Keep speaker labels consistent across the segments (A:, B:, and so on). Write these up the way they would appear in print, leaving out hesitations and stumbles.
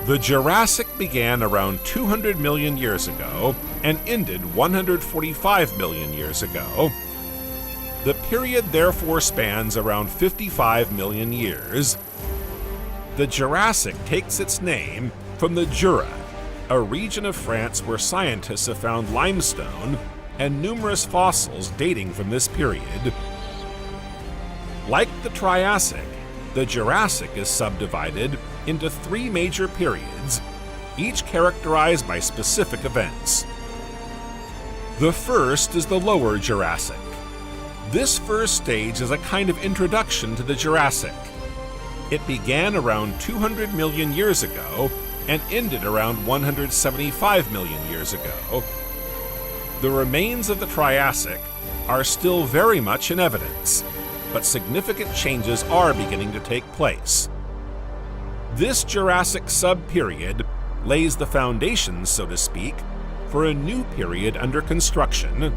A: The Jurassic began around 200 million years ago and ended 145 million years ago. The period therefore spans around 55 million years. The Jurassic takes its name from the Jura, a region of France where scientists have found limestone and numerous fossils dating from this period. Like the Triassic, the Jurassic is subdivided into three major periods, each characterized by specific events. The first is the Lower Jurassic. This first stage is a kind of introduction to the Jurassic. It began around 200 million years ago and ended around 175 million years ago. The remains of the Triassic are still very much in evidence, but significant changes are beginning to take place. This Jurassic sub-period lays the foundations, so to speak, for a new period under construction.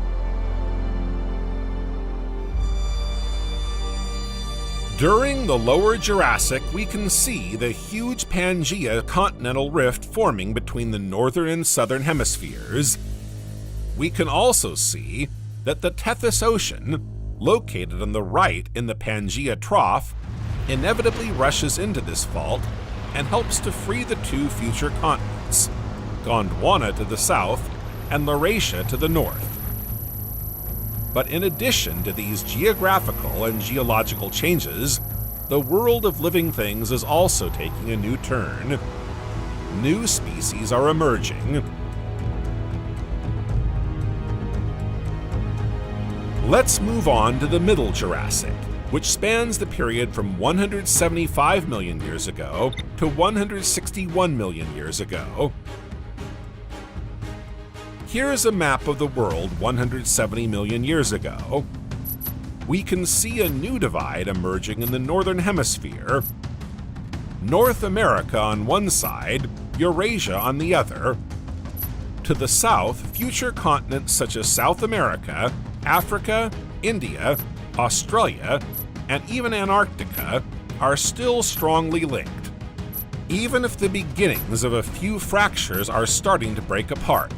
A: During the Lower Jurassic, we can see the huge Pangea continental rift forming between the northern and southern hemispheres. We can also see that the Tethys Ocean, located on the right in the Pangea Trough, inevitably rushes into this fault and helps to free the two future continents, Gondwana to the south and Laurasia to the north. But in addition to these geographical and geological changes, the world of living things is also taking a new turn. New species are emerging. Let's move on to the Middle Jurassic, which spans the period from 175 million years ago to 161 million years ago. Here's a map of the world 170 million years ago. We can see a new divide emerging in the northern hemisphere. North America on one side, Eurasia on the other. To the south, future continents such as South America, Africa, India, Australia, and even Antarctica are still strongly linked, even if the beginnings of a few fractures are starting to break apart.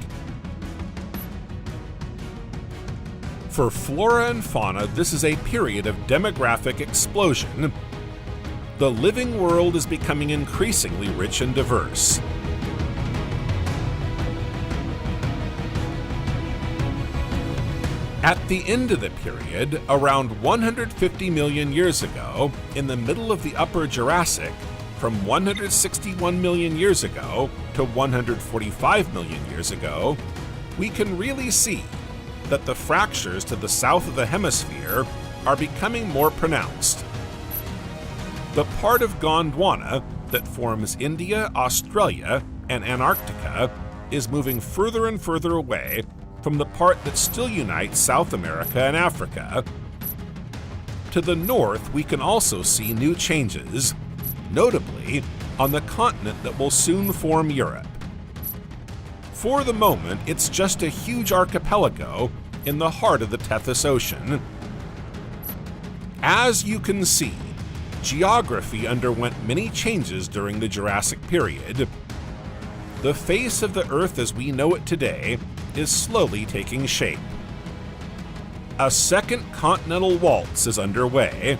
A: For flora and fauna, this is a period of demographic explosion. The living world is becoming increasingly rich and diverse. At the end of the period, around 150 million years ago, in the middle of the Upper Jurassic, from 161 million years ago to 145 million years ago, we can really see that the fractures to the south of the hemisphere are becoming more pronounced. The part of Gondwana that forms India, Australia, and Antarctica is moving further and further away from the part that still unites South America and Africa. To the north, we can also see new changes, notably on the continent that will soon form Europe. For the moment, it's just a huge archipelago in the heart of the Tethys Ocean. As you can see, geography underwent many changes during the Jurassic period. The face of the Earth as we know it today is slowly taking shape. A second continental waltz is underway.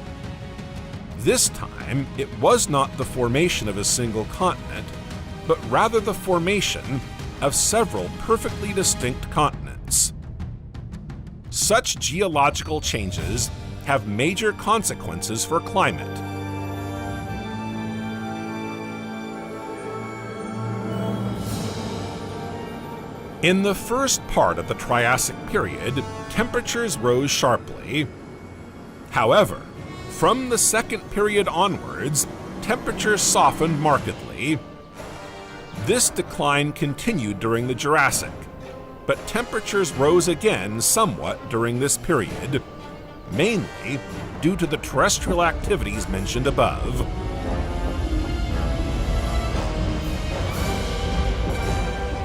A: This time, it was not the formation of a single continent, but rather the formation of several perfectly distinct continents. Such geological changes have major consequences for climate. In the first part of the Triassic period, temperatures rose sharply. However, from the second period onwards, temperatures softened markedly. This decline continued during the Jurassic, but temperatures rose again somewhat during this period, mainly due to the terrestrial activities mentioned above.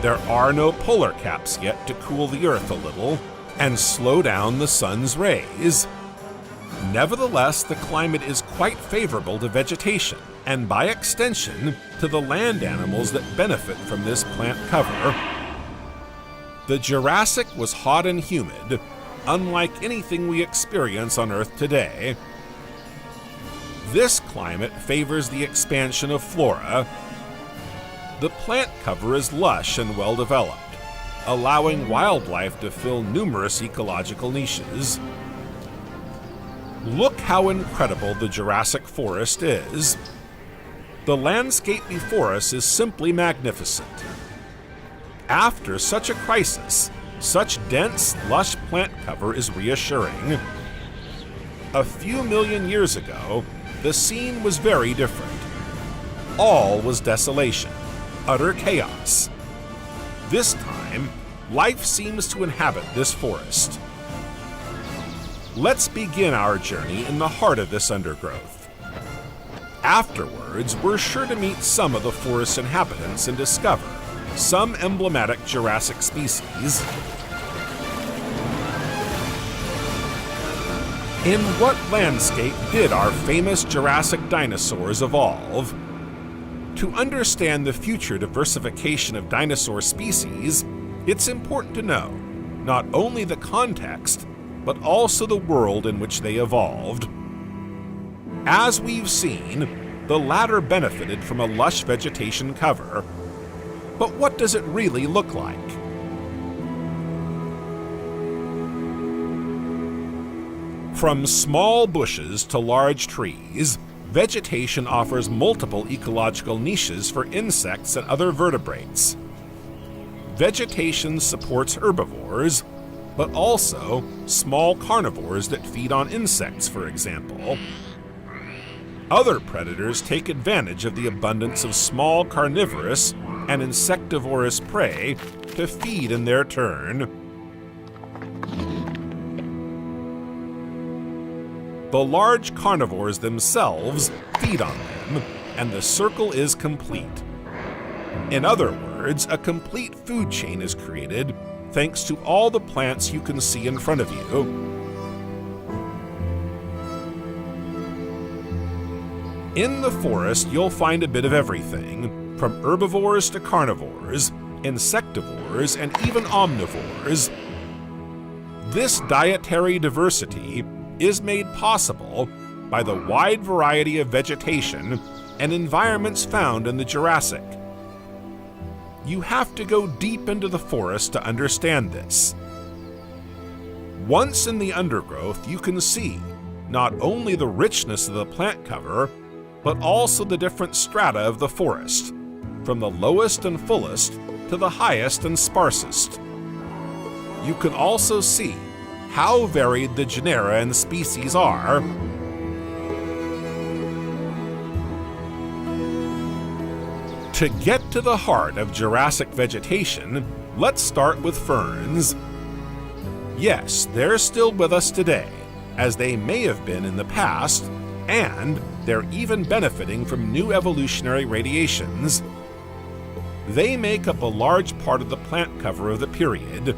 A: There are no polar caps yet to cool the Earth a little and slow down the sun's rays. Nevertheless, the climate is quite favorable to vegetation, and by extension, to the land animals that benefit from this plant cover. The Jurassic was hot and humid, unlike anything we experience on Earth today. This climate favors the expansion of flora. The plant cover is lush and well-developed, allowing wildlife to fill numerous ecological niches. Look how incredible the Jurassic forest is. The landscape before us is simply magnificent. After such a crisis, such dense, lush plant cover is reassuring. A few million years ago, the scene was very different. All was desolation, utter chaos. This time, life seems to inhabit this forest. Let's begin our journey in the heart of this undergrowth. Afterwards, we're sure to meet some of the forest's inhabitants and discover some emblematic Jurassic species. In what landscape did our famous Jurassic dinosaurs evolve? To understand the future diversification of dinosaur species, it's important to know not only the context, but also the world in which they evolved. As we've seen, the latter benefited from a lush vegetation cover. But what does it really look like? From small bushes to large trees, vegetation offers multiple ecological niches for insects and other vertebrates. Vegetation supports herbivores, but also small carnivores that feed on insects, for example. Other predators take advantage of the abundance of small carnivorous and insectivorous prey to feed in their turn. The large carnivores themselves feed on them, and the circle is complete. In other words, a complete food chain is created thanks to all the plants you can see in front of you. In the forest, you'll find a bit of everything, from herbivores to carnivores, insectivores, and even omnivores. This dietary diversity is made possible by the wide variety of vegetation and environments found in the Jurassic. You have to go deep into the forest to understand this. Once in the undergrowth, you can see not only the richness of the plant cover, but also the different strata of the forest, from the lowest and fullest to the highest and sparsest. You can also see how varied the genera and species are. To get to the heart of Jurassic vegetation, let's start with ferns. Yes, they're still with us today, as they may have been in the past, and they're even benefiting from new evolutionary radiations. They make up a large part of the plant cover of the period.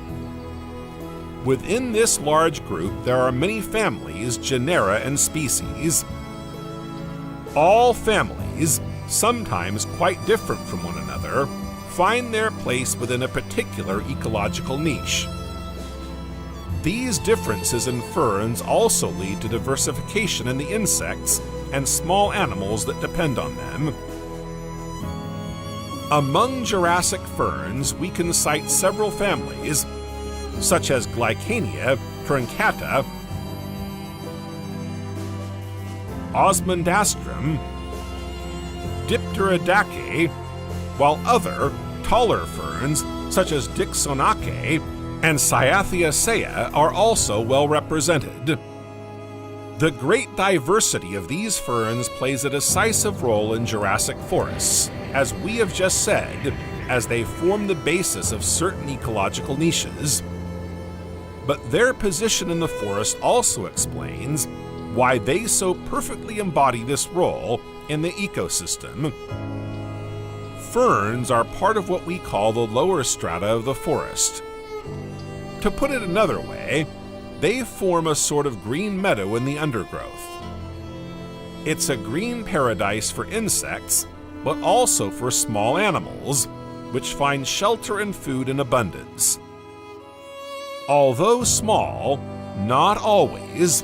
A: Within this large group, there are many families, genera, and species. All families, sometimes quite different from one another, find their place within a particular ecological niche. These differences in ferns also lead to diversification in the insects and small animals that depend on them. Among Jurassic ferns, we can cite several families, such as Glycania, truncata, Osmundastrum, Dipterodaceae, while other, taller ferns, such as Dixonaceae and Cyatheaceae, are also well represented. The great diversity of these ferns plays a decisive role in Jurassic forests, as we have just said, as they form the basis of certain ecological niches. But their position in the forest also explains why they so perfectly embody this role in the ecosystem. Ferns are part of what we call the lower strata of the forest. To put it another way, they form a sort of green meadow in the undergrowth. It's a green paradise for insects, but also for small animals, which find shelter and food in abundance. Although small, not always,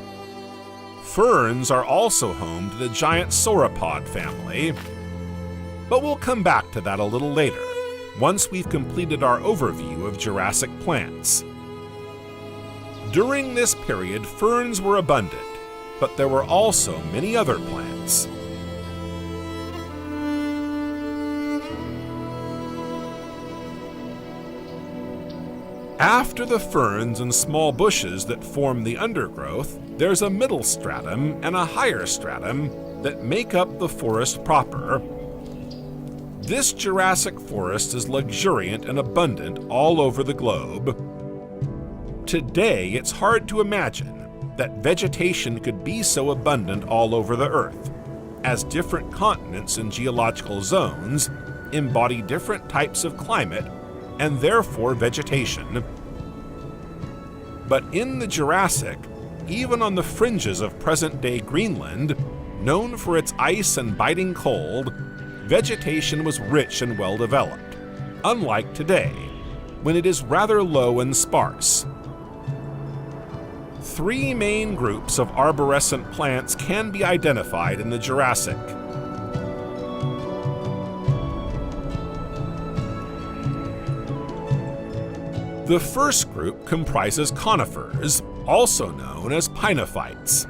A: ferns are also home to the giant sauropod family, but we'll come back to that a little later, once we've completed our overview of Jurassic plants. During this period, ferns were abundant, but there were also many other plants. After the ferns and small bushes that form the undergrowth, there's a middle stratum and a higher stratum that make up the forest proper. This Jurassic forest is luxuriant and abundant all over the globe. Today, it's hard to imagine that vegetation could be so abundant all over the Earth, as different continents and geological zones embody different types of climate and therefore vegetation. But in the Jurassic, even on the fringes of present-day Greenland, known for its ice and biting cold, vegetation was rich and well-developed, unlike today, when it is rather low and sparse. Three main groups of arborescent plants can be identified in the Jurassic. The first group comprises conifers, also known as pinophytes.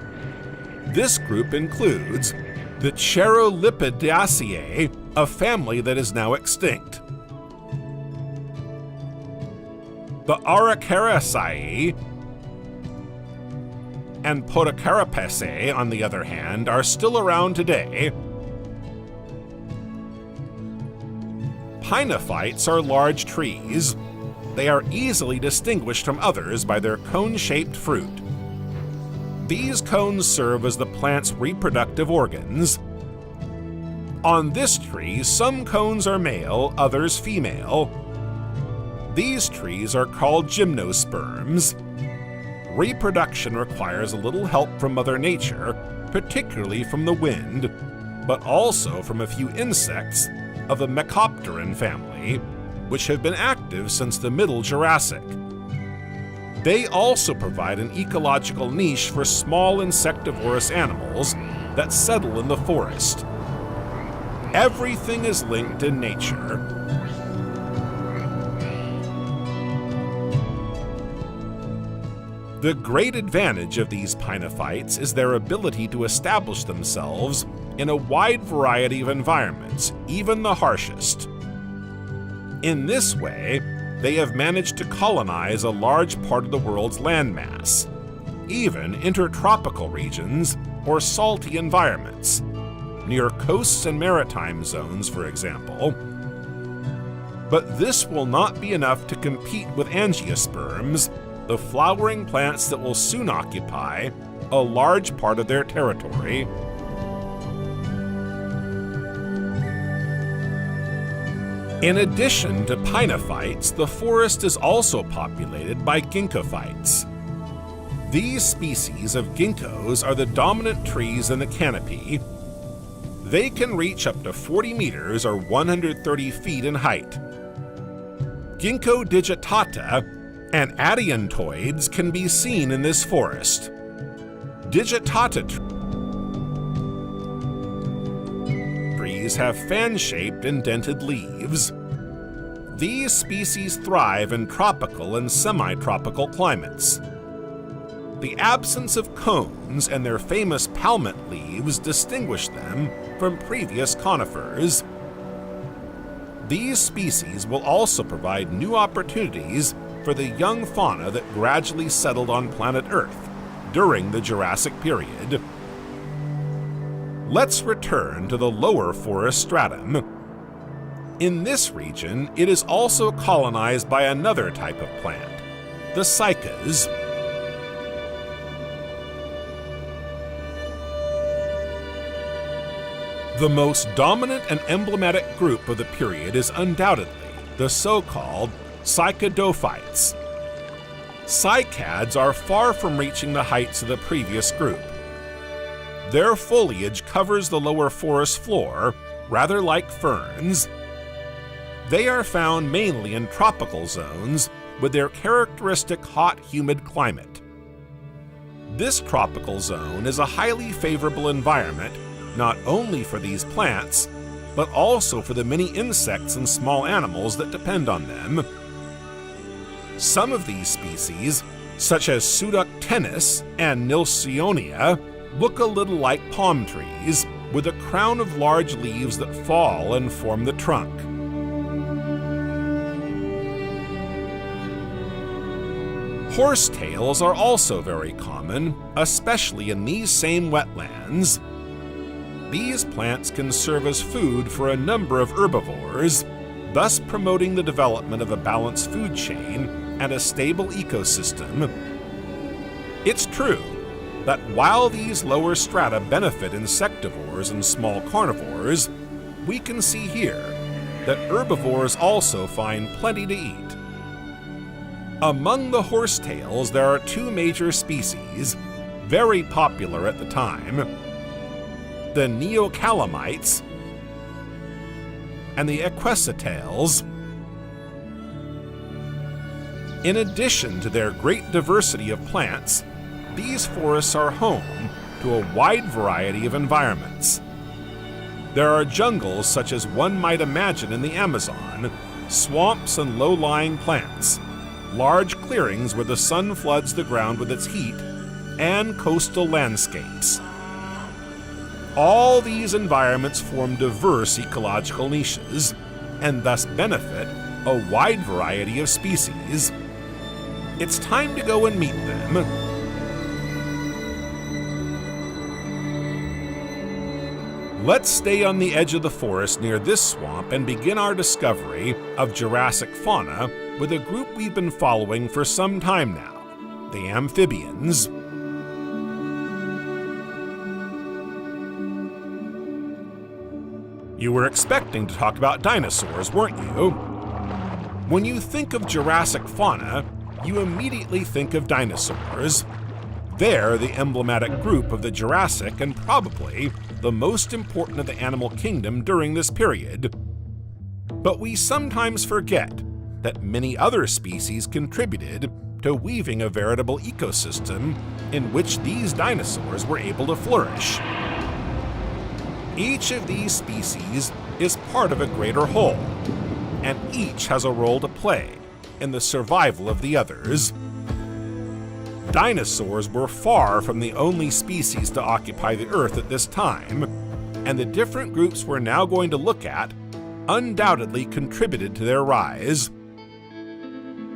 A: This group includes the Cheirolipidaceae, a family that is now extinct. The Araucariaceae and Podocarapaceae, on the other hand, are still around today. Pinophytes are large trees. They are easily distinguished from others by their cone-shaped fruit. These cones serve as the plant's reproductive organs. On this tree, some cones are male, others female. These trees are called gymnosperms. Reproduction requires a little help from Mother Nature, particularly from the wind, but also from a few insects of the Mecopteran family, which have been active since the Middle Jurassic. They also provide an ecological niche for small insectivorous animals that settle in the forest. Everything is linked in nature. The great advantage of these pinophytes is their ability to establish themselves in a wide variety of environments, even the harshest. In this way, they have managed to colonize a large part of the world's landmass, even intertropical regions or salty environments, near coasts and maritime zones, for example. But this will not be enough to compete with angiosperms, the flowering plants that will soon occupy a large part of their territory. In addition to pinophytes, the forest is also populated by ginkgophytes. These species of ginkgos are the dominant trees in the canopy. They can reach up to 40 meters or 130 feet in height. Ginkgo digitata and adiantoids can be seen in this forest. Digitata trees have fan-shaped and dented leaves. These species thrive in tropical and semi-tropical climates. The absence of cones and their famous palmate leaves distinguish them from previous conifers. These species will also provide new opportunities for the young fauna that gradually settled on planet Earth during the Jurassic period. Let's return to the lower forest stratum. In this region, it is also colonized by another type of plant, the cycads. The most dominant and emblematic group of the period is undoubtedly the so-called cycadophytes. Cycads are far from reaching the heights of the previous group. Their foliage covers the lower forest floor, rather like ferns. They are found mainly in tropical zones with their characteristic hot, humid climate. This tropical zone is a highly favorable environment not only for these plants, but also for the many insects and small animals that depend on them. Some of these species, such as Pseuductennis and Nilsionia, look a little like palm trees, with a crown of large leaves that fall and form the trunk. Horsetails are also very common, especially in these same wetlands. These plants can serve as food for a number of herbivores, thus promoting the development of a balanced food chain and a stable ecosystem. It's true that while these lower strata benefit insectivores and small carnivores, we can see here that herbivores also find plenty to eat. Among the horsetails, there are two major species, very popular at the time: the neocalamites and the equisetails. In addition to their great diversity of plants, these forests are home to a wide variety of environments. There are jungles such as one might imagine in the Amazon, swamps and low-lying plants, large clearings where the sun floods the ground with its heat, and coastal landscapes. All these environments form diverse ecological niches, and thus benefit a wide variety of species. It's time to go and meet them. Let's stay on the edge of the forest near this swamp and begin our discovery of Jurassic fauna with a group we've been following for some time now, the amphibians. You were expecting to talk about dinosaurs, weren't you? When you think of Jurassic fauna, you immediately think of dinosaurs. They're the emblematic group of the Jurassic and probably the most important of the animal kingdom during this period. But we sometimes forget that many other species contributed to weaving a veritable ecosystem in which these dinosaurs were able to flourish. Each of these species is part of a greater whole, and each has a role to play in the survival of the others. Dinosaurs were far from the only species to occupy the Earth at this time, and the different groups we're now going to look at undoubtedly contributed to their rise.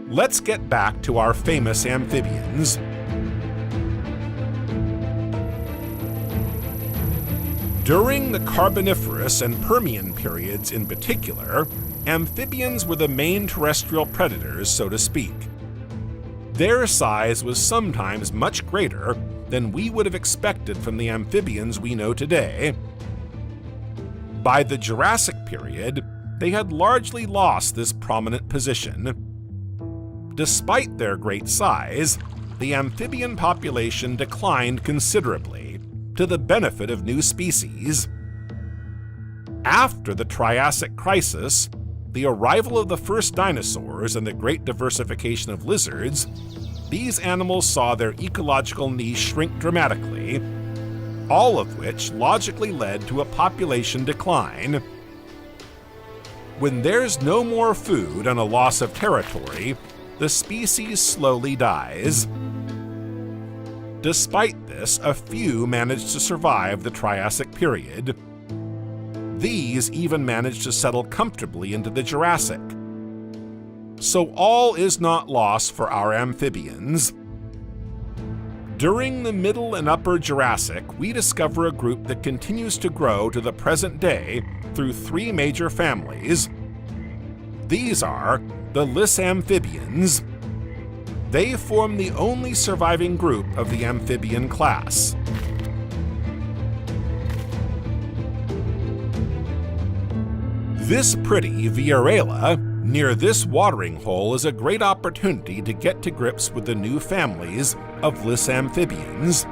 A: Let's get back to our famous amphibians. During the Carboniferous and Permian periods in particular, amphibians were the main terrestrial predators, so to speak. Their size was sometimes much greater than we would have expected from the amphibians we know today. By the Jurassic period, they had largely lost this prominent position. Despite their great size, the amphibian population declined considerably, to the benefit of new species. After the Triassic crisis, the arrival of the first dinosaurs and the great diversification of lizards, these animals saw their ecological niche shrink dramatically, all of which logically led to a population decline. When there's no more food and a loss of territory, the species slowly dies. Despite this, a few managed to survive the Triassic period. These even managed to settle comfortably into the Jurassic. So all is not lost for our amphibians. During the Middle and Upper Jurassic, we discover a group that continues to grow to the present day through three major families. These are the Lysamphibians. They form the only surviving group of the amphibian class. This pretty Viorella near this watering hole is a great opportunity to get to grips with the new families of Lysamphibians.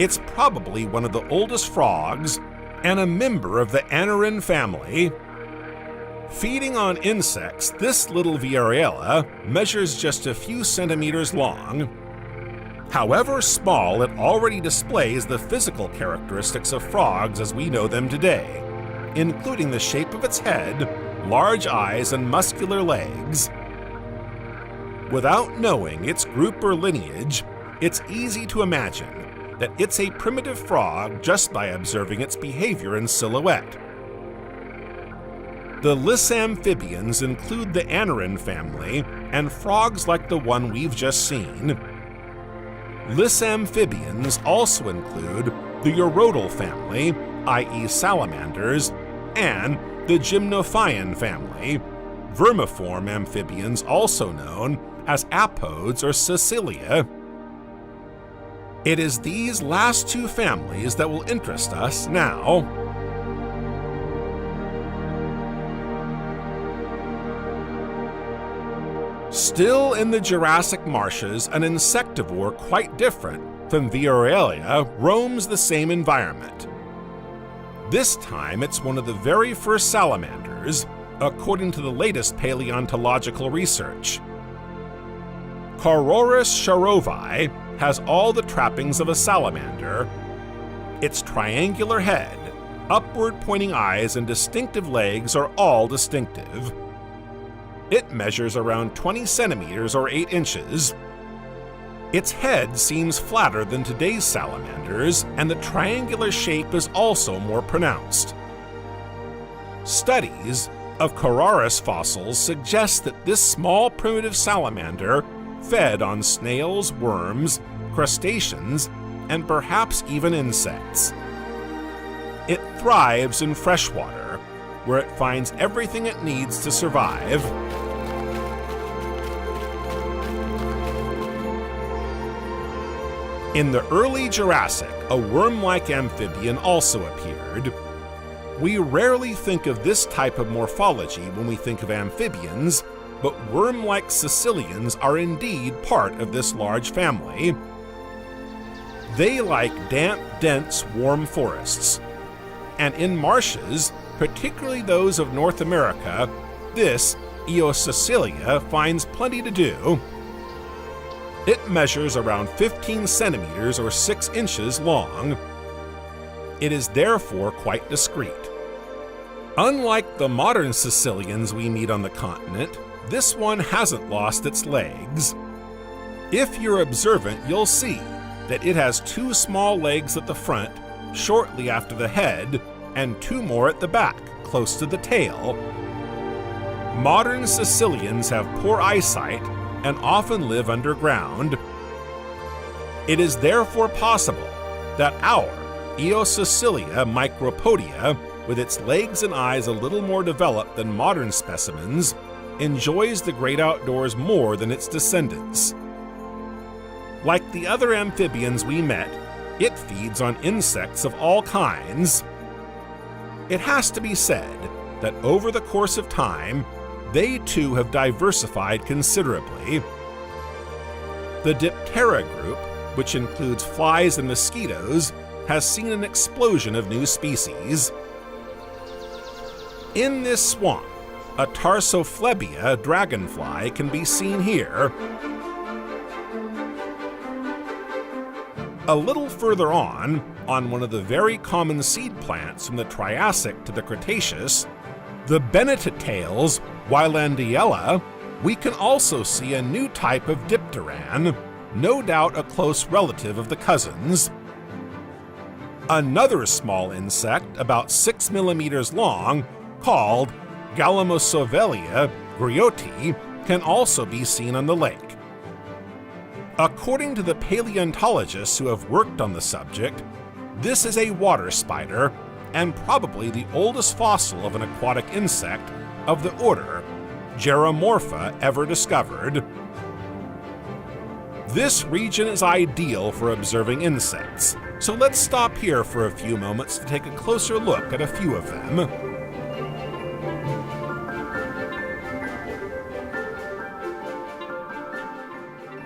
A: It's probably one of the oldest frogs and a member of the anarin family. Feeding on insects, this little Viorella measures just a few centimeters long. However small, it already displays the physical characteristics of frogs as we know them today, including the shape of its head, large eyes, and muscular legs. Without knowing its group or lineage, it's easy to imagine that it's a primitive frog just by observing its behavior and silhouette. The lissamphibians include the anarin family and frogs like the one we've just seen. Lissamphibians also include the urodal family, i.e. salamanders, and the gymnophian family, vermiform amphibians also known as apodes or Cecilia. It is these last two families that will interest us now. Still in the Jurassic marshes, an insectivore quite different from Viorella roams the same environment. This time it's one of the very first salamanders, according to the latest paleontological research. Carorus sharovi has all the trappings of a salamander. Its triangular head, upward pointing eyes, and distinctive legs are all distinctive. It measures around 20 centimeters or 8 inches. Its head seems flatter than today's salamanders, and the triangular shape is also more pronounced. Studies of Carorus fossils suggest that this small primitive salamander fed on snails, worms, crustaceans, and perhaps even insects. It thrives in freshwater, where it finds everything it needs to survive. In the early Jurassic, a worm-like amphibian also appeared. We rarely think of this type of morphology when we think of amphibians, but worm-like caecilians are indeed part of this large family. They like damp, dense, warm forests. And in marshes, particularly those of North America, this Eocaecilia finds plenty to do. It measures around 15 centimeters or 6 inches long. It is therefore quite discreet. Unlike the modern caecilians we meet on the continent, this one hasn't lost its legs. If you're observant, you'll see that it has 2 small legs at the front, shortly after the head, and 2 more at the back, close to the tail. Modern caecilians have poor eyesight and often live underground. It is therefore possible that our Eocaecilia micropodia, with its legs and eyes a little more developed than modern specimens, enjoys the great outdoors more than its descendants. Like the other amphibians we met, it feeds on insects of all kinds. It has to be said that over the course of time, they too have diversified considerably. The Diptera group, which includes flies and mosquitoes, has seen an explosion of new species. In this swamp, a Tarsophlebia dragonfly can be seen here. A little further on one of the very common seed plants from the Triassic to the Cretaceous, the Bennettitails Weilandiella, we can also see a new type of dipteran, no doubt a close relative of the cousins. Another small insect, about 6 millimeters long, called Gallimosovelia grioti, can also be seen on the lake. According to the paleontologists who have worked on the subject, this is a water spider and probably the oldest fossil of an aquatic insect of the order Geromorpha ever discovered. This region is ideal for observing insects, so let's stop here for a few moments to take a closer look at a few of them.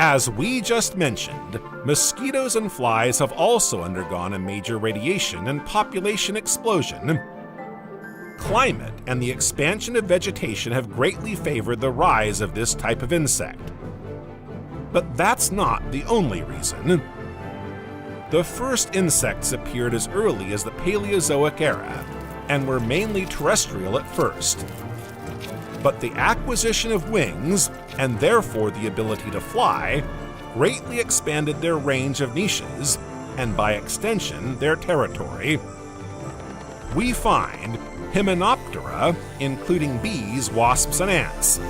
A: As we just mentioned, mosquitoes and flies have also undergone a major radiation and population explosion. Climate and the expansion of vegetation have greatly favored the rise of this type of insect. But that's not the only reason. The first insects appeared as early as the Paleozoic era and were mainly terrestrial at first. But the acquisition of wings, and therefore the ability to fly, greatly expanded their range of niches, and by extension, their territory. We find Hymenoptera, including bees, wasps, and ants.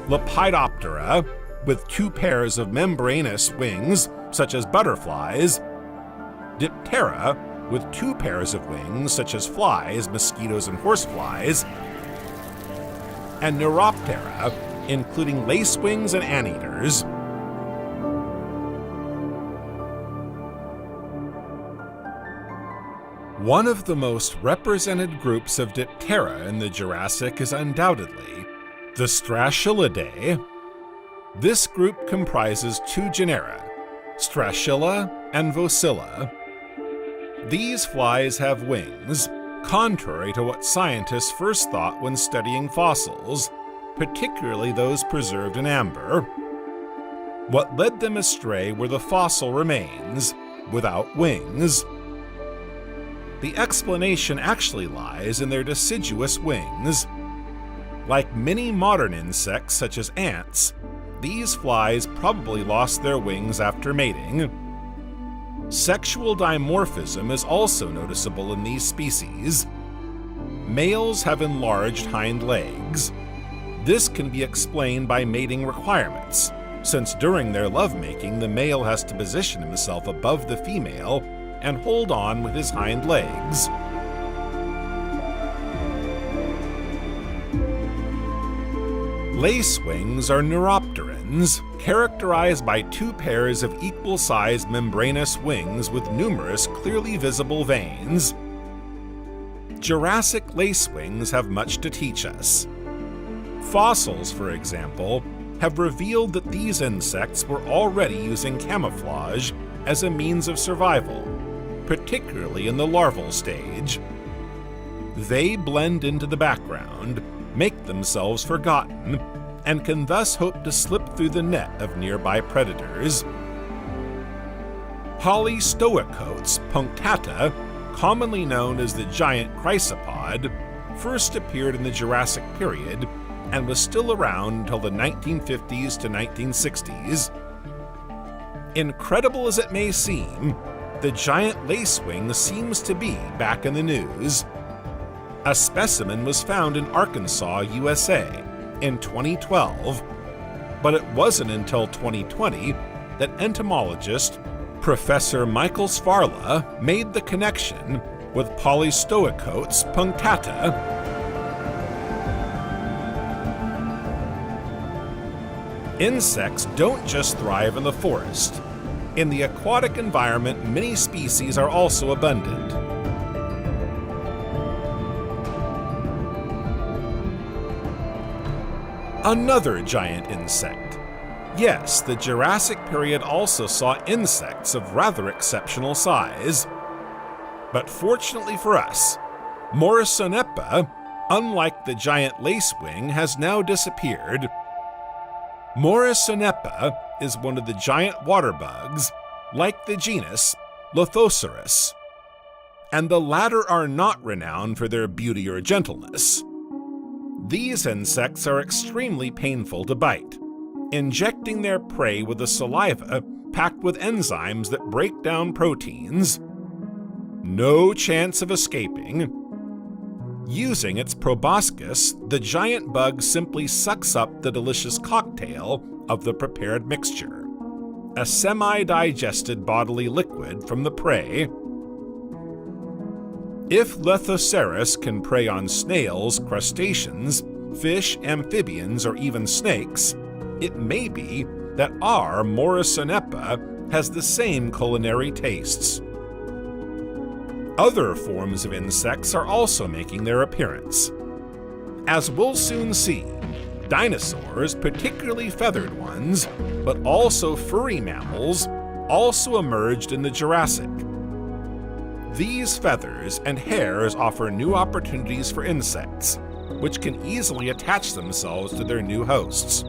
A: Lepidoptera, with 2 pairs of membranous wings, such as butterflies. Diptera, with 2 pairs of wings, such as flies, mosquitoes, and horseflies. And Neuroptera, including lacewings and anteaters. One of the most represented groups of Diptera in the Jurassic is undoubtedly the Stratileidae. This group comprises 2 genera, Stracilla and Vocilla. These flies have wings, contrary to what scientists first thought when studying fossils, particularly those preserved in amber. What led them astray were the fossil remains, without wings. The explanation actually lies in their deciduous wings. Like many modern insects, such as ants, these flies probably lost their wings after mating. Sexual dimorphism is also noticeable in these species. Males have enlarged hind legs. This can be explained by mating requirements, since during their lovemaking the male has to position himself above the female and hold on with his hind legs. Lacewings are neuropterans, characterized by 2 pairs of equal-sized membranous wings with numerous clearly visible veins. Jurassic lacewings have much to teach us. Fossils, for example, have revealed that these insects were already using camouflage as a means of survival, particularly in the larval stage. They blend into the background, make themselves forgotten, and can thus hope to slip through the net of nearby predators. Polystoicotes punctata, commonly known as the giant chrysopod, first appeared in the Jurassic period and was still around until the 1950s to 1960s. Incredible as it may seem, the giant lacewing seems to be back in the news. A specimen was found in Arkansas, USA, in 2012, but it wasn't until 2020 that entomologist Professor Michael Sfarla made the connection with Polystoicotes punctata. Insects don't just thrive in the forest. In the aquatic environment, many species are also abundant. Another giant insect. Yes, the Jurassic period also saw insects of rather exceptional size. But fortunately for us, Morrisonepa, unlike the giant lacewing, has now disappeared. Morrisonepa is one of the giant water bugs, like the genus Lothoceros. And the latter are not renowned for their beauty or gentleness. These insects are extremely painful to bite, injecting their prey with a saliva packed with enzymes that break down proteins. No chance of escaping. Using its proboscis, the giant bug simply sucks up the delicious cocktail of the prepared mixture, a semi-digested bodily liquid from the prey. If Lothoceros can prey on snails, crustaceans, fish, amphibians, or even snakes, it may be that our Morrisonepa has the same culinary tastes. Other forms of insects are also making their appearance. As we'll soon see, Dinosaurs, particularly feathered ones, but also furry mammals, also emerged in the Jurassic. These feathers and hairs offer new opportunities for insects, which can easily attach themselves to their new hosts.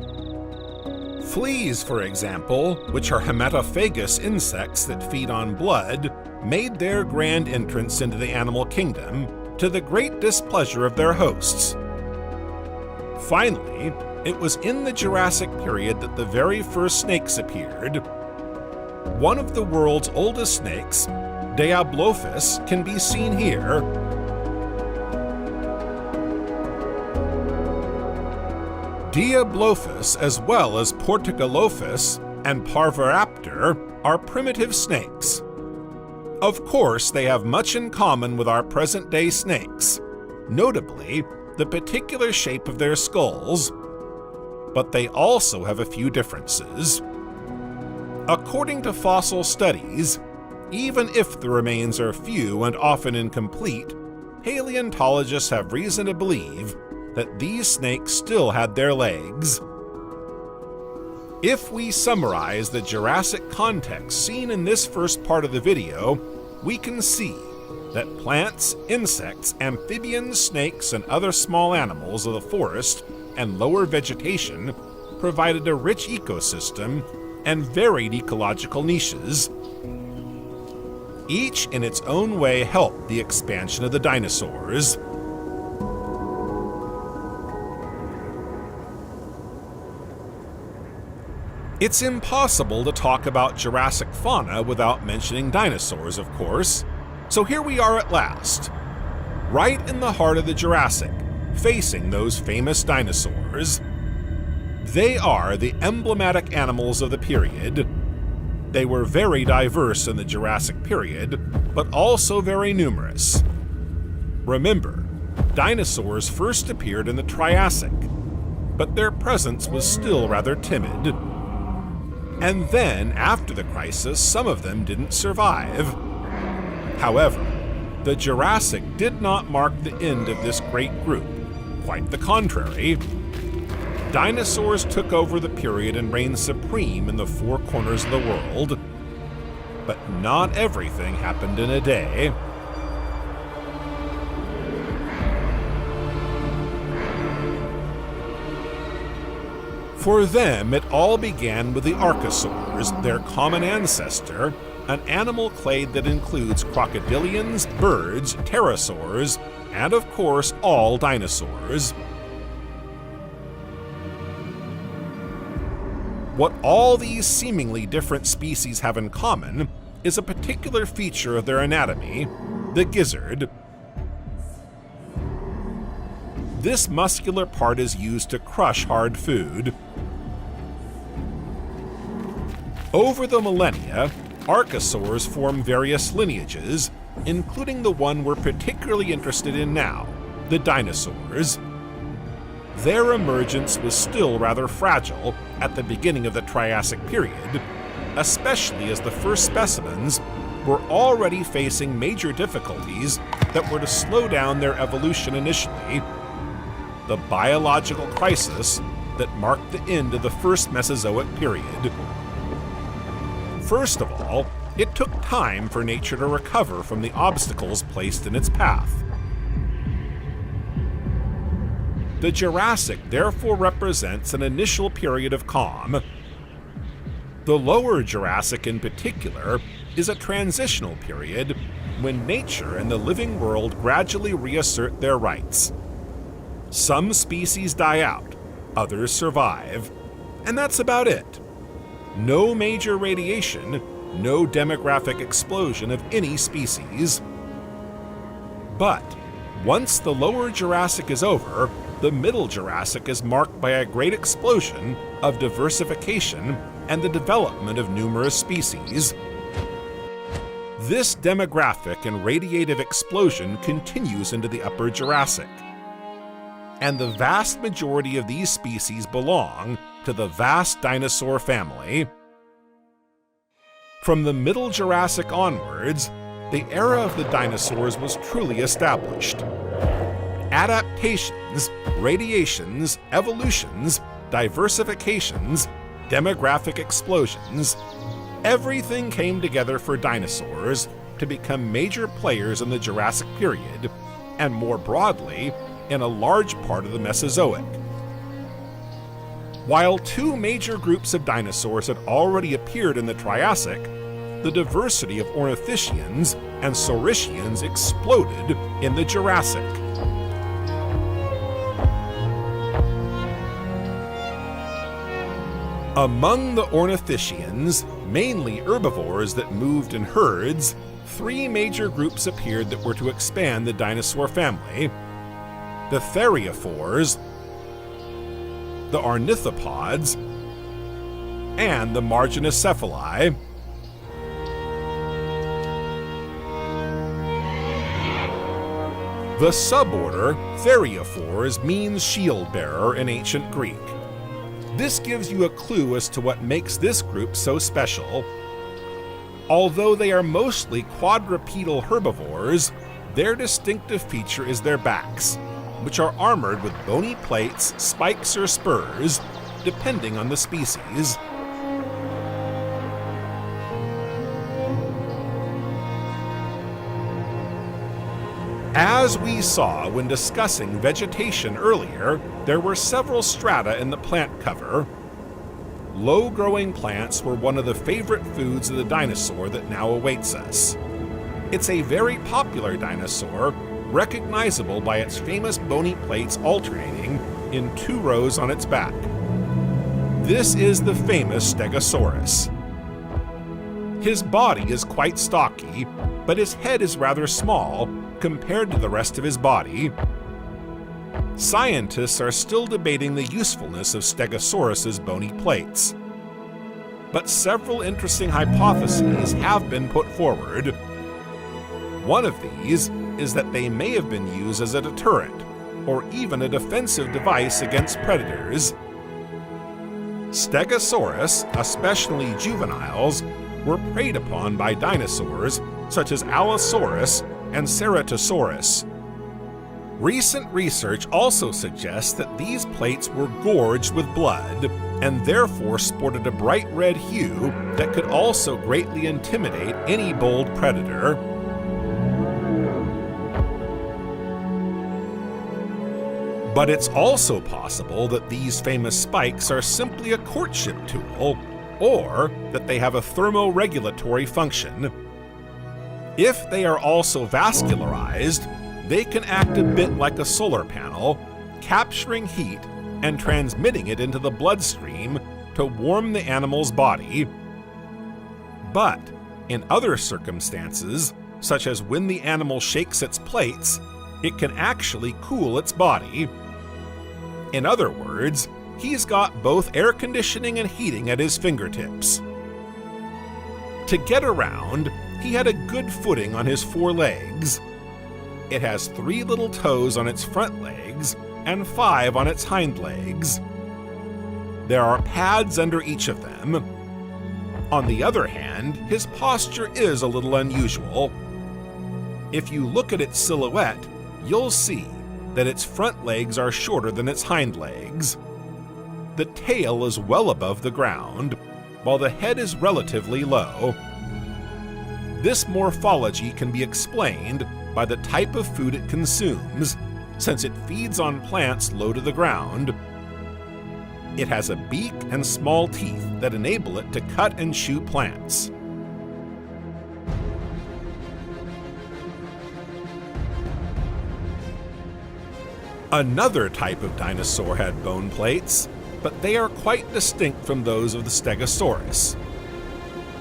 A: Fleas, for example, which are hematophagous insects that feed on blood, made their grand entrance into the animal kingdom to the great displeasure of their hosts. Finally, it was in the Jurassic period that the very first snakes appeared. One of the world's oldest snakes, Diablophis, can be seen here. Diablophis, as well as Portugalophis and Parvoraptor, are primitive snakes. Of course, they have much in common with our present-day snakes, notably the particular shape of their skulls, but they also have a few differences. According to fossil studies, even if the remains are few and often incomplete, paleontologists have reason to believe that these snakes still had their legs. If we summarize the Jurassic context seen in this first part of the video, we can see that plants, insects, amphibians, snakes, and other small animals of the forest and lower vegetation provided a rich ecosystem and varied ecological niches. Each in its own way helped the expansion of the dinosaurs. It's impossible to talk about Jurassic fauna without mentioning dinosaurs, of course, so here we are at last, right in the heart of the Jurassic, facing those famous dinosaurs. They are the emblematic animals of the period. They were very diverse in the Jurassic period, but also very numerous. Remember, dinosaurs first appeared in the Triassic, but their presence was still rather timid. And then, after the crisis, some of them didn't survive. However, the Jurassic did not mark the end of this great group. Quite the contrary. Dinosaurs took over the period and reigned supreme in the four corners of the world. But not everything happened in a day. For them, it all began with the archosaurs, their common ancestor, an animal clade that includes crocodilians, birds, pterosaurs, and of course all dinosaurs. What all these seemingly different species have in common is a particular feature of their anatomy, the gizzard. This muscular part is used to crush hard food. Over the millennia, archosaurs formed various lineages, including the one we're particularly interested in now, the dinosaurs. Their emergence was still rather fragile at the beginning of the Triassic period, especially as the first specimens were already facing major difficulties that were to slow down their evolution initially, the biological crisis that marked the end of the first Mesozoic period. First of all, it took time for nature to recover from the obstacles placed in its path. The Jurassic therefore represents an initial period of calm. The lower Jurassic in particular is a transitional period when nature and the living world gradually reassert their rights. Some species die out, others survive, and that's about it. No major radiation, no demographic explosion of any species. But once the lower Jurassic is over, the middle Jurassic is marked by a great explosion of diversification and the development of numerous species. This demographic and radiative explosion continues into the upper Jurassic, and the vast majority of these species belong to the vast dinosaur family. From the middle Jurassic onwards, the era of the dinosaurs was truly established. adaptations, radiations, evolutions, diversifications, demographic explosions, everything came together for dinosaurs to become major players in the Jurassic period, and more broadly, in a large part of the Mesozoic. While two major groups of dinosaurs had already appeared in the Triassic, the diversity of ornithischians and saurischians exploded in the Jurassic. Among the ornithischians, mainly herbivores that moved in herds, three major groups appeared that were to expand the dinosaur family: the theriophores, the ornithopods, and the marginocephali. The suborder theriophores means shield-bearer in ancient Greek. This gives you a clue as to what makes this group so special. Although they are mostly quadrupedal herbivores, their distinctive feature is their backs, which are armored with bony plates, spikes, or spurs, depending on the species. As we saw when discussing vegetation earlier, there were several strata in the plant cover. Low-growing plants were one of the favorite foods of the dinosaur that now awaits us. It's a very popular dinosaur, recognizable by its famous bony plates alternating in two rows on its back. This is the famous Stegosaurus. His body is quite stocky, but his head is rather small compared to the rest of his body. Scientists are still debating the usefulness of Stegosaurus's bony plates, but several interesting hypotheses have been put forward. One of these is that they may have been used as a deterrent, or even a defensive device against predators. Stegosaurus, especially juveniles, were preyed upon by dinosaurs such as Allosaurus and Ceratosaurus. Recent research also suggests that these plates were gorged with blood and therefore sported a bright red hue that could also greatly intimidate any bold predator. But it's also possible that these famous spikes are simply a courtship tool, or that they have a thermoregulatory function. If they are also vascularized, they can act a bit like a solar panel, capturing heat and transmitting it into the bloodstream to warm the animal's body. But in other circumstances, such as when the animal shakes its plates, it can actually cool its body. In other words, he's got both air conditioning and heating at his fingertips. To get around, he had a good footing on his four legs. It has 3 little toes on its front legs and 5 on its hind legs. There are pads under each of them. On the other hand, his posture is a little unusual. If you look at its silhouette, you'll see that its front legs are shorter than its hind legs. The tail is well above the ground, while the head is relatively low. This morphology can be explained by the type of food it consumes, since it feeds on plants low to the ground. It has a beak and small teeth that enable it to cut and chew plants. Another type of dinosaur had bone plates, but they are quite distinct from those of the Stegosaurus.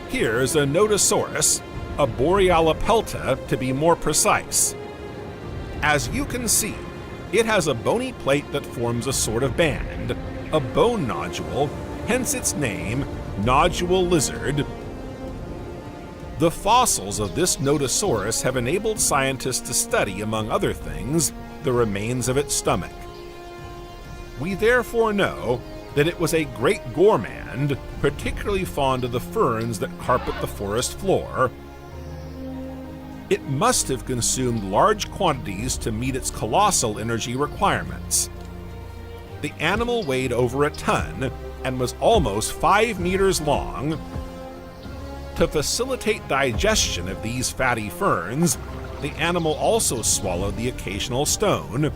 A: Here's a Nodosaurus, a Borealopelta to be more precise. As you can see, it has a bony plate that forms a sort of band, a bone nodule, hence its name, nodule lizard. The fossils of this Nodosaurus have enabled scientists to study, among other things, the remains of its stomach. We therefore know that it was a great gourmand, particularly fond of the ferns that carpet the forest floor. It must have consumed large quantities to meet its colossal energy requirements. The animal weighed over a ton and was almost 5 meters long. To facilitate digestion of these fatty ferns, the animal also swallowed the occasional stone.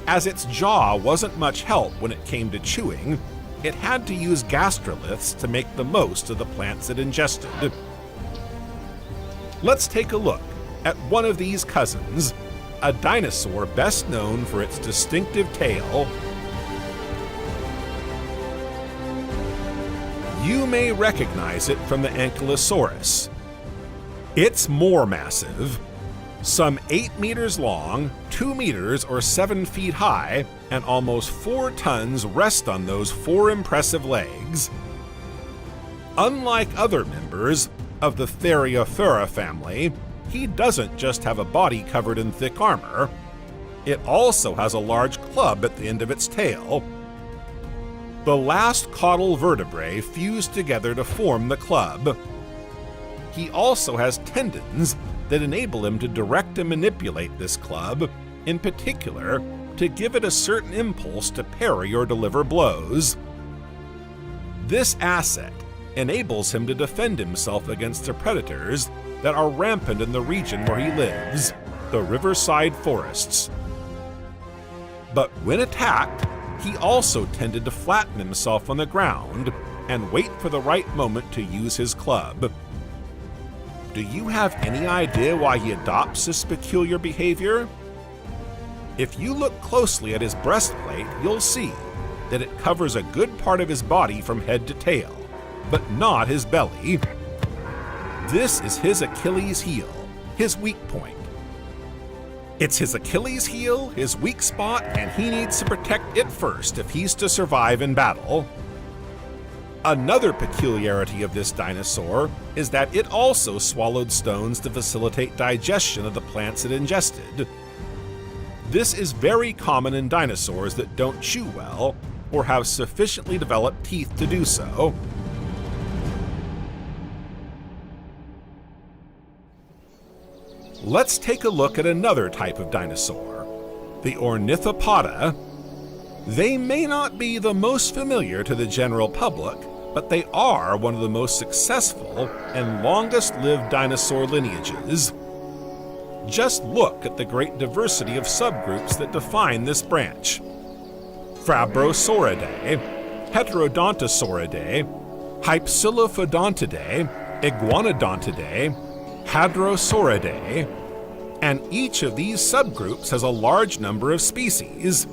A: As its jaw wasn't much help when it came to chewing, it had to use gastroliths to make the most of the plants it ingested. Let's take a look at one of these cousins, a dinosaur best known for its distinctive tail. You may recognize it from the Ankylosaurus. It's more massive. Some 8 meters long, 2 meters or 7 feet high, and almost 4 tons rest on those 4 impressive legs. Unlike other members of the Theriophora family, he doesn't just have a body covered in thick armor. It also has a large club at the end of its tail. The last caudal vertebrae fuse together to form the club. He also has tendons that enable him to direct and manipulate this club, in particular, to give it a certain impulse to parry or deliver blows. This asset enables him to defend himself against the predators that are rampant in the region where he lives, the riverside forests. But when attacked, he also tended to flatten himself on the ground and wait for the right moment to use his club. Do you have any idea why he adopts this peculiar behavior? If you look closely at his breastplate, you'll see that it covers a good part of his body from head to tail, but not his belly. This is his Achilles heel, his weak point. It's his Achilles heel, his weak spot, and he needs to protect it first if he's to survive in battle. Another peculiarity of this dinosaur is that it also swallowed stones to facilitate digestion of the plants it ingested. This is very common in dinosaurs that don't chew well or have sufficiently developed teeth to do so. Let's take a look at another type of dinosaur, the ornithopoda. They may not be the most familiar to the general public, but they are one of the most successful and longest-lived dinosaur lineages. Just look at the great diversity of subgroups that define this branch. Frabrosauridae, Heterodontosauridae, Hypsilophodontidae, Iguanodontidae, Hadrosauridae, and each of these subgroups has a large number of species.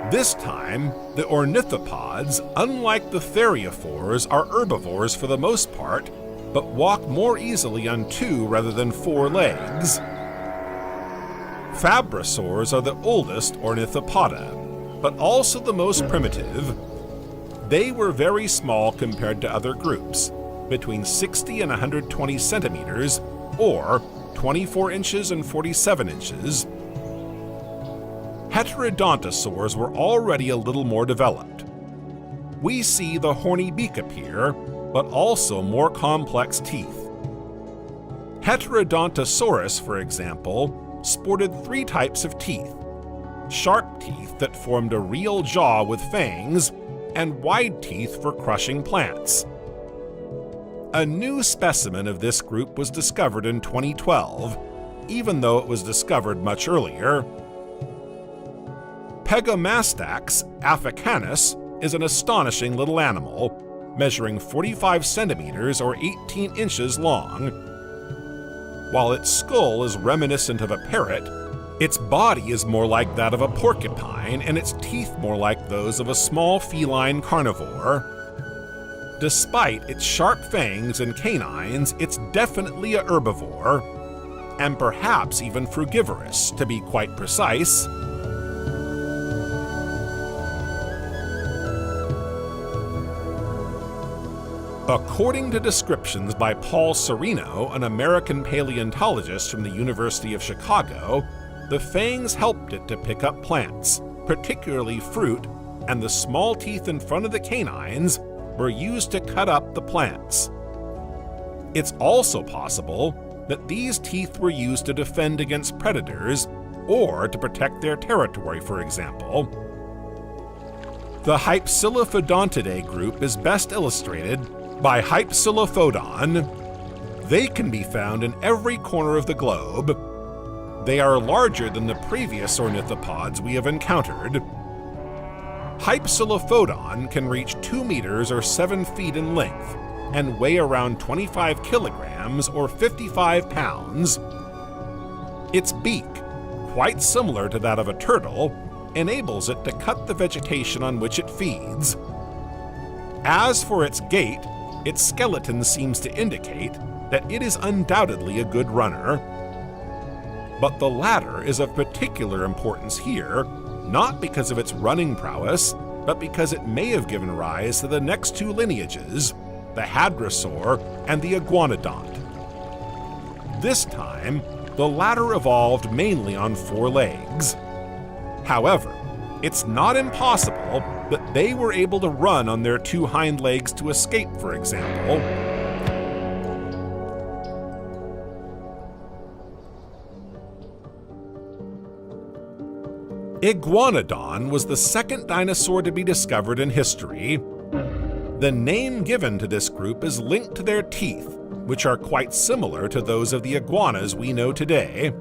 A: This time, the ornithopods, unlike the theriophores, are herbivores for the most part, but walk more easily on 2 rather than 4 legs. Fabrosaurs are the oldest ornithopoda, but also the most primitive. They were very small compared to other groups, between 60 and 120 centimeters, or 24 inches and 47 inches. Heterodontosaurs were already a little more developed. We see the horny beak appear, but also more complex teeth. Heterodontosaurus, for example, sported 3 types of teeth: sharp teeth that formed a real jaw with fangs, and wide teeth for crushing plants. A new specimen of this group was discovered in 2012, even though it was discovered much earlier. Pegomastax africanus is an astonishing little animal, measuring 45 centimeters or 18 inches long. While its skull is reminiscent of a parrot, its body is more like that of a porcupine and its teeth more like those of a small feline carnivore. Despite its sharp fangs and canines, it's definitely a herbivore, and perhaps even frugivorous, to be quite precise. According to descriptions by Paul Sereno, an American paleontologist from the University of Chicago, the fangs helped it to pick up plants, particularly fruit, and the small teeth in front of the canines were used to cut up the plants. It's also possible that these teeth were used to defend against predators or to protect their territory, for example. The Hypsilophodontidae group is best illustrated by Hypsilophodon. They can be found in every corner of the globe. They are larger than the previous ornithopods we have encountered. Hypsilophodon can reach 2 meters or 7 feet in length and weigh around 25 kilograms or 55 pounds. Its beak, quite similar to that of a turtle, enables it to cut the vegetation on which it feeds. As for its gait, its skeleton seems to indicate that it is undoubtedly a good runner. But the latter is of particular importance here, not because of its running prowess, but because it may have given rise to the next 2 lineages, the hadrosaur and the iguanodont. This time, the latter evolved mainly on 4 legs. However, it's not impossible that they were able to run on their 2 hind legs to escape, for example. Iguanodon was the second dinosaur to be discovered in history. The name given to this group is linked to their teeth, which are quite similar to those of the iguanas we know today.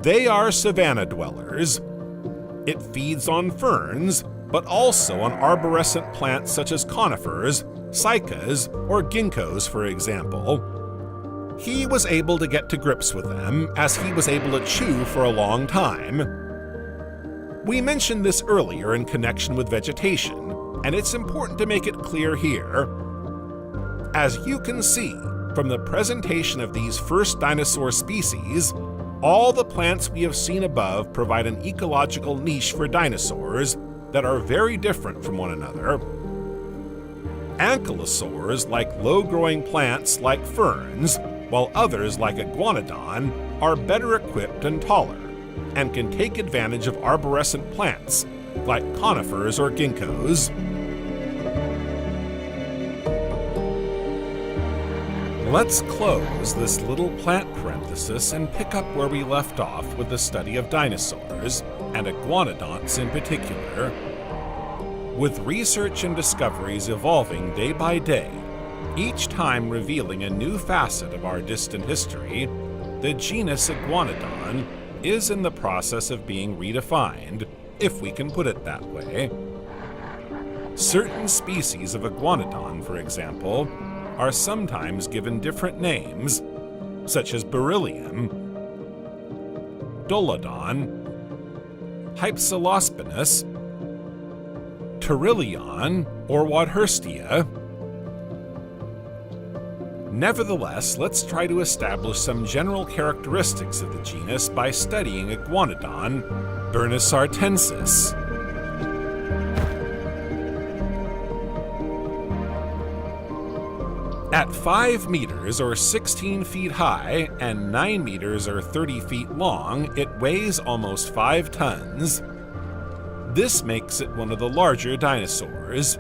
A: They are savanna dwellers. It feeds on ferns, but also on arborescent plants such as conifers, cycads, or ginkgos, for example. He was able to get to grips with them, as he was able to chew for a long time. We mentioned this earlier in connection with vegetation, and it's important to make it clear here. As you can see from the presentation of these first dinosaur species, all the plants we have seen above provide an ecological niche for dinosaurs that are very different from one another. Ankylosaurs like low-growing plants like ferns, while others like Iguanodon are better equipped and taller, and can take advantage of arborescent plants like conifers or ginkgos. Let's close this little plant parenthesis and pick up where we left off with the study of dinosaurs, and iguanodonts in particular. With research and discoveries evolving day by day, each time revealing a new facet of our distant history, the genus Iguanodon is in the process of being redefined, if we can put it that way. Certain species of Iguanodon, for example, are sometimes given different names, such as beryllium, dolodon, Hypsilospinus, Pterylion, or Wadhurstia. Nevertheless, let's try to establish some general characteristics of the genus by studying Iguanodon bernissartensis. At 5 meters or 16 feet high and 9 meters or 30 feet long, it weighs almost 5 tons. This makes it one of the larger dinosaurs.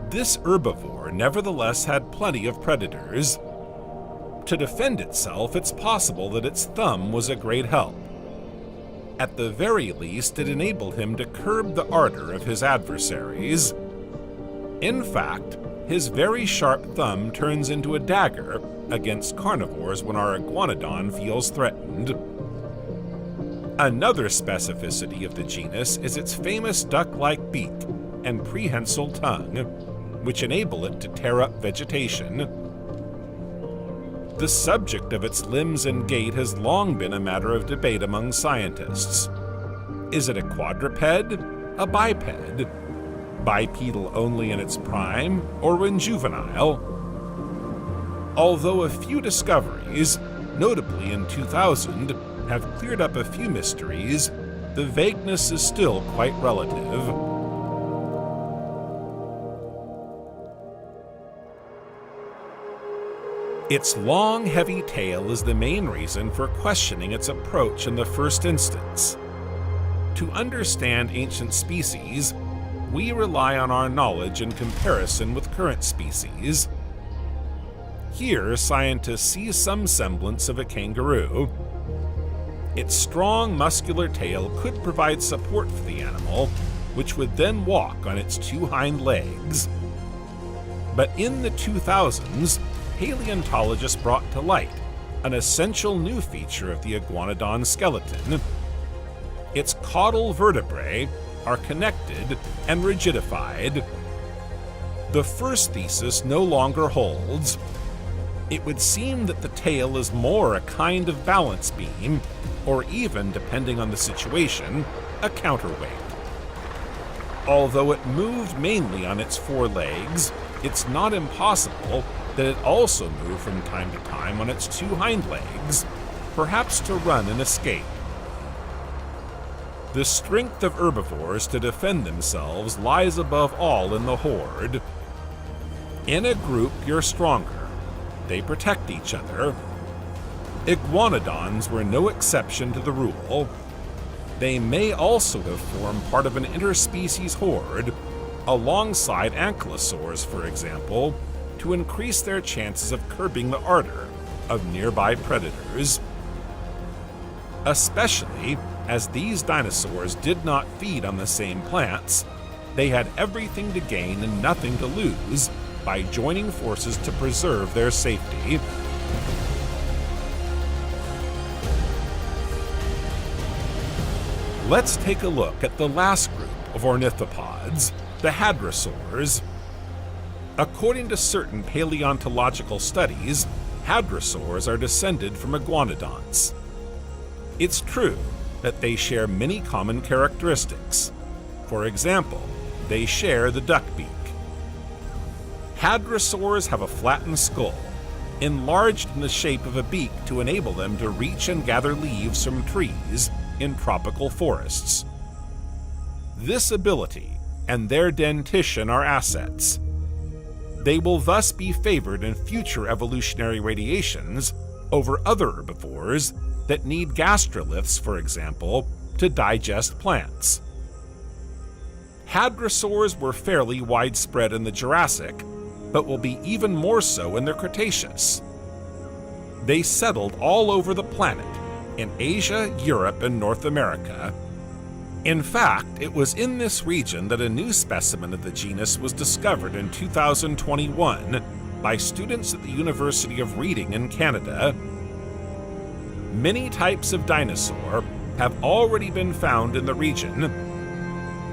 A: This herbivore nevertheless had plenty of predators. To defend itself, it's possible that its thumb was a great help. At the very least, it enabled him to curb the ardor of his adversaries. In fact, his very sharp thumb turns into a dagger against carnivores when our Iguanodon feels threatened. Another specificity of the genus is its famous duck-like beak and prehensile tongue, which enable it to tear up vegetation. The subject of its limbs and gait has long been a matter of debate among scientists. Is it a quadruped, a biped, bipedal only in its prime, or when juvenile? Although a few discoveries, notably in 2000, have cleared up a few mysteries, the vagueness is still quite relative. Its long, heavy tail is the main reason for questioning its approach in the first instance. To understand ancient species, we rely on our knowledge in comparison with current species. Here, scientists see some semblance of a kangaroo. Its strong, muscular tail could provide support for the animal, which would then walk on its two hind legs. But in the 2000s, paleontologists brought to light an essential new feature of the iguanodon skeleton. Its caudal vertebrae are connected and rigidified. The first thesis no longer holds. It would seem that the tail is more a kind of balance beam, or even, depending on the situation, a counterweight. Although it moved mainly on its four legs, it's not impossible that it also moved from time to time on its two hind legs, perhaps to run and escape. The strength of herbivores to defend themselves lies above all in the horde. In a group, you're stronger. They protect each other. Iguanodons were no exception to the rule. They may also have formed part of an interspecies horde, alongside ankylosaurs, for example, to increase their chances of curbing the ardor of nearby predators. Especially as these dinosaurs did not feed on the same plants, they had everything to gain and nothing to lose by joining forces to preserve their safety. Let's take a look at the last group of ornithopods, the hadrosaurs. According to certain paleontological studies, hadrosaurs are descended from iguanodonts. It's true that they share many common characteristics. For example, they share the duck beak. Hadrosaurs have a flattened skull, enlarged in the shape of a beak to enable them to reach and gather leaves from trees in tropical forests. This ability and their dentition are assets. They will thus be favored in future evolutionary radiations over other herbivores that need gastroliths, for example, to digest plants. Hadrosaurs were fairly widespread in the Jurassic, but will be even more so in the Cretaceous. They settled all over the planet, in Asia, Europe, and North America. In fact, it was in this region that a new specimen of the genus was discovered in 2021 by students at the University of Reading in Canada. Many types of dinosaur have already been found in the region,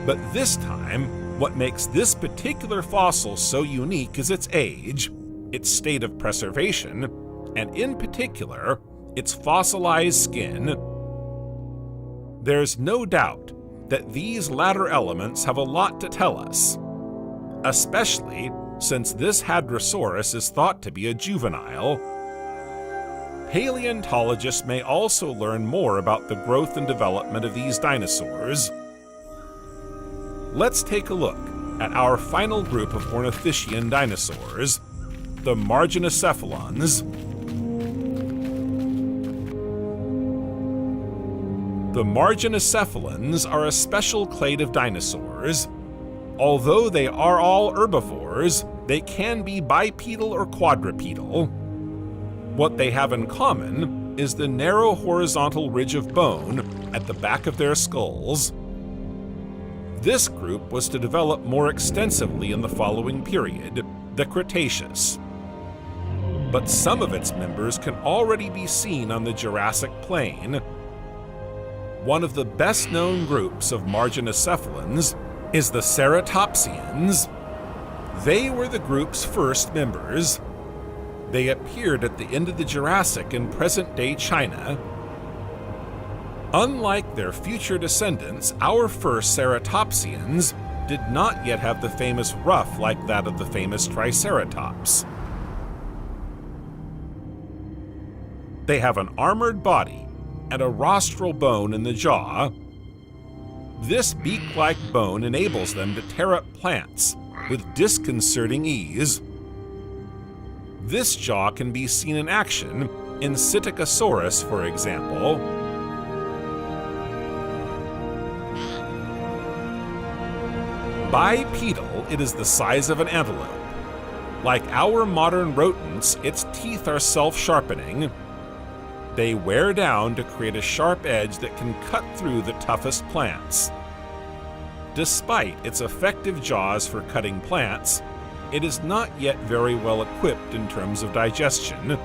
A: but this time, what makes this particular fossil so unique is its age, its state of preservation, and in particular, its fossilized skin. There's no doubt that these latter elements have a lot to tell us, especially since this Hadrosaurus is thought to be a juvenile. Paleontologists may also learn more about the growth and development of these dinosaurs. Let's take a look at our final group of ornithischian dinosaurs, the marginocephalons. The marginocephalons are a special clade of dinosaurs. Although they are all herbivores, they can be bipedal or quadrupedal. What they have in common is the narrow horizontal ridge of bone at the back of their skulls. This group was to develop more extensively in the following period, the Cretaceous. But some of its members can already be seen on the Jurassic Plain. One of the best-known groups of marginocephalons is the ceratopsians. They were the group's first members. They appeared at the end of the Jurassic in present-day China. Unlike their future descendants, our first ceratopsians did not yet have the famous ruff like that of the famous Triceratops. They have an armored body and a rostral bone in the jaw. This beak-like bone enables them to tear up plants with disconcerting ease. This jaw can be seen in action in Psittacosaurus, for example. Bipedal, it is the size of an antelope. Like our modern rodents, its teeth are self-sharpening. They wear down to create a sharp edge that can cut through the toughest plants. Despite its effective jaws for cutting plants, it is not yet very well equipped in terms of digestion.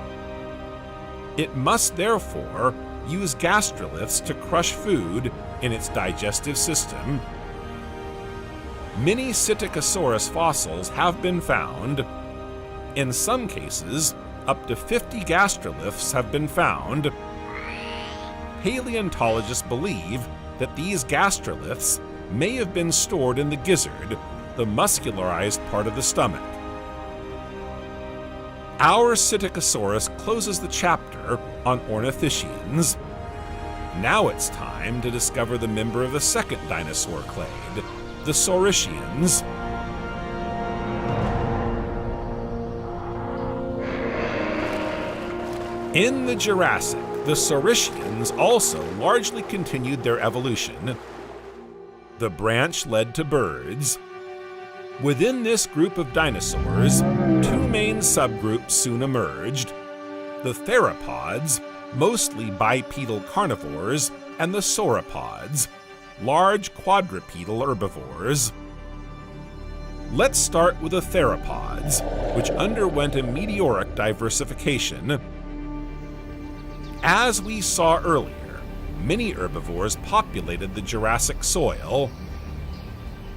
A: It must therefore use gastroliths to crush food in its digestive system. Many Psittacosaurus fossils have been found. In some cases, up to 50 gastroliths have been found. Paleontologists believe that these gastroliths may have been stored in the gizzard, the muscularized part of the stomach. Our Psittacosaurus closes the chapter on ornithischians. Now it's time to discover the member of the second dinosaur clade, the Saurischians. In the Jurassic, the Saurischians also largely continued their evolution. The branch led to birds. Within this group of dinosaurs, two main subgroups soon emerged: the theropods, mostly bipedal carnivores, and the sauropods, large quadrupedal herbivores. Let's start with the theropods, which underwent a meteoric diversification. As we saw earlier, many herbivores populated the Jurassic soil.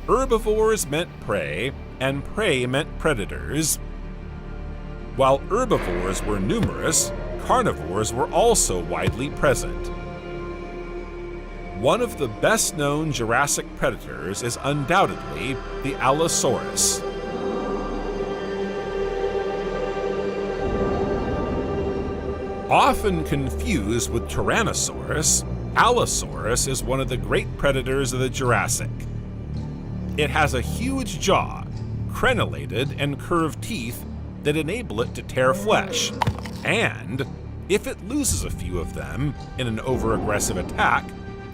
A: Herbivores meant prey, and prey meant predators. While herbivores were numerous, carnivores were also widely present. One of the best-known Jurassic predators is undoubtedly the Allosaurus. Often confused with Tyrannosaurus, Allosaurus is one of the great predators of the Jurassic. It has a huge jaw, crenellated and curved teeth that enable it to tear flesh, and if it loses a few of them in an over-aggressive attack,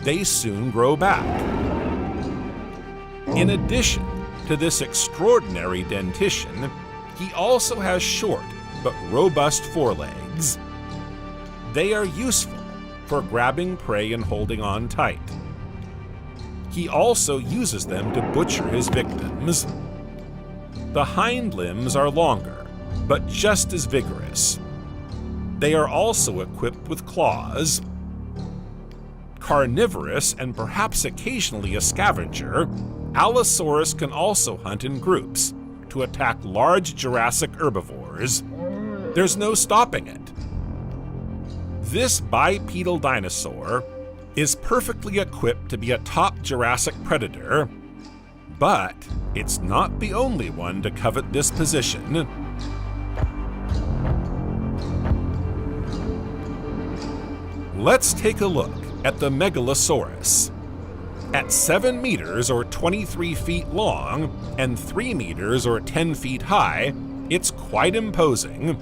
A: they soon grow back. In addition to this extraordinary dentition, he also has short but robust forelegs. They are useful for grabbing prey and holding on tight. He also uses them to butcher his victims. The hind limbs are longer, but just as vigorous. They are also equipped with claws. Carnivorous and perhaps occasionally a scavenger, Allosaurus can also hunt in groups to attack large Jurassic herbivores. There's no stopping it. This bipedal dinosaur is perfectly equipped to be a top Jurassic predator, but it's not the only one to covet this position. Let's take a look at the Megalosaurus. At 7 meters or 23 feet long and 3 meters or 10 feet high, it's quite imposing.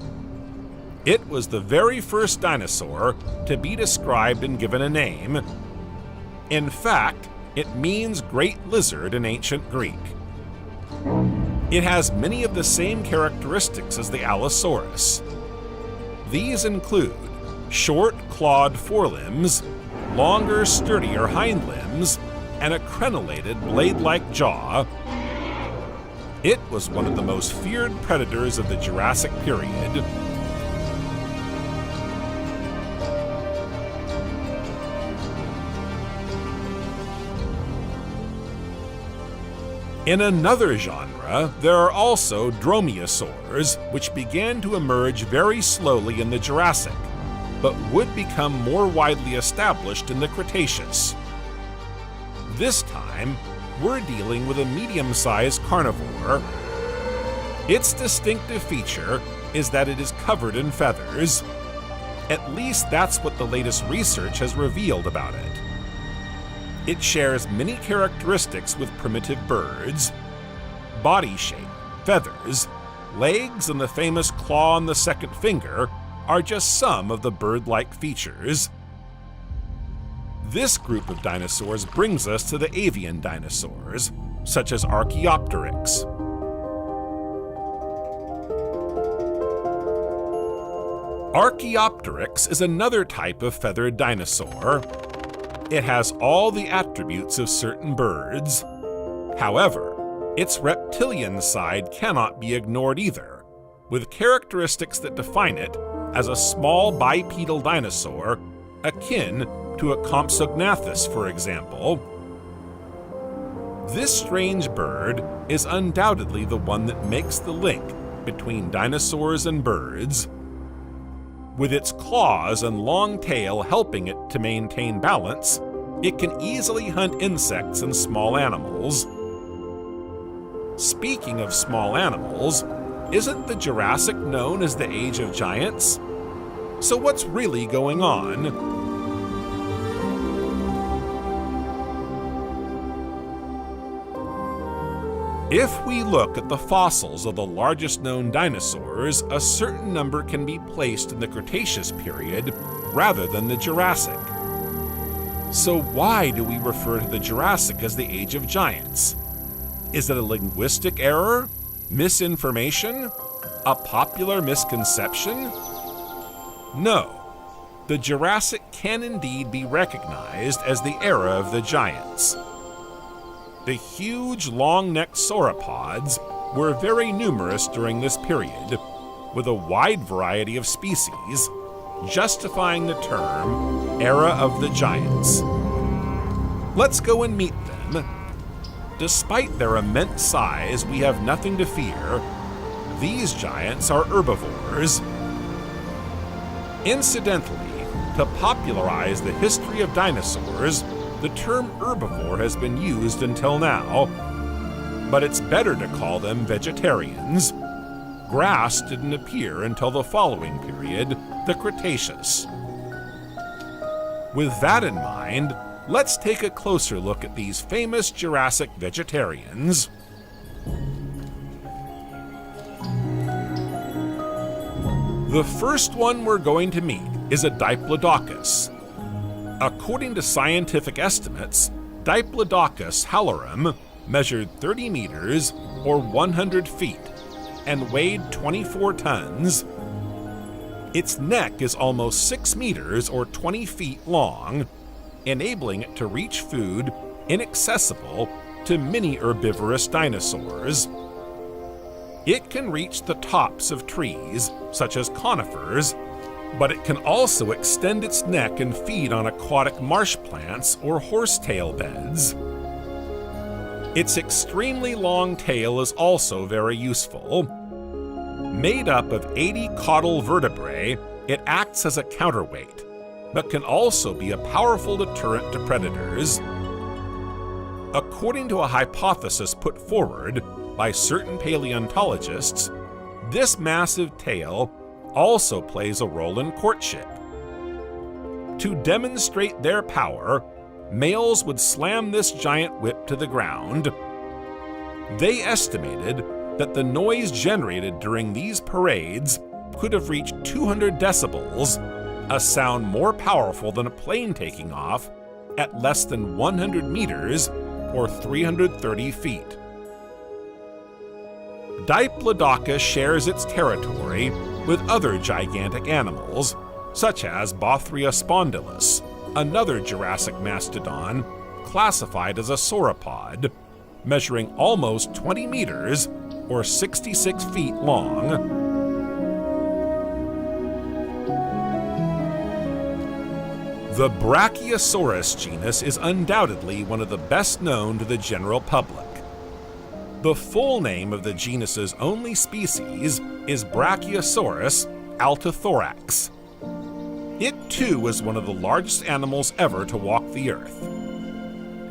A: It was the very first dinosaur to be described and given a name. In fact, it means great lizard in ancient Greek. It has many of the same characteristics as the Allosaurus. These include short, clawed forelimbs, longer, sturdier hind limbs, and a crenellated, blade-like jaw. It was one of the most feared predators of the Jurassic period. In another genre, there are also dromaeosaurs, which began to emerge very slowly in the Jurassic, but would become more widely established in the Cretaceous. This time, we're dealing with a medium-sized carnivore. Its distinctive feature is that it is covered in feathers. At least that's what the latest research has revealed about it. It shares many characteristics with primitive birds. Body shape, feathers, legs, and the famous claw on the second finger are just some of the bird-like features. This group of dinosaurs brings us to the avian dinosaurs, such as Archaeopteryx. Archaeopteryx is another type of feathered dinosaur. It has all the attributes of certain birds. However, its reptilian side cannot be ignored either, with characteristics that define it as a small bipedal dinosaur akin to a Compsognathus, for example. This strange bird is undoubtedly the one that makes the link between dinosaurs and birds. With its claws and long tail helping it to maintain balance, it can easily hunt insects and small animals. Speaking of small animals, isn't the Jurassic known as the Age of Giants? So what's really going on? If we look at the fossils of the largest known dinosaurs, a certain number can be placed in the Cretaceous period rather than the Jurassic. So why do we refer to the Jurassic as the Age of Giants? Is it a linguistic error? Misinformation? A popular misconception? No. The Jurassic can indeed be recognized as the era of the giants. The huge, long-necked sauropods were very numerous during this period, with a wide variety of species, justifying the term Era of the Giants. Let's go and meet them. Despite their immense size, we have nothing to fear. These giants are herbivores. Incidentally, to popularize the history of dinosaurs, the term herbivore has been used until now, but it's better to call them vegetarians. Grass didn't appear until the following period, the Cretaceous. With that in mind, let's take a closer look at these famous Jurassic vegetarians. The first one we're going to meet is a Diplodocus. According to scientific estimates, Diplodocus halorum measured 30 meters or 100 feet and weighed 24 tons. Its neck is almost 6 meters or 20 feet long, enabling it to reach food inaccessible to many herbivorous dinosaurs. It can reach the tops of trees, such as conifers, but it can also extend its neck and feed on aquatic marsh plants or horsetail beds. Its extremely long tail is also very useful. Made up of 80 caudal vertebrae, it acts as a counterweight, but can also be a powerful deterrent to predators. According to a hypothesis put forward by certain paleontologists, this massive tail also plays a role in courtship. To demonstrate their power, males would slam this giant whip to the ground. They estimated that the noise generated during these parades could have reached 200 decibels, a sound more powerful than a plane taking off at less than 100 meters or 330 feet. Diplodocus shares its territory with other gigantic animals, such as Bothria spondylus, another Jurassic mastodon classified as a sauropod, measuring almost 20 meters or 66 feet long. The Brachiosaurus genus is undoubtedly one of the best known to the general public. The full name of the genus's only species is Brachiosaurus altithorax. It too is one of the largest animals ever to walk the earth.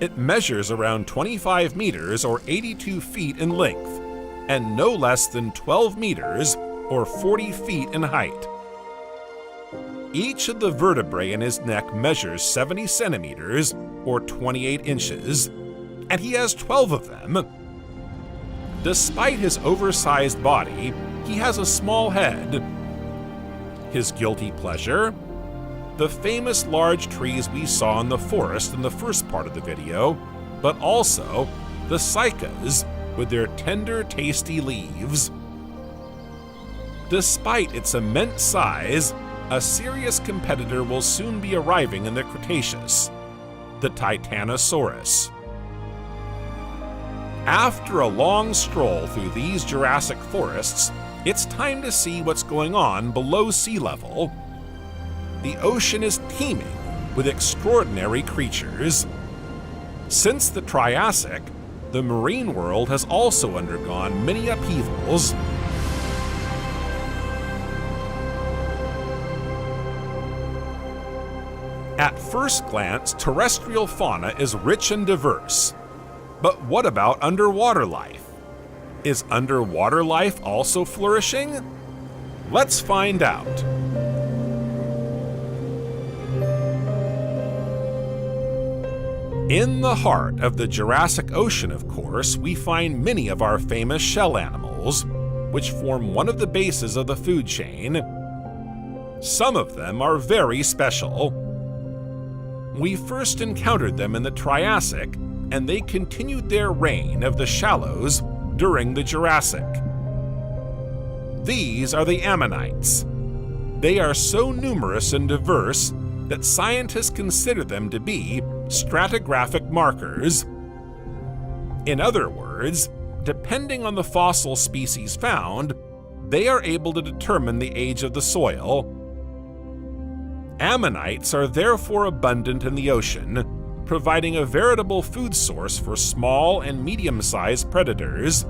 A: It measures around 25 meters or 82 feet in length, and no less than 12 meters or 40 feet in height. Each of the vertebrae in his neck measures 70 centimeters or 28 inches, and he has 12 of them. Despite his oversized body, he has a small head. His guilty pleasure? The famous large trees we saw in the forest in the first part of the video, but also the cycads with their tender, tasty leaves. Despite its immense size, a serious competitor will soon be arriving in the Cretaceous, the Titanosaurus. After a long stroll through these Jurassic forests, it's time to see what's going on below sea level. The ocean is teeming with extraordinary creatures. Since the Triassic, the marine world has also undergone many upheavals. At first glance, terrestrial fauna is rich and diverse. But what about underwater life? Is underwater life also flourishing? Let's find out. In the heart of the Jurassic Ocean, of course, we find many of our famous shell animals, which form one of the bases of the food chain. Some of them are very special. We first encountered them in the Triassic, and they continued their reign of the shallows during the Jurassic. These are the ammonites. They are so numerous and diverse that scientists consider them to be stratigraphic markers. In other words, depending on the fossil species found, they are able to determine the age of the soil. Ammonites are therefore abundant in the ocean, providing a veritable food source for small and medium-sized predators.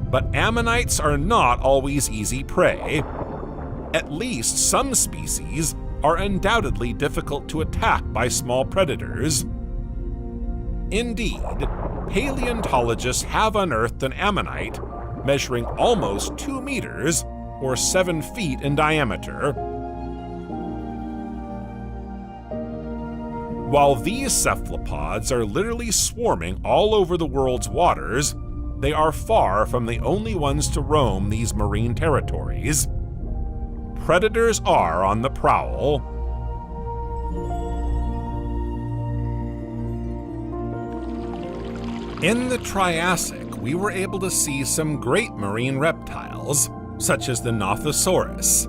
A: But ammonites are not always easy prey. At least some species are undoubtedly difficult to attack by small predators. Indeed, paleontologists have unearthed an ammonite measuring almost 2 meters, or 7 feet in diameter. While these cephalopods are literally swarming all over the world's waters, they are far from the only ones to roam these marine territories. Predators are on the prowl. In the Triassic, we were able to see some great marine reptiles, such as the Nothosaurus.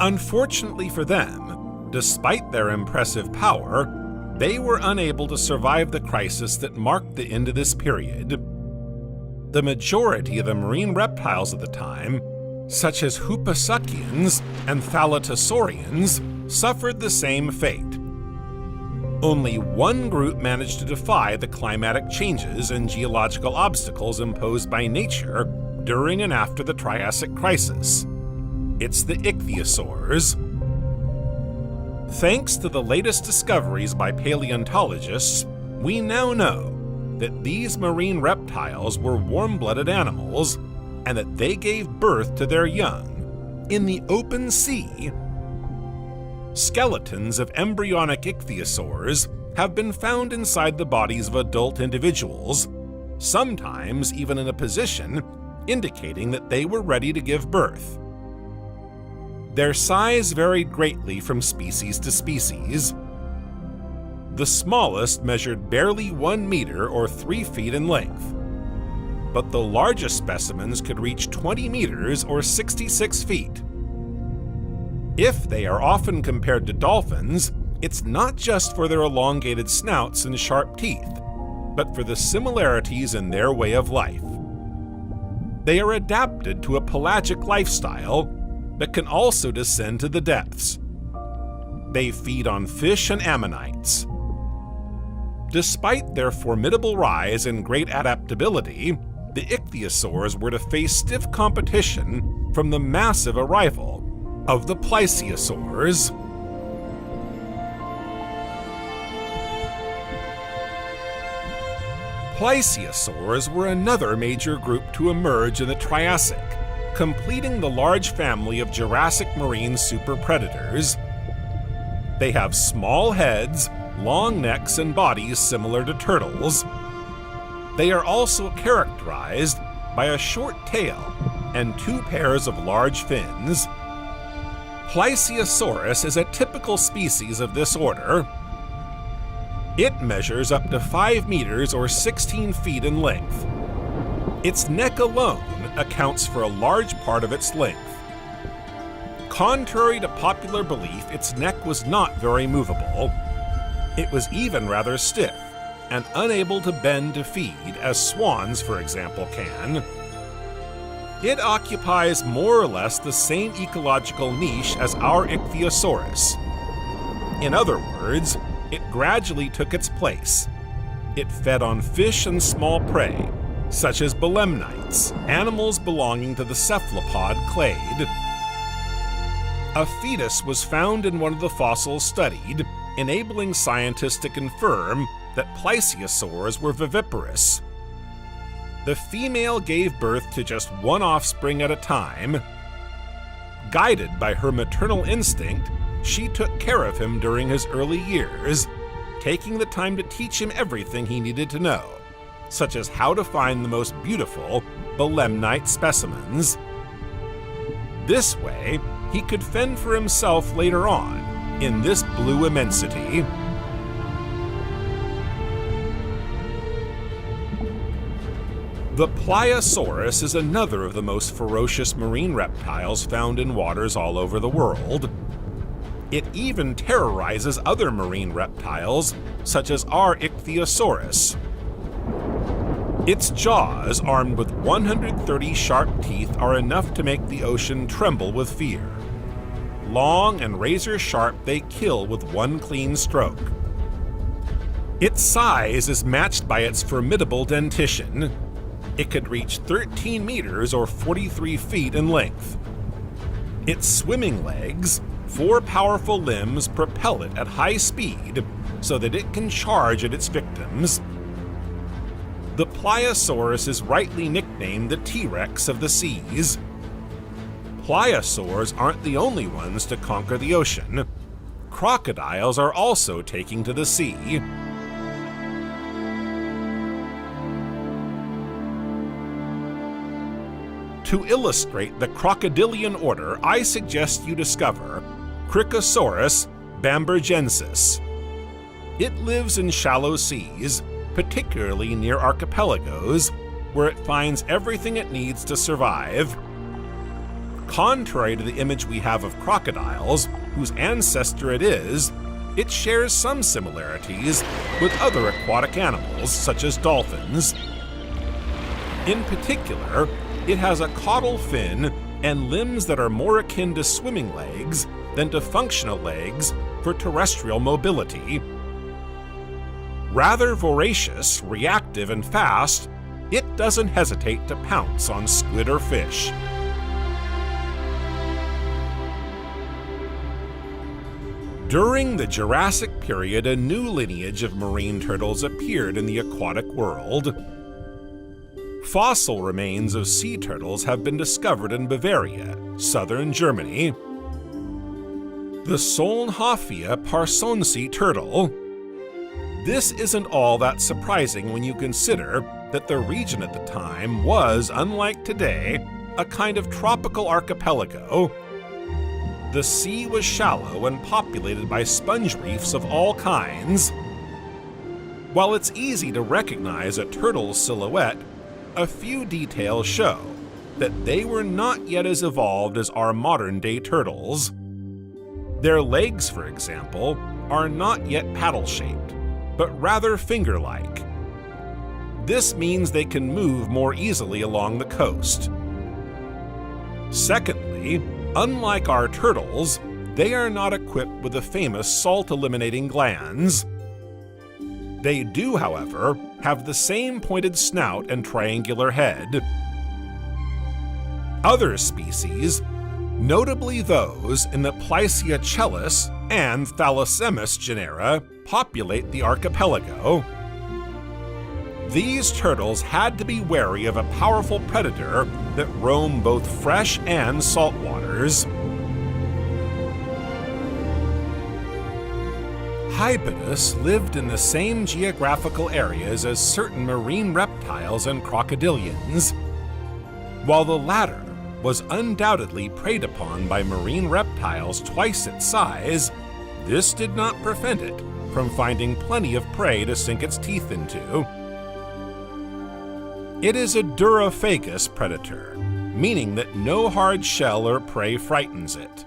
A: Unfortunately for them, despite their impressive power, they were unable to survive the crisis that marked the end of this period. The majority of the marine reptiles of the time, such as Hooposuchians and Thalattosaurians, suffered the same fate. Only one group managed to defy the climatic changes and geological obstacles imposed by nature during and after the Triassic crisis. It's the ichthyosaurs. Thanks to the latest discoveries by paleontologists, we now know that these marine reptiles were warm-blooded animals and that they gave birth to their young in the open sea. Skeletons of embryonic ichthyosaurs have been found inside the bodies of adult individuals, sometimes even in a position indicating that they were ready to give birth. Their size varied greatly from species to species. The smallest measured barely 1 meter or 3 feet in length, but the largest specimens could reach 20 meters or 66 feet. If they are often compared to dolphins, it's not just for their elongated snouts and sharp teeth, but for the similarities in their way of life. They are adapted to a pelagic lifestyle, but can also descend to the depths. They feed on fish and ammonites. Despite their formidable rise and great adaptability, the ichthyosaurs were to face stiff competition from the massive arrival of the plesiosaurs. Plesiosaurs were another major group to emerge in the Triassic, completing the large family of Jurassic marine superpredators. They have small heads, long necks, and bodies similar to turtles. They are also characterized by a short tail and 2 pairs of large fins. Plesiosaurus is a typical species of this order. It measures up to 5 meters or 16 feet in length. Its neck alone accounts for a large part of its length. Contrary to popular belief, its neck was not very movable. It was even rather stiff and unable to bend to feed, as swans, for example, can. It occupies more or less the same ecological niche as our ichthyosaurus. In other words, it gradually took its place. It fed on fish and small prey, such as belemnites, animals belonging to the cephalopod clade. A fetus was found in one of the fossils studied, enabling scientists to confirm that plesiosaurs were viviparous. The female gave birth to just one offspring at a time. Guided by her maternal instinct, she took care of him during his early years, taking the time to teach him everything he needed to know, such as how to find the most beautiful belemnite specimens. This way, he could fend for himself later on in this blue immensity. The Pliosaurus is another of the most ferocious marine reptiles found in waters all over the world. It even terrorizes other marine reptiles, such as our Ichthyosaurus. Its jaws, armed with 130 sharp teeth, are enough to make the ocean tremble with fear. Long and razor-sharp, they kill with one clean stroke. Its size is matched by its formidable dentition. It could reach 13 meters or 43 feet in length. Its swimming legs, 4 powerful limbs, propel it at high speed so that it can charge at its victims. The Pliosaurus is rightly nicknamed the T-Rex of the seas. Pliosaurs aren't the only ones to conquer the ocean. Crocodiles are also taking to the sea. To illustrate the crocodilian order, I suggest you discover Cricosaurus bambergensis. It lives in shallow seas, particularly near archipelagos, where it finds everything it needs to survive. Contrary to the image we have of crocodiles, whose ancestor it is, it shares some similarities with other aquatic animals, such as dolphins. In particular, it has a caudal fin and limbs that are more akin to swimming legs than to functional legs for terrestrial mobility. Rather voracious, reactive, and fast, it doesn't hesitate to pounce on squid or fish. During the Jurassic period, a new lineage of marine turtles appeared in the aquatic world. Fossil remains of sea turtles have been discovered in Bavaria, southern Germany. The Solnhofia parsonsi turtle. This isn't all that surprising when you consider that the region at the time was, unlike today, a kind of tropical archipelago. The sea was shallow and populated by sponge reefs of all kinds. While it's easy to recognize a turtle's silhouette, a few details show that they were not yet as evolved as our modern-day turtles. Their legs, for example, are not yet paddle-shaped, but rather finger-like. This means they can move more easily along the coast. Secondly, unlike our turtles, they are not equipped with the famous salt-eliminating glands. They do, however, have the same pointed snout and triangular head. Other species, notably those in the Plesiocheilus and Thalassemus genera, populate the archipelago. These turtles had to be wary of a powerful predator that roam both fresh and salt waters. Hypodus lived in the same geographical areas as certain marine reptiles and crocodilians. While the latter was undoubtedly preyed upon by marine reptiles twice its size, this did not prevent it from finding plenty of prey to sink its teeth into. It is a durophagous predator, meaning that no hard shell or prey frightens it.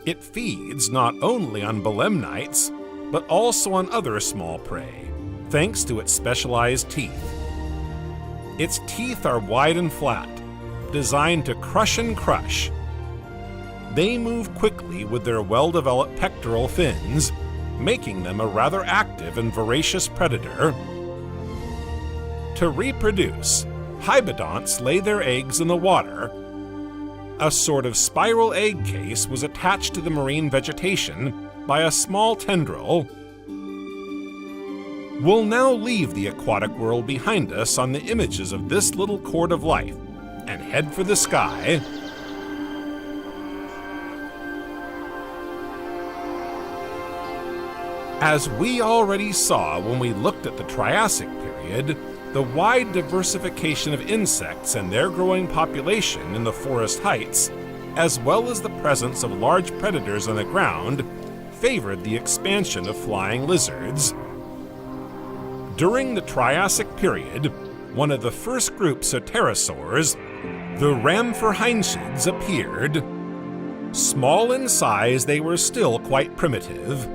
A: It feeds not only on belemnites, but also on other small prey, thanks to its specialized teeth. Its teeth are wide and flat, designed to crush and crush. They move quickly with their well-developed pectoral fins, making them a rather active and voracious predator. To reproduce, hybodonts lay their eggs in the water. A sort of spiral egg case was attached to the marine vegetation by a small tendril. We'll now leave the aquatic world behind us on the images of this little chord of life and head for the sky. As we already saw when we looked at the Triassic period, the wide diversification of insects and their growing population in the forest heights, as well as the presence of large predators on the ground, favored the expansion of flying lizards. During the Triassic period, one of the first groups of pterosaurs, the rhamphorhynchids, appeared. Small in size, they were still quite primitive.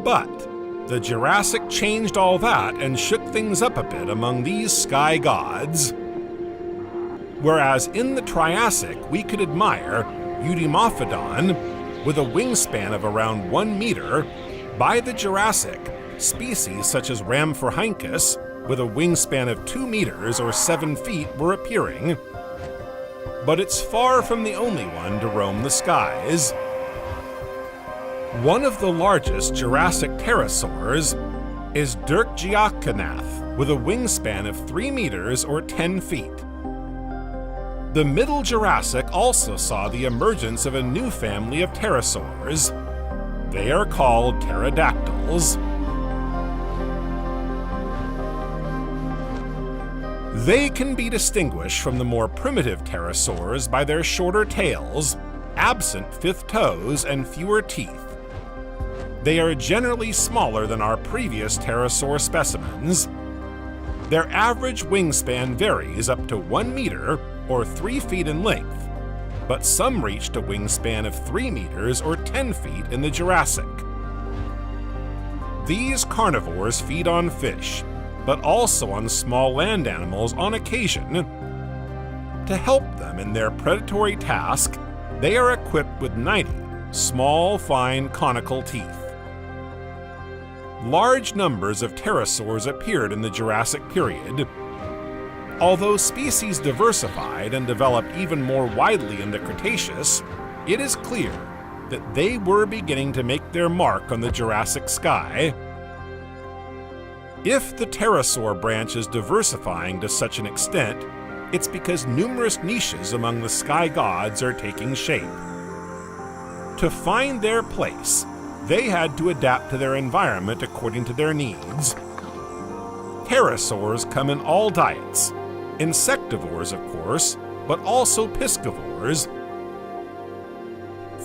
A: But the Jurassic changed all that and shook things up a bit among these sky gods. Whereas in the Triassic we could admire Eudimophodon with a wingspan of around 1 meter, by the Jurassic, species such as Rhamphorhynchus with a wingspan of 2 meters or 7 feet were appearing. But it's far from the only one to roam the skies. One of the largest Jurassic pterosaurs is Dirkgiakonath with a wingspan of 3 meters or 10 feet. The Middle Jurassic also saw the emergence of a new family of pterosaurs. They are called pterodactyls. They can be distinguished from the more primitive pterosaurs by their shorter tails, absent fifth toes, and fewer teeth. They are generally smaller than our previous pterosaur specimens. Their average wingspan varies up to 1 meter or 3 feet in length, but some reached a wingspan of 3 meters or 10 feet in the Jurassic. These carnivores feed on fish, but also on small land animals on occasion. To help them in their predatory task, they are equipped with 90 small, fine, conical teeth. Large numbers of pterosaurs appeared in the Jurassic period. Although species diversified and developed even more widely in the Cretaceous, it is clear that they were beginning to make their mark on the Jurassic sky. If the pterosaur branch is diversifying to such an extent, it's because numerous niches among the sky gods are taking shape. To find their place, they had to adapt to their environment according to their needs. Pterosaurs come in all diets, insectivores of course, but also piscivores,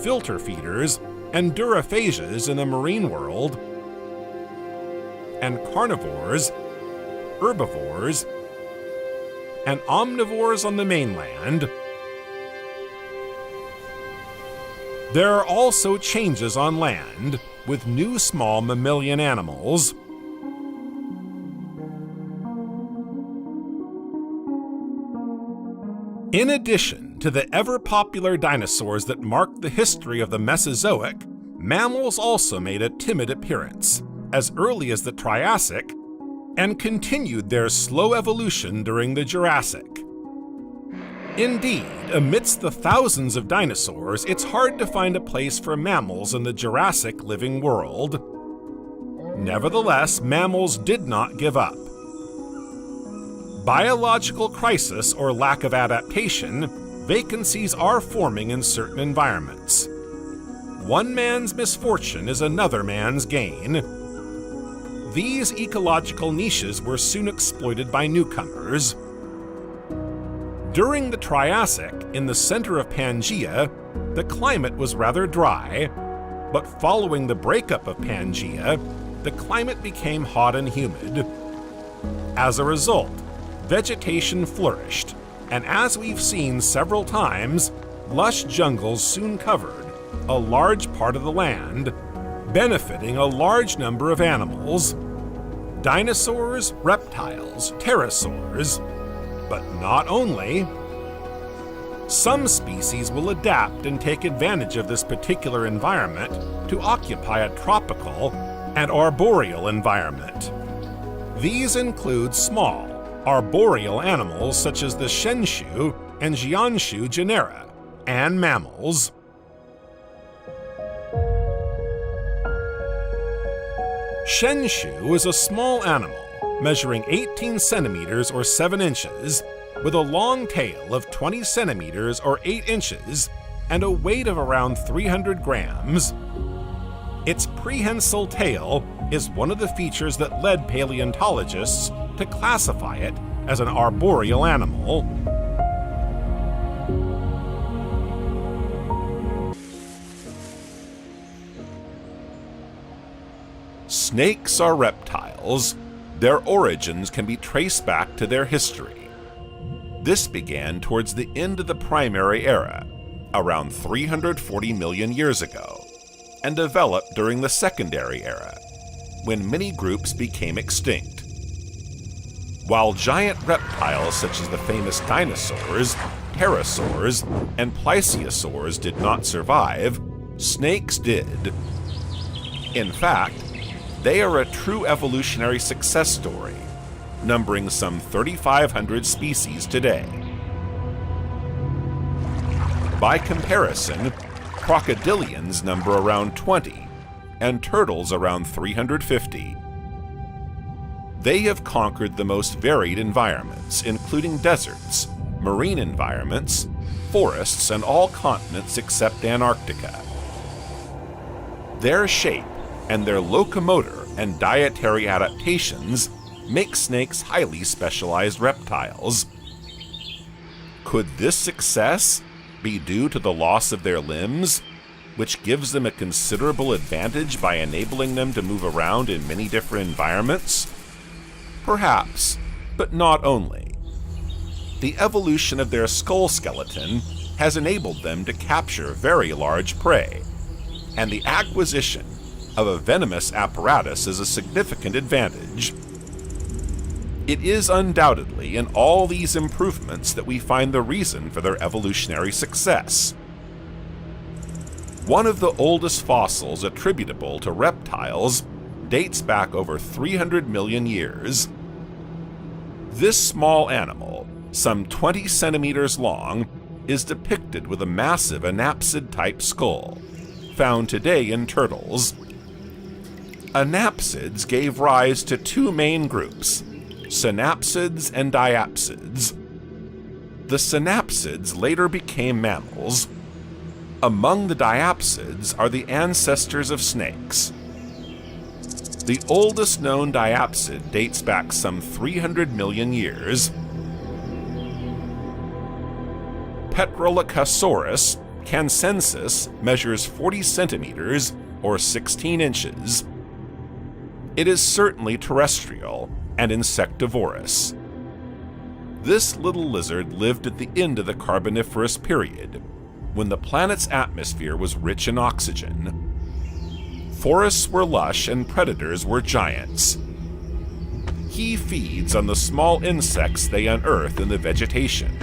A: filter feeders, and duraphages in the marine world, and carnivores, herbivores, and omnivores on the mainland. There are also changes on land, with new small mammalian animals. In addition to the ever-popular dinosaurs that marked the history of the Mesozoic, mammals also made a timid appearance, as early as the Triassic, and continued their slow evolution during the Jurassic. Indeed, amidst the thousands of dinosaurs, it's hard to find a place for mammals in the Jurassic living world. Nevertheless, mammals did not give up. Biological crisis or lack of adaptation, vacancies are forming in certain environments. One man's misfortune is another man's gain. These ecological niches were soon exploited by newcomers. During the Triassic, in the center of Pangea, the climate was rather dry, but following the breakup of Pangea, the climate became hot and humid. As a result, vegetation flourished, and as we've seen several times, lush jungles soon covered a large part of the land, benefiting a large number of animals: dinosaurs, reptiles, pterosaurs. But not only. Some species will adapt and take advantage of this particular environment to occupy a tropical and arboreal environment. These include small, arboreal animals such as the shenshu and jianshu genera, and mammals. Shenshu is a small animal measuring 18 centimeters or 7 inches, with a long tail of 20 centimeters or 8 inches and a weight of around 300 grams. Its prehensile tail is one of the features that led paleontologists to classify it as an arboreal animal. Snakes are reptiles. Their origins can be traced back to their history. This began towards the end of the Primary Era, around 340 million years ago, and developed during the Secondary Era, when many groups became extinct. While giant reptiles such as the famous dinosaurs, pterosaurs, and plesiosaurs did not survive, snakes did. In fact, they are a true evolutionary success story, numbering some 3,500 species today. By comparison, crocodilians number around 20, and turtles around 350. They have conquered the most varied environments, including deserts, marine environments, forests, and all continents except Antarctica. Their shape and their locomotor and dietary adaptations make snakes highly specialized reptiles. Could this success be due to the loss of their limbs, which gives them a considerable advantage by enabling them to move around in many different environments? Perhaps, but not only. The evolution of their skull skeleton has enabled them to capture very large prey, and the acquisition of a venomous apparatus is a significant advantage. It is undoubtedly in all these improvements that we find the reason for their evolutionary success. One of the oldest fossils attributable to reptiles dates back over 300 million years. This small animal, some 20 centimeters long, is depicted with a massive anapsid-type skull, found today in turtles. Anapsids gave rise to two main groups, synapsids and diapsids. The synapsids later became mammals. Among the diapsids are the ancestors of snakes. The oldest known diapsid dates back some 300 million years. Petrolicosaurus cancensis measures 40 centimeters or 16 inches. It is certainly terrestrial and insectivorous. This little lizard lived at the end of the Carboniferous period, when the planet's atmosphere was rich in oxygen. Forests were lush and predators were giants. He feeds on the small insects they unearth in the vegetation,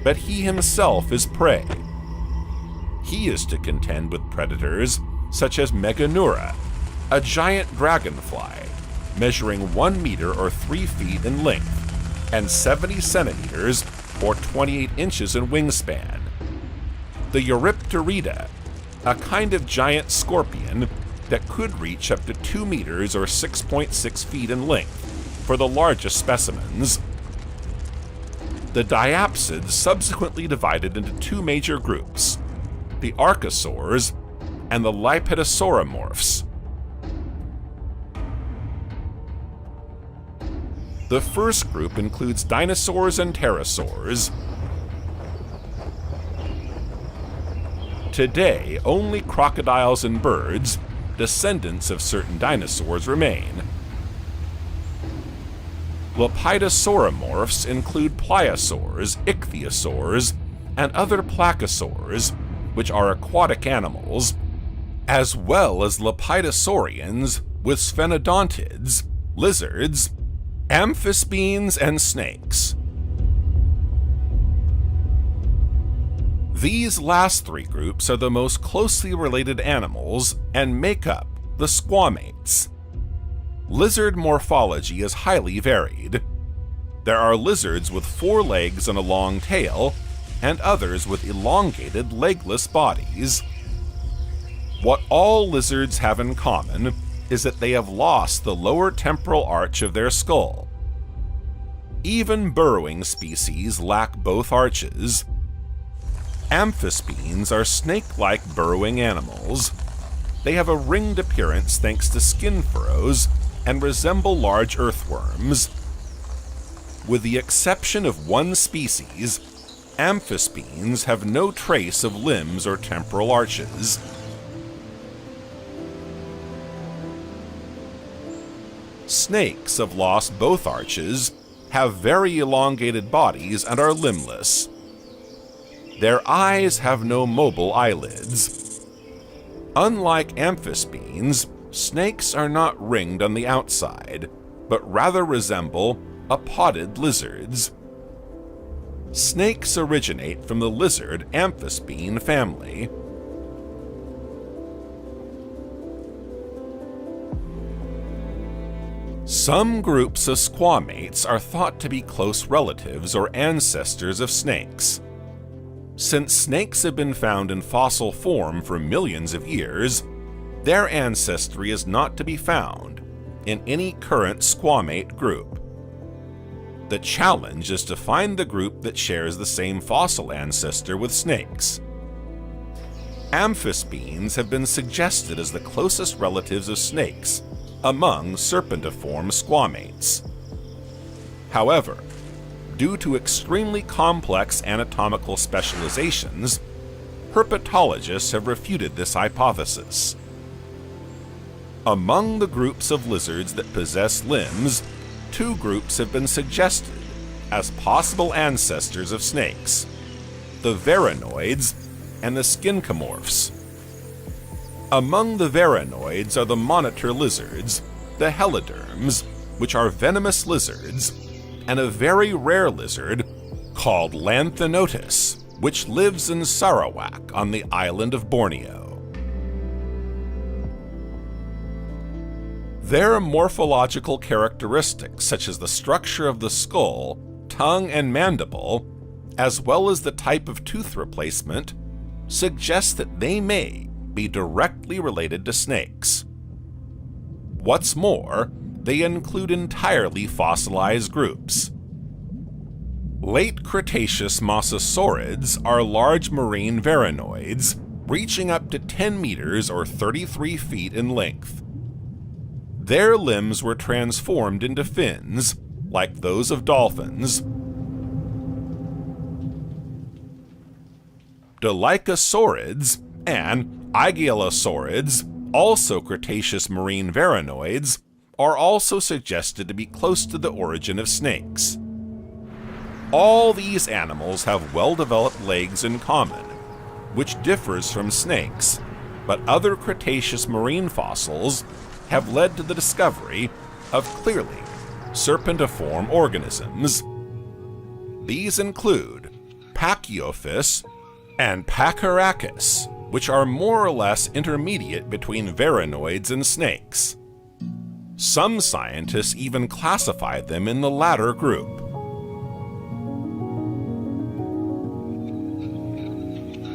A: but he himself is prey. He is to contend with predators such as Meganeura, a giant dragonfly measuring 1 meter or 3 feet in length and 70 centimeters or 28 inches in wingspan. The Eurypterida, a kind of giant scorpion that could reach up to 2 meters or 6.6 feet in length for the largest specimens. The diapsids subsequently divided into two major groups, the archosaurs and the lepidosauramorphs. The first group includes dinosaurs and pterosaurs. Today, only crocodiles and birds, descendants of certain dinosaurs, remain. Lepidosauramorphs include pliosaurs, ichthyosaurs, and other placosaurs, which are aquatic animals, as well as lepidosaurians with sphenodontids, lizards, amphisbaens, and snakes. These last three groups are the most closely related animals and make up the squamates. Lizard morphology is highly varied. There are lizards with 4 legs and a long tail, and others with elongated legless bodies. What all lizards have in common is that they have lost the lower temporal arch of their skull. Even burrowing species lack both arches. Amphisbaens are snake-like burrowing animals. They have a ringed appearance thanks to skin furrows and resemble large earthworms. With the exception of one species, amphisbaens have no trace of limbs or temporal arches. Snakes have lost both arches, have very elongated bodies, and are limbless. Their eyes have no mobile eyelids. Unlike amphisbaens, snakes are not ringed on the outside, but rather resemble apodid lizards. Snakes originate from the lizard amphisbaen family. Some groups of squamates are thought to be close relatives or ancestors of snakes. Since snakes have been found in fossil form for millions of years, their ancestry is not to be found in any current squamate group. The challenge is to find the group that shares the same fossil ancestor with snakes. Amphisbaens have been suggested as the closest relatives of snakes among serpentiform squamates. However, due to extremely complex anatomical specializations, herpetologists have refuted this hypothesis. Among the groups of lizards that possess limbs, 2 groups have been suggested as possible ancestors of snakes: the varanoids and the skincomorphs. Among the varanoids are the monitor lizards, the heliderms, which are venomous lizards, and a very rare lizard called Lanthanotus, which lives in Sarawak on the island of Borneo. Their morphological characteristics, such as the structure of the skull, tongue, and mandible, as well as the type of tooth replacement, suggest that they may be directly related to snakes. What's more, they include entirely fossilized groups. Late Cretaceous mosasaurids are large marine varanoids, reaching up to 10 meters or 33 feet in length. Their limbs were transformed into fins, like those of dolphins. Dolichosaurids and Aegialosaurids, also Cretaceous marine varanoids, are also suggested to be close to the origin of snakes. All these animals have well-developed legs in common, which differs from snakes, but other Cretaceous marine fossils have led to the discovery of clearly serpentiform organisms. These include Pachyophis and Pachyrhachis, which are more or less intermediate between varanoids and snakes. Some scientists even classify them in the latter group.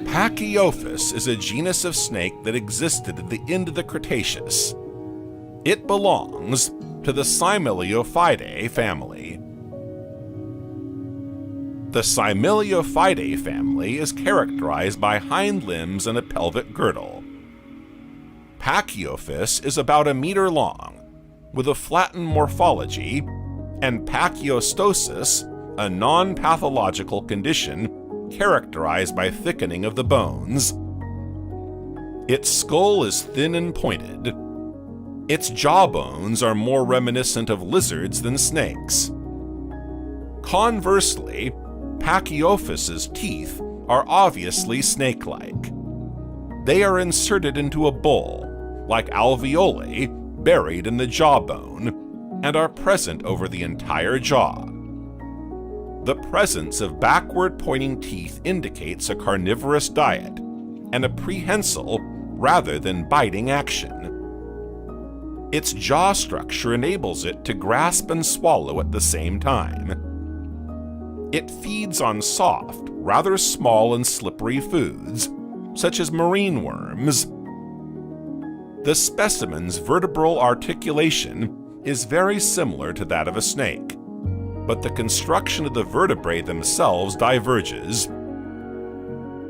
A: Pachyophis is a genus of snake that existed at the end of the Cretaceous. It belongs to the Cymeleophidae family. The Cymeleophidae family is characterized by hind limbs and a pelvic girdle. Pachyophis is about 1 meter long, with a flattened morphology, and pachyostosis, a non-pathological condition characterized by thickening of the bones. Its skull is thin and pointed. Its jawbones are more reminiscent of lizards than snakes. Conversely, Pachyophis' teeth are obviously snake-like. They are inserted into a bowl, like alveoli buried in the jawbone, and are present over the entire jaw. The presence of backward-pointing teeth indicates a carnivorous diet and a prehensile rather than biting action. Its jaw structure enables it to grasp and swallow at the same time. It feeds on soft, rather small and slippery foods, such as marine worms. The specimen's vertebral articulation is very similar to that of a snake, but the construction of the vertebrae themselves diverges.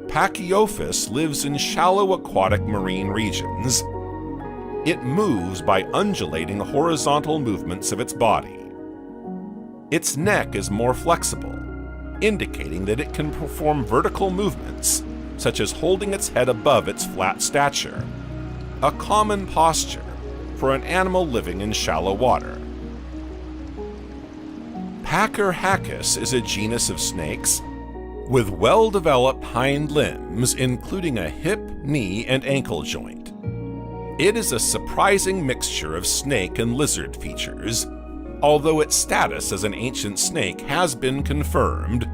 A: Pachyophysis lives in shallow aquatic marine regions. It moves by undulating horizontal movements of its body. Its neck is more flexible, indicating that it can perform vertical movements, such as holding its head above its flat stature, a common posture for an animal living in shallow water. Pachyophysis is a genus of snakes with well-developed hind limbs, including a hip, knee, and ankle joint. It is a surprising mixture of snake and lizard features, although its status as an ancient snake has been confirmed.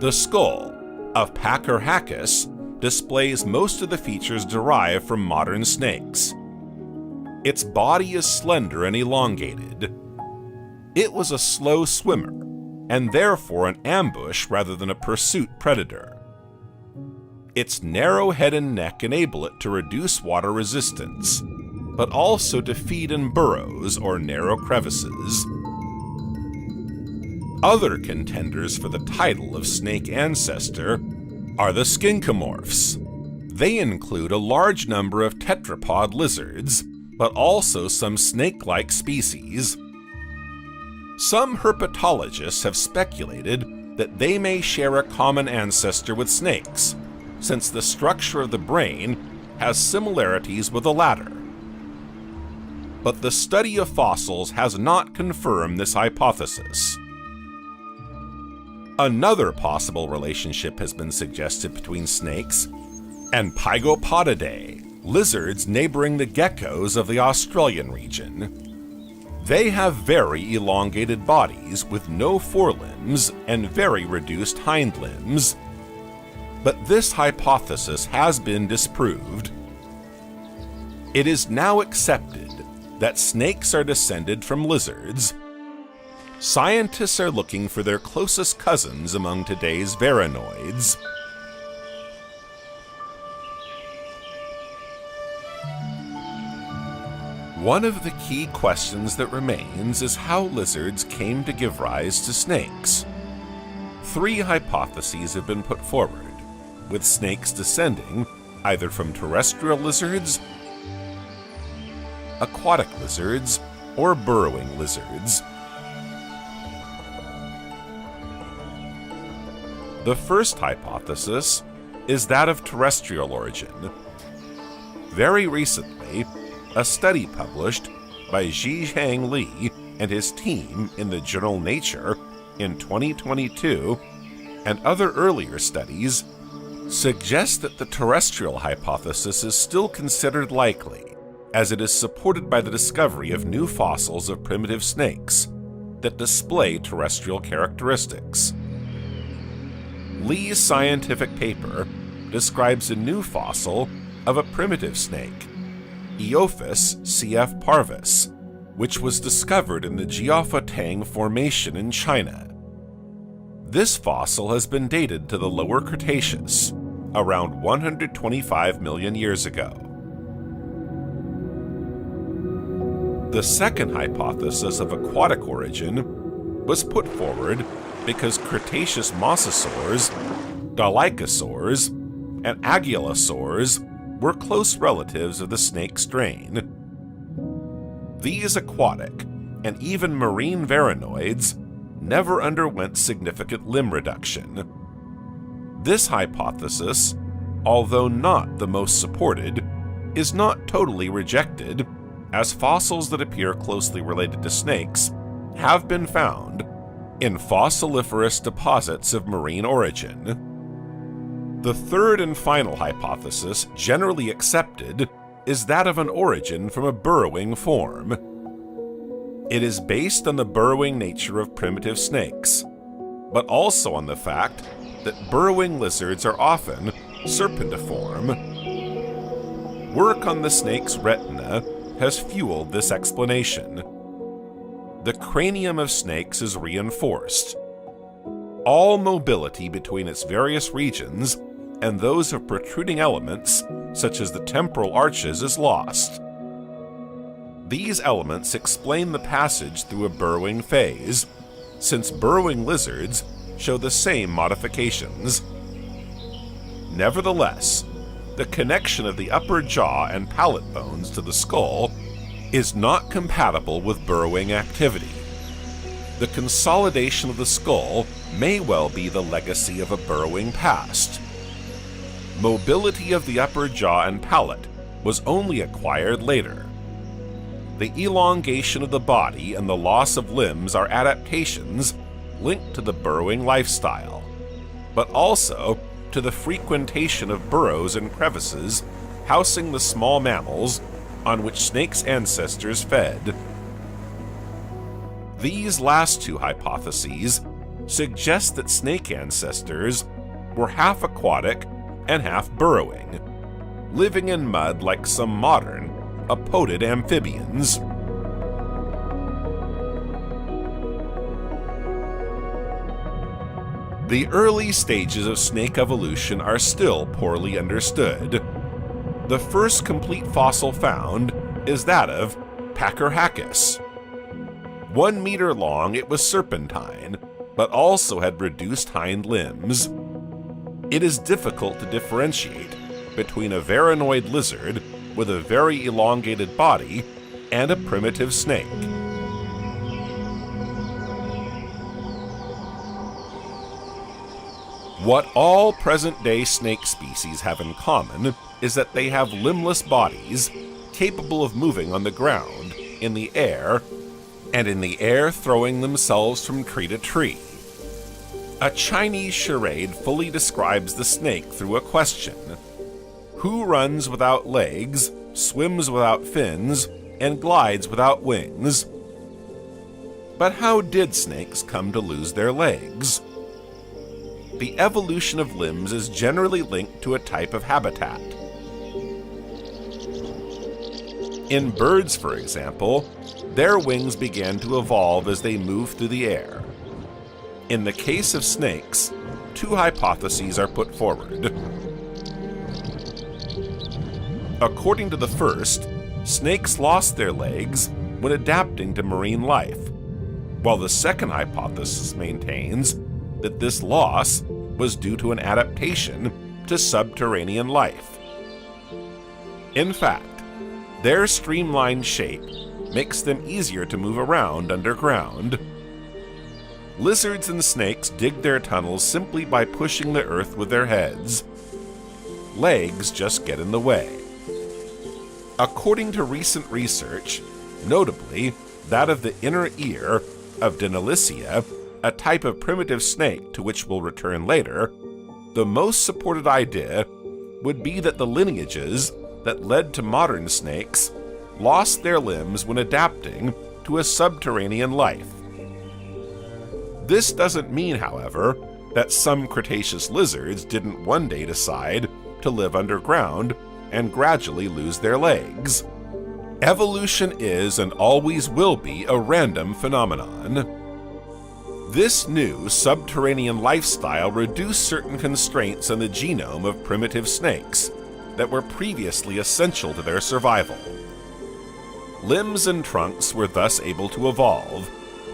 A: The skull of Pachyophysis displays most of the features derived from modern snakes. Its body is slender and elongated. It was a slow swimmer, and therefore an ambush rather than a pursuit predator. Its narrow head and neck enable it to reduce water resistance, but also to feed in burrows or narrow crevices. Other contenders for the title of snake ancestor are the skinkomorphs. They include a large number of tetrapod lizards, but also some snake-like species. Some herpetologists have speculated that they may share a common ancestor with snakes, since the structure of the brain has similarities with the latter. But the study of fossils has not confirmed this hypothesis. Another possible relationship has been suggested between snakes and Pygopodidae, lizards neighboring the geckos of the Australian region. They have very elongated bodies with no forelimbs and very reduced hind limbs. But this hypothesis has been disproved. It is now accepted that snakes are descended from lizards. Scientists are looking for their closest cousins among today's varanoids. One of the key questions that remains is how lizards came to give rise to snakes. 3 hypotheses have been put forward, with snakes descending either from terrestrial lizards, aquatic lizards, or burrowing lizards. The first hypothesis is that of terrestrial origin. Very recently, a study published by Zhiheng Li and his team in the journal Nature in 2022, and other earlier studies, suggest that the terrestrial hypothesis is still considered likely, as it is supported by the discovery of new fossils of primitive snakes that display terrestrial characteristics. Li's scientific paper describes a new fossil of a primitive snake, Eophis cf. Parvis, which was discovered in the Jiaotang Formation in China. This fossil has been dated to the Lower Cretaceous, around 125 million years ago. The second hypothesis of aquatic origin was put forward because Cretaceous mosasaurs, dolichosaurs, and aguilosaurs were close relatives of the snake strain. These aquatic and even marine varanoids never underwent significant limb reduction. This hypothesis, although not the most supported, is not totally rejected, as fossils that appear closely related to snakes have been found in fossiliferous deposits of marine origin. The third and final hypothesis generally accepted is that of an origin from a burrowing form. It is based on the burrowing nature of primitive snakes, but also on the fact that burrowing lizards are often serpentiform. Work on the snake's retina has fueled this explanation. The cranium of snakes is reinforced. All mobility between its various regions and those of protruding elements, such as the temporal arches, is lost. These elements explain the passage through a burrowing phase, since burrowing lizards show the same modifications. Nevertheless, the connection of the upper jaw and palate bones to the skull is not compatible with burrowing activity. The consolidation of the skull may well be the legacy of a burrowing past. Mobility of the upper jaw and palate was only acquired later. The elongation of the body and the loss of limbs are adaptations linked to the burrowing lifestyle, but also to the frequentation of burrows and crevices housing the small mammals on which snakes' ancestors fed. These last two hypotheses suggest that snake ancestors were half aquatic and half burrowing, living in mud like some modern, apodid amphibians. The early stages of snake evolution are still poorly understood. The first complete fossil found is that of Pachyrhachis. 1 meter long, it was serpentine, but also had reduced hind limbs. It is difficult to differentiate between a varanoid lizard with a very elongated body and a primitive snake. What all present-day snake species have in common is that they have limbless bodies capable of moving on the ground, in the air, and in the air throwing themselves from tree to tree. A Chinese charade fully describes the snake through a question: who runs without legs, swims without fins, and glides without wings? But how did snakes come to lose their legs? The evolution of limbs is generally linked to a type of habitat. In birds, for example, their wings began to evolve as they moved through the air. In the case of snakes, two hypotheses are put forward. According to the first, snakes lost their legs when adapting to marine life, while the second hypothesis maintains that this loss was due to an adaptation to subterranean life. In fact, their streamlined shape makes them easier to move around underground. Lizards and snakes dig their tunnels simply by pushing the earth with their heads. Legs just get in the way. According to recent research, notably that of the inner ear of Dinolycia, a type of primitive snake to which we'll return later, the most supported idea would be that the lineages that led to modern snakes lost their limbs when adapting to a subterranean life. This doesn't mean, however, that some Cretaceous lizards didn't one day decide to live underground and gradually lose their legs. Evolution is and always will be a random phenomenon. This new subterranean lifestyle reduced certain constraints on the genome of primitive snakes that were previously essential to their survival. Limbs and trunks were thus able to evolve,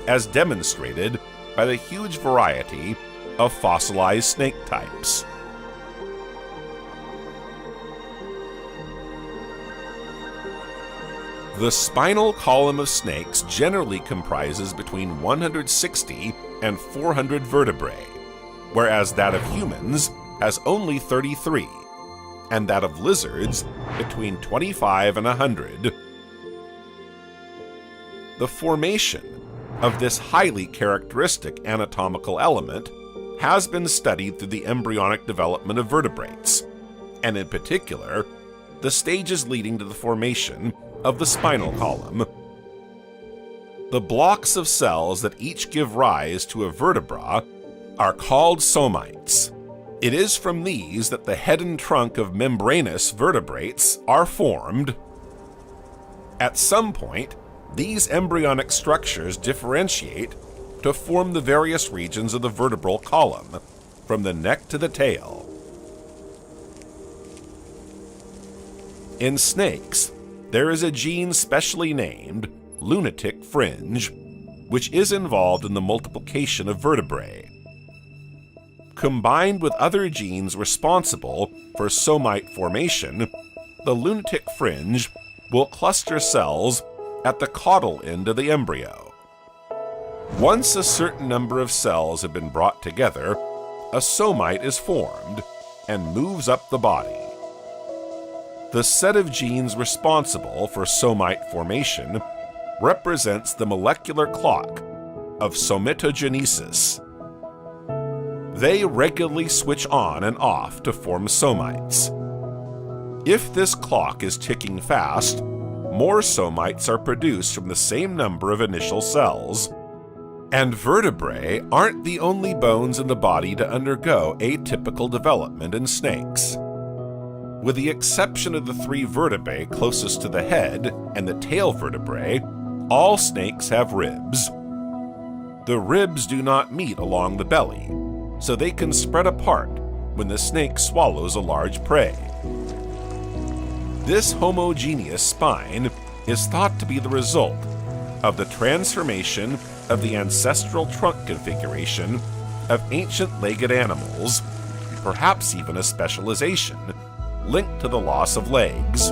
A: as demonstrated by the huge variety of fossilized snake types. The spinal column of snakes generally comprises between 160 and 400 vertebrae, whereas that of humans has only 33, and that of lizards between 25 and 100. The formation of this highly characteristic anatomical element has been studied through the embryonic development of vertebrates, and in particular, the stages leading to the formation of the spinal column. The blocks of cells that each give rise to a vertebra are called somites. It is from these that the head and trunk of membranous vertebrates are formed. At some point, these embryonic structures differentiate to form the various regions of the vertebral column, from the neck to the tail. In snakes, there is a gene specially named lunatic fringe, which is involved in the multiplication of vertebrae. Combined with other genes responsible for somite formation, the lunatic fringe will cluster cells at the caudal end of the embryo. Once a certain number of cells have been brought together, a somite is formed and moves up the body. The set of genes responsible for somite formation represents the molecular clock of somitogenesis. They regularly switch on and off to form somites. If this clock is ticking fast, more somites are produced from the same number of initial cells. And vertebrae aren't the only bones in the body to undergo atypical development in snakes. With the exception of the 3 vertebrae closest to the head and the tail vertebrae, all snakes have ribs. The ribs do not meet along the belly, so they can spread apart when the snake swallows a large prey. This homogeneous spine is thought to be the result of the transformation of the ancestral trunk configuration of ancient legged animals, perhaps even a specialization linked to the loss of legs.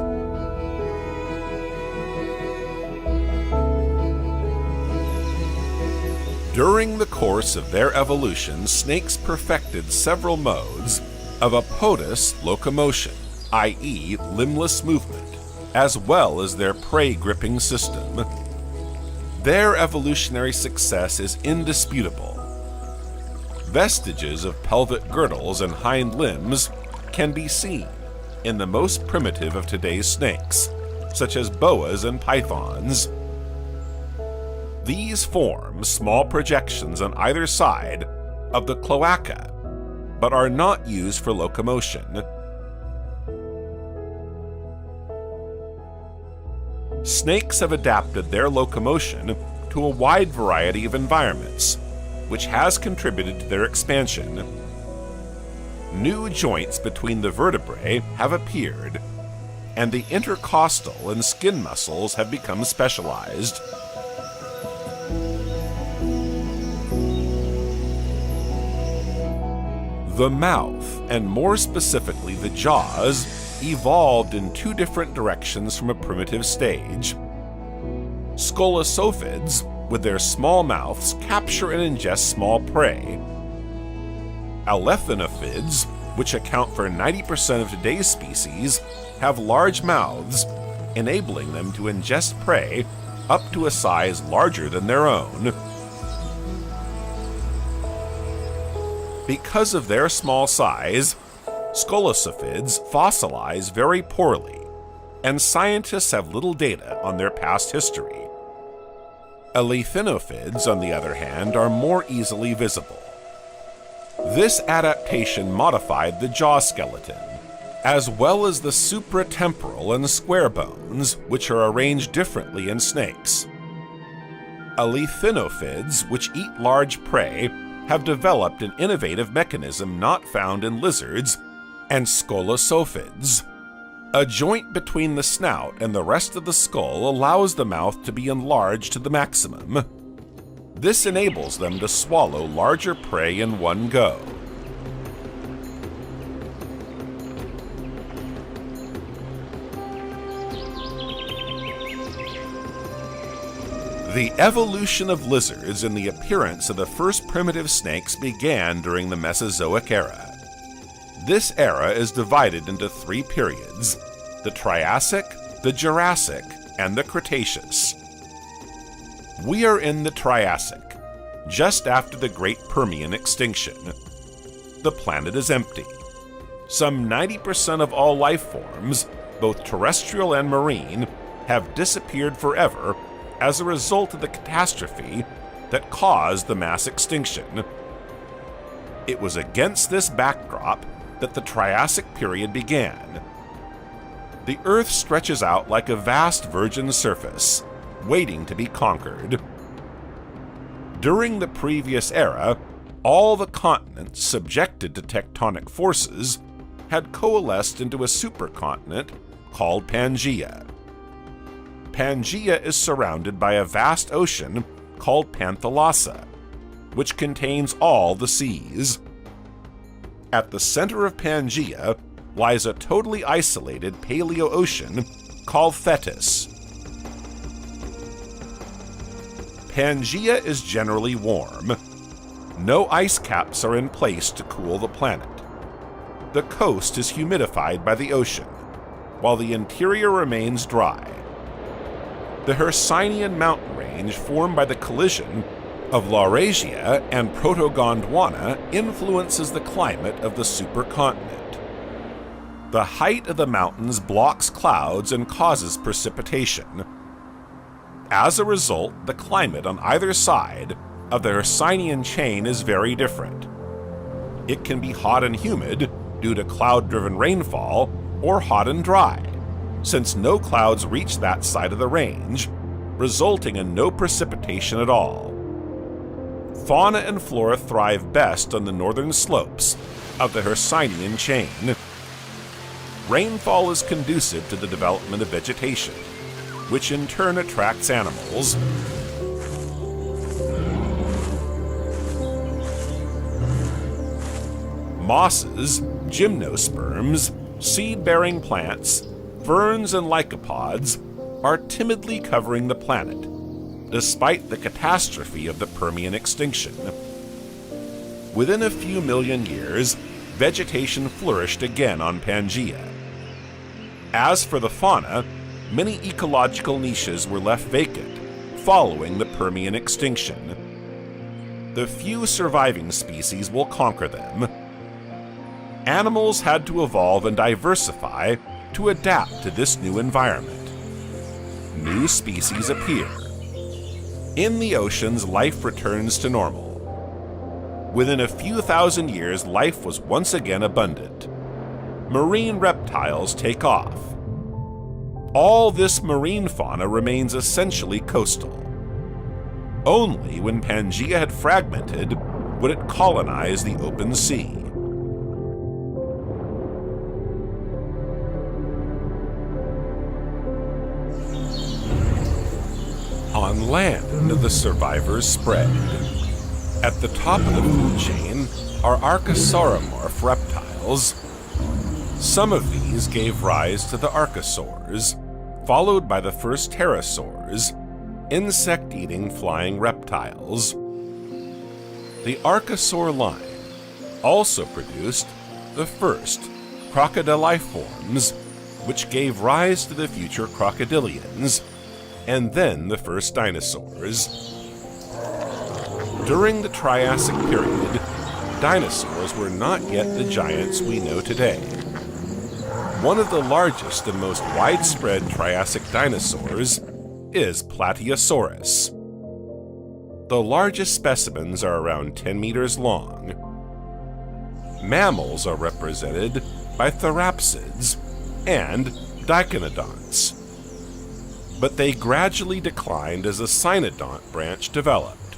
A: During the course of their evolution, snakes perfected several modes of apodous locomotion, i.e., limbless movement, as well as their prey gripping system. Their evolutionary success is indisputable. Vestiges of pelvic girdles and hind limbs can be seen in the most primitive of today's snakes, such as boas and pythons. These form small projections on either side of the cloaca, but are not used for locomotion. Snakes have adapted their locomotion to a wide variety of environments, which has contributed to their expansion. New joints between the vertebrae have appeared, and the intercostal and skin muscles have become specialized. The mouth, and more specifically the jaws, evolved in 2 different directions from a primitive stage. Scolosophids, with their small mouths, capture and ingest small prey. Alethnophids, which account for 90% of today's species, have large mouths, enabling them to ingest prey up to a size larger than their own. Because of their small size, Scolosophids fossilize very poorly, and scientists have little data on their past history. Alethnophids, on the other hand, are more easily visible. This adaptation modified the jaw skeleton, as well as the supratemporal and square bones, which are arranged differently in snakes. Alethnophids, which eat large prey, have developed an innovative mechanism not found in lizards and scolosophids. A joint between the snout and the rest of the skull allows the mouth to be enlarged to the maximum. This enables them to swallow larger prey in one go. The evolution of lizards and the appearance of the first primitive snakes began during the Mesozoic era. This era is divided into 3 periods: the Triassic, the Jurassic, and the Cretaceous. We are in the Triassic, just after the Great Permian extinction, the planet is empty. Some 90% of all life forms, both terrestrial and marine, have disappeared forever as a result of the catastrophe that caused the mass extinction. It was against this backdrop that the Triassic period began. The Earth stretches out like a vast virgin surface, waiting to be conquered. During the previous era, all the continents subjected to tectonic forces had coalesced into a supercontinent called Pangea. Pangea is surrounded by a vast ocean called Panthalassa, which contains all the seas. At the center of Pangea lies a totally isolated Paleocean called Thetis. Pangea is generally warm. No ice caps are in place to cool the planet. The coast is humidified by the ocean, while the interior remains dry. The Hercynian mountain range formed by the collision of Laurasia and Proto-Gondwana influences the climate of the supercontinent. The height of the mountains blocks clouds and causes precipitation. As a result, the climate on either side of the Hercynian chain is very different. It can be hot and humid due to cloud-driven rainfall, or hot and dry, since no clouds reach that side of the range, resulting in no precipitation at all. Fauna and flora thrive best on the northern slopes of the Hercynian chain. Rainfall is conducive to the development of vegetation, which in turn attracts animals. Mosses, gymnosperms, seed-bearing plants, ferns, and lycopods are timidly covering the planet, despite the catastrophe of the Permian extinction. Within a few million years, vegetation flourished again on Pangea. As for the fauna, many ecological niches were left vacant following the Permian extinction. The few surviving species will conquer them. Animals had to evolve and diversify to adapt to this new environment. New species appear. In the oceans, life returns to normal. Within a few thousand years, life was once again abundant. Marine reptiles take off. All this marine fauna remains essentially coastal. Only when Pangea had fragmented would it colonize the open sea. On land, the survivors spread. At the top of the food chain are archosauromorph reptiles. Some of these gave rise to the archosaurs, followed by the first pterosaurs, insect-eating flying reptiles. The archosaur line also produced the first crocodiliforms, which gave rise to the future crocodilians, and then the first dinosaurs. During the Triassic period, dinosaurs were not yet the giants we know today. One of the largest and most widespread Triassic dinosaurs is Plateosaurus. The largest specimens are around 10 meters long. Mammals are represented by therapsids and dicynodonts, but they gradually declined as a cynodont branch developed.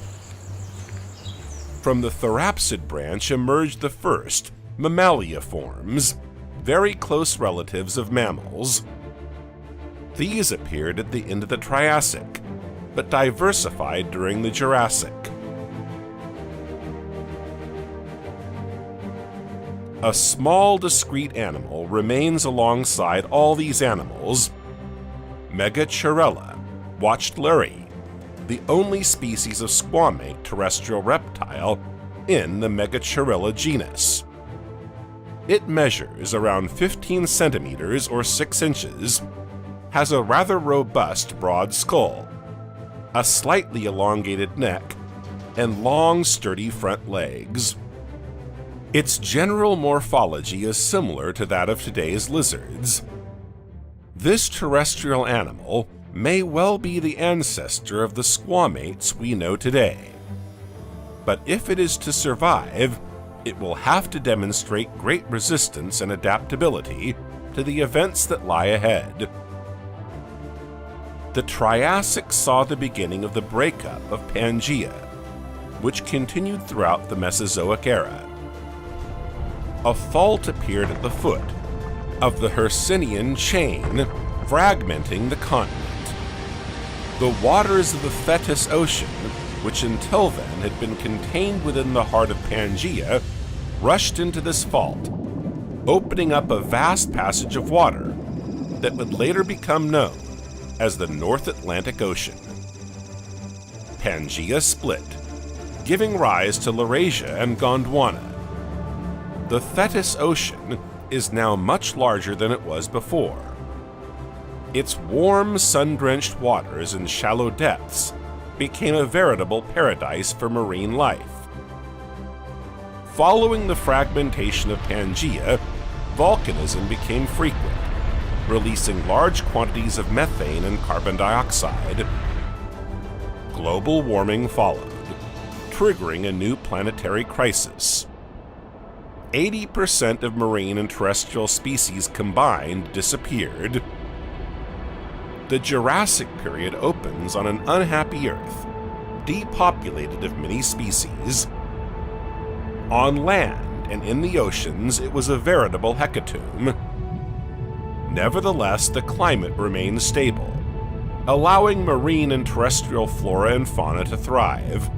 A: From the therapsid branch emerged the first mammaliaforms, very close relatives of mammals. These appeared at the end of the Triassic, but diversified during the Jurassic. A small, discrete animal remains alongside all these animals: Megachirella watchleri, the only species of squamate terrestrial reptile in the Megachirella genus. It measures around 15 centimeters or 6 inches, has a rather robust broad skull, a slightly elongated neck, and long, sturdy front legs. Its general morphology is similar to that of today's lizards. This terrestrial animal may well be the ancestor of the squamates we know today. But if it is to survive, it will have to demonstrate great resistance and adaptability to the events that lie ahead. The Triassic saw the beginning of the breakup of Pangea, which continued throughout the Mesozoic era. A fault appeared at the foot of the Hercynian chain, fragmenting the continent. The waters of the Tethys Ocean, which until then had been contained within the heart of Pangea, rushed into this fault, opening up a vast passage of water that would later become known as the North Atlantic Ocean. Pangea split, giving rise to Laurasia and Gondwana. The Tethys Ocean is now much larger than it was before. Its warm, sun-drenched waters and shallow depths became a veritable paradise for marine life. Following the fragmentation of Pangea, volcanism became frequent, releasing large quantities of methane and carbon dioxide. Global warming followed, triggering a new planetary crisis. 80% of marine and terrestrial species combined disappeared. The Jurassic period opens on an unhappy Earth, depopulated of many species. On land and in the oceans, it was a veritable hecatomb. Nevertheless, the climate remained stable, allowing marine and terrestrial flora and fauna to thrive.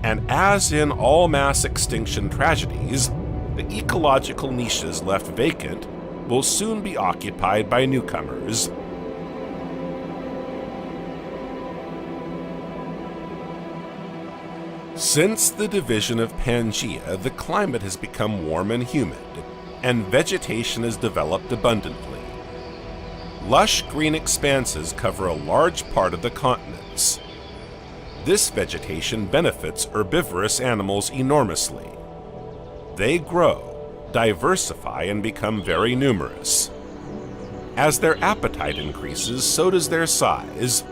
A: And as in all mass extinction tragedies, the ecological niches left vacant will soon be occupied by newcomers. Since the division of Pangea, the climate has become warm and humid, and vegetation has developed abundantly. Lush green expanses cover a large part of the continents. This vegetation benefits herbivorous animals enormously. They grow, diversify, and become very numerous. As their appetite increases, so does their size.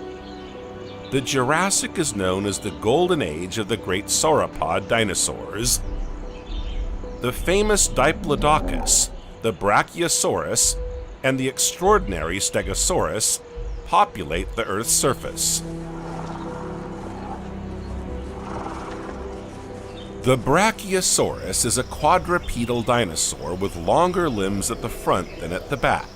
A: The Jurassic is known as the golden age of the great sauropod dinosaurs. The famous Diplodocus, the Brachiosaurus, and the extraordinary Stegosaurus populate the Earth's surface. The Brachiosaurus is a quadrupedal dinosaur with longer limbs at the front than at the back.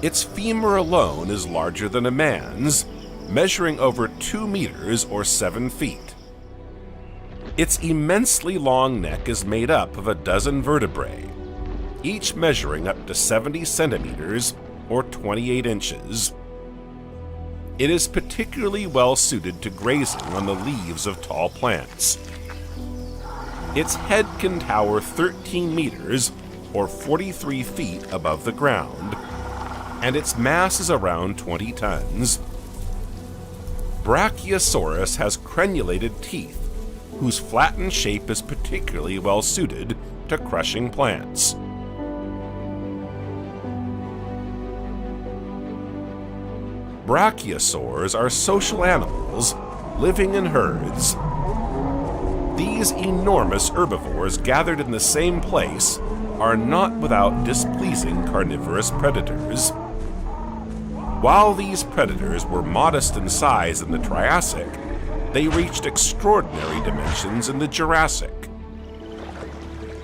A: Its femur alone is larger than a man's, measuring over 2 meters or 7 feet. Its immensely long neck is made up of a dozen vertebrae, each measuring up to 70 centimeters or 28 inches. It is particularly well suited to grazing on the leaves of tall plants. Its head can tower 13 meters or 43 feet above the ground, and its mass is around 20 tons. Brachiosaurus has crenulated teeth, whose flattened shape is particularly well suited to crushing plants. Brachiosaurs are social animals living in herds. These enormous herbivores gathered in the same place are not without displeasing carnivorous predators. While these predators were modest in size in the Triassic, they reached extraordinary dimensions in the Jurassic.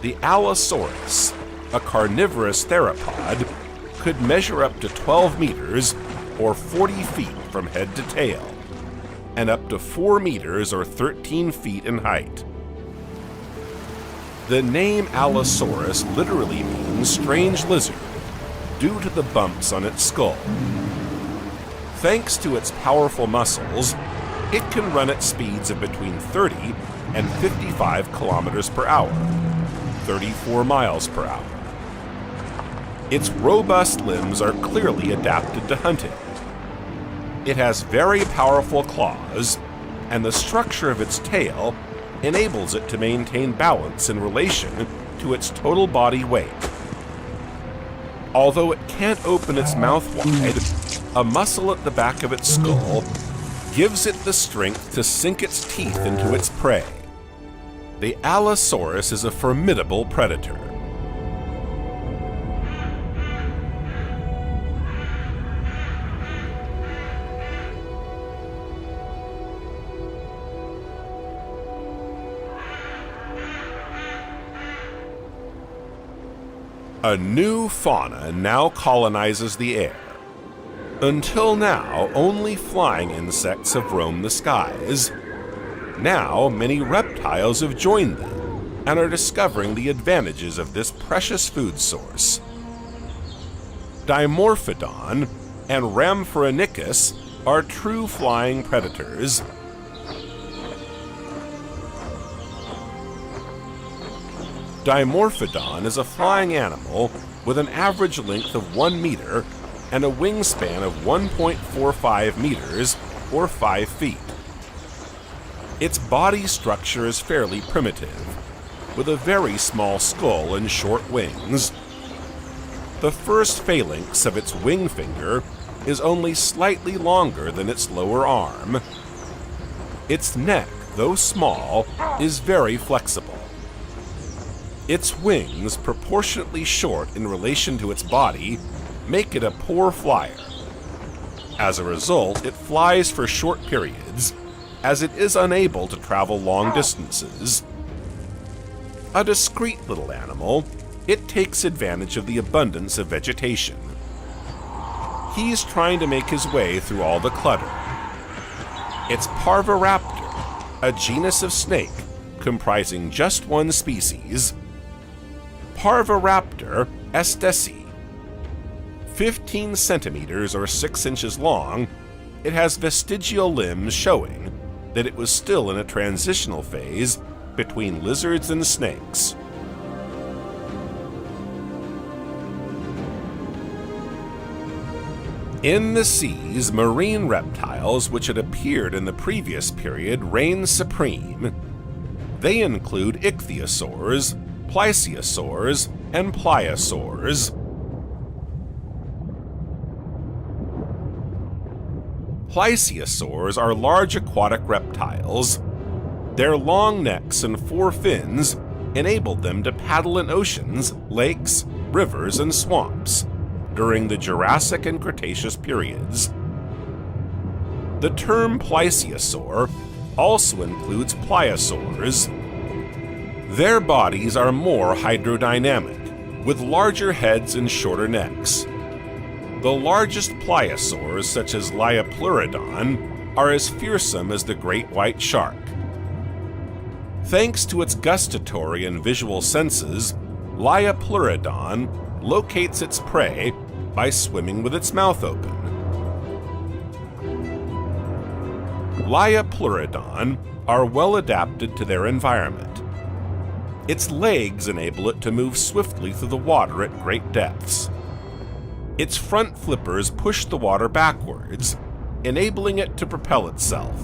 A: The Allosaurus, a carnivorous theropod, could measure up to 12 meters or 40 feet from head to tail, and up to 4 meters or 13 feet in height. The name Allosaurus literally means strange lizard, due to the bumps on its skull. Thanks to its powerful muscles, it can run at speeds of between 30 and 55 kilometers per hour, 34 miles per hour. Its robust limbs are clearly adapted to hunting. It has very powerful claws, and the structure of its tail enables it to maintain balance in relation to its total body weight. Although it can't open its mouth wide, a muscle at the back of its skull gives it the strength to sink its teeth into its prey. The Allosaurus is a formidable predator. A new fauna now colonizes the air. Until now, only flying insects have roamed the skies. Now, many reptiles have joined them and are discovering the advantages of this precious food source. Dimorphodon and Rhamphorhynchus are true flying predators. Dimorphodon is a flying animal with an average length of 1 meter and a wingspan of 1.45 meters, or 5 feet. Its body structure is fairly primitive, with a very small skull and short wings. The first phalanx of its wing finger is only slightly longer than its lower arm. Its neck, though small, is very flexible. Its wings, proportionately short in relation to its body, make it a poor flyer. As a result, it flies for short periods, as it is unable to travel long distances. A discreet little animal, it takes advantage of the abundance of vegetation. He's trying to make his way through all the clutter. It's Parvoraptor, a genus of snake comprising just one species, Parvoraptor estesi. 15 centimeters or 6 inches long, it has vestigial limbs showing that it was still in a transitional phase between lizards and snakes. In the seas, marine reptiles which had appeared in the previous period reign supreme. They include ichthyosaurs, plesiosaurs, and pliosaurs. Plesiosaurs are large aquatic reptiles. Their long necks and 4 fins enabled them to paddle in oceans, lakes, rivers, and swamps during the Jurassic and Cretaceous periods. The term plesiosaur also includes pliosaurs. Their bodies are more hydrodynamic, with larger heads and shorter necks. The largest pliosaurs, such as Liapleurodon, are as fearsome as the great white shark. Thanks to its gustatory and visual senses, Liapleurodon locates its prey by swimming with its mouth open. Liapleurodon are well adapted to their environment. Its legs enable it to move swiftly through the water at great depths. Its front flippers push the water backwards, enabling it to propel itself.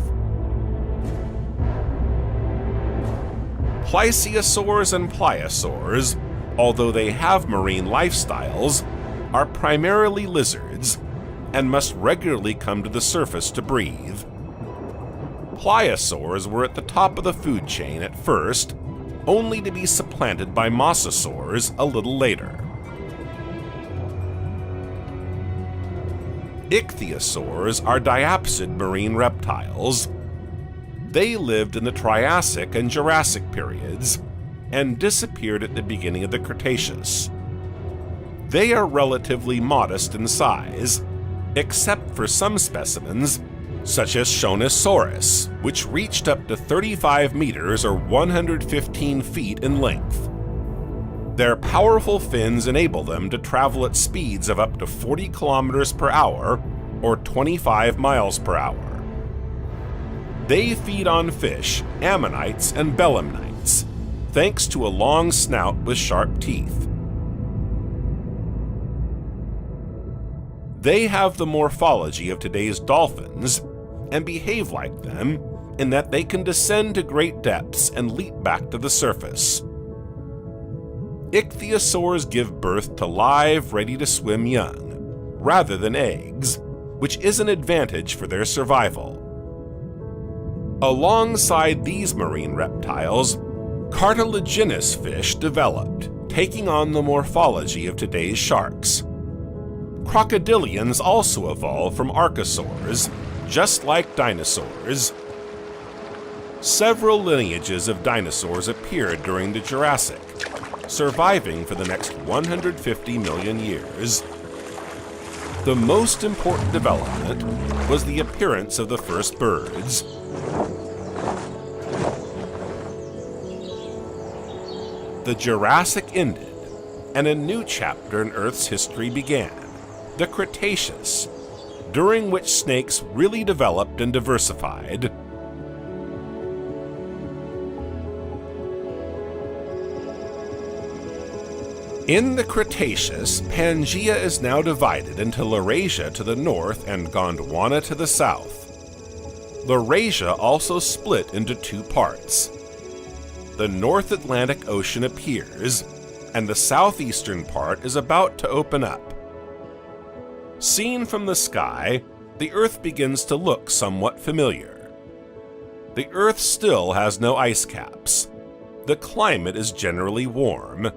A: Plesiosaurs and pliosaurs, although they have marine lifestyles, are primarily lizards and must regularly come to the surface to breathe. Pliosaurs were at the top of the food chain at first, only to be supplanted by mosasaurs a little later. Ichthyosaurs are diapsid marine reptiles. They lived in the Triassic and Jurassic periods and disappeared at the beginning of the Cretaceous. They are relatively modest in size, except for some specimens, such as Shonosaurus, which reached up to 35 meters or 115 feet in length. Their powerful fins enable them to travel at speeds of up to 40 kilometers per hour or 25 miles per hour. They feed on fish, ammonites, and belemnites, thanks to a long snout with sharp teeth. They have the morphology of today's dolphins and behave like them in that they can descend to great depths and leap back to the surface. Ichthyosaurs give birth to live, ready-to-swim young, rather than eggs, which is an advantage for their survival. Alongside these marine reptiles, cartilaginous fish developed, taking on the morphology of today's sharks. Crocodilians also evolved from archosaurs, just like dinosaurs. Several lineages of dinosaurs appeared during the Jurassic, surviving for the next 150 million years. The most important development was the appearance of the first birds. The Jurassic ended, and a new chapter in Earth's history began, the Cretaceous, during which snakes really developed and diversified. In the Cretaceous, Pangea is now divided into Laurasia to the north and Gondwana to the south. Laurasia also split into two parts. The North Atlantic Ocean appears, and the southeastern part is about to open up. Seen from the sky, the Earth begins to look somewhat familiar. The Earth still has no ice caps. The climate is generally warm.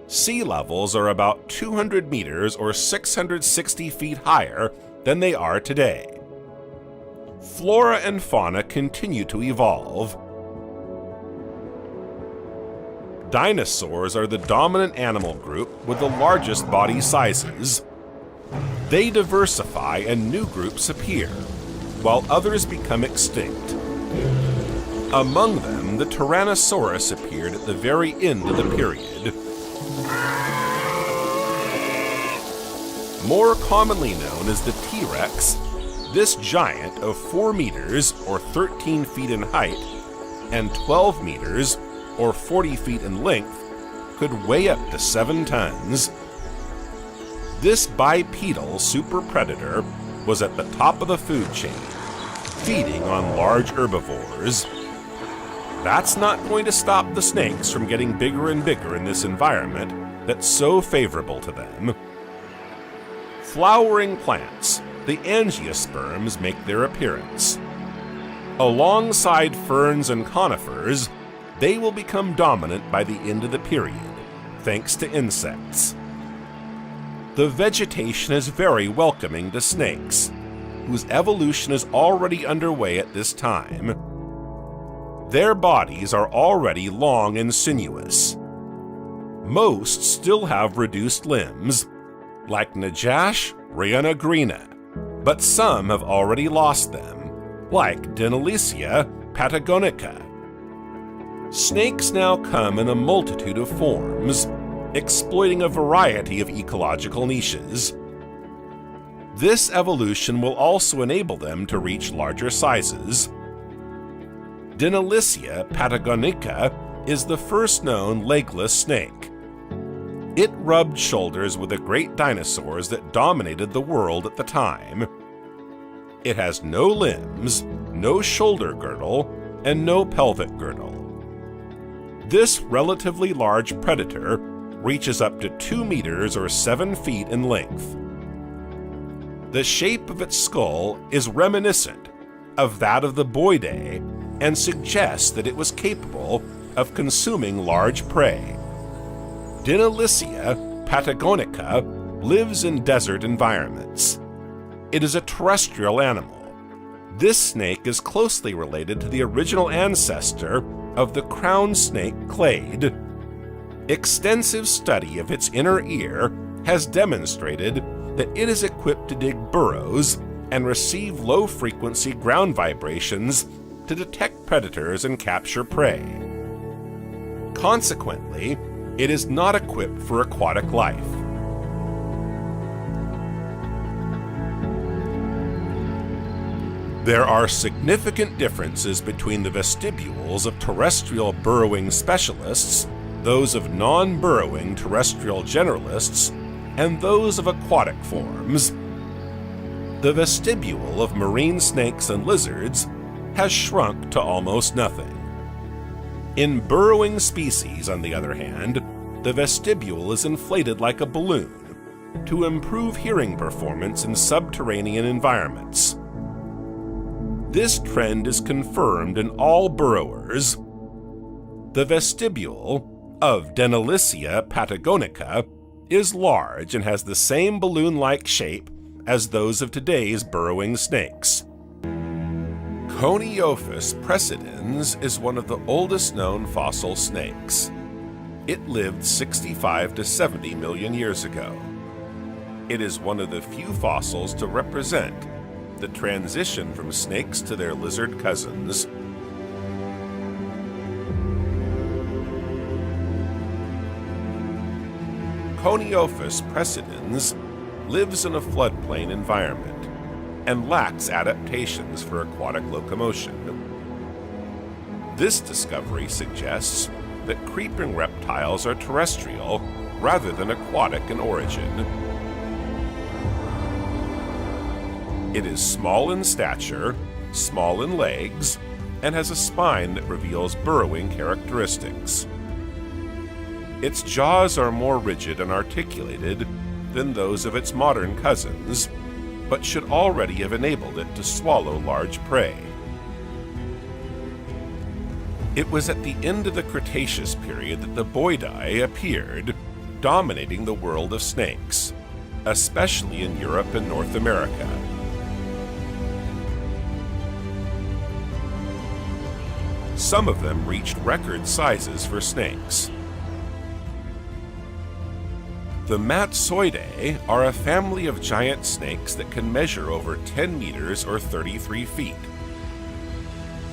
A: Sea levels are about 200 meters or 660 feet higher than they are today. Flora and fauna continue to evolve. Dinosaurs are the dominant animal group with the largest body sizes. They diversify and new groups appear, while others become extinct. Among them, the Tyrannosaurus appeared at the very end of the period. More commonly known as the T-Rex, this giant of 4 meters or 13 feet in height and 12 meters or 40 feet in length could weigh up to 7 tons. This bipedal super predator was at the top of the food chain, feeding on large herbivores. That's not going to stop the snakes from getting bigger and bigger in this environment that's so favorable to them. Flowering plants, the angiosperms, make their appearance. Alongside ferns and conifers, they will become dominant by the end of the period, thanks to insects. The vegetation is very welcoming to snakes, whose evolution is already underway at this time. Their bodies are already long and sinuous. Most still have reduced limbs, like Najash rheonegrina, but some have already lost them, like Dinolysia patagonica. Snakes now come in a multitude of forms, exploiting a variety of ecological niches. This evolution will also enable them to reach larger sizes. Dinolysia patagonica is the first known legless snake. It rubbed shoulders with the great dinosaurs that dominated the world at the time. It has no limbs, no shoulder girdle, and no pelvic girdle. This relatively large predator reaches up to 2 meters or 7 feet in length. The shape of its skull is reminiscent of that of the boidae and suggests that it was capable of consuming large prey. Dinolysia patagonica lives in desert environments. It is a terrestrial animal. This snake is closely related to the original ancestor of the crowned snake clade. Extensive study of its inner ear has demonstrated that it is equipped to dig burrows and receive low-frequency ground vibrations to detect predators and capture prey. Consequently, it is not equipped for aquatic life. There are significant differences between the vestibules of terrestrial burrowing specialists, those of non-burrowing terrestrial generalists, and those of aquatic forms. The vestibule of marine snakes and lizards has shrunk to almost nothing. In burrowing species, on the other hand, the vestibule is inflated like a balloon to improve hearing performance in subterranean environments. This trend is confirmed in all burrowers. The vestibule of Denalicia patagonica is large and has the same balloon-like shape as those of today's burrowing snakes. Coniophis precedens is one of the oldest known fossil snakes. It lived 65 to 70 million years ago. It is one of the few fossils to represent the transition from snakes to their lizard cousins. Coniophis precedens lives in a floodplain environment and lacks adaptations for aquatic locomotion. This discovery suggests that creeping reptiles are terrestrial rather than aquatic in origin. It is small in stature, small in legs, and has a spine that reveals burrowing characteristics. Its jaws are more rigid and articulated than those of its modern cousins, but should already have enabled it to swallow large prey. It was at the end of the Cretaceous period that the Boidae appeared, dominating the world of snakes, especially in Europe and North America. Some of them reached record sizes for snakes. The Matsoidae are a family of giant snakes that can measure over 10 meters or 33 feet.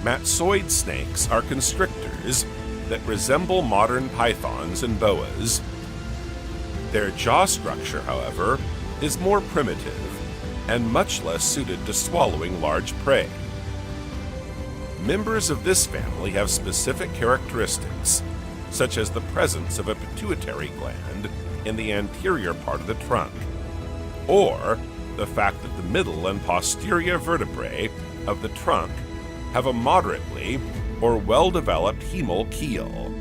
A: Matsoid snakes are constrictors that resemble modern pythons and boas. Their jaw structure, however, is more primitive and much less suited to swallowing large prey. Members of this family have specific characteristics, such as the presence of a pituitary gland in the anterior part of the trunk, or the fact that the middle and posterior vertebrae of the trunk have a moderately or well-developed hemal keel.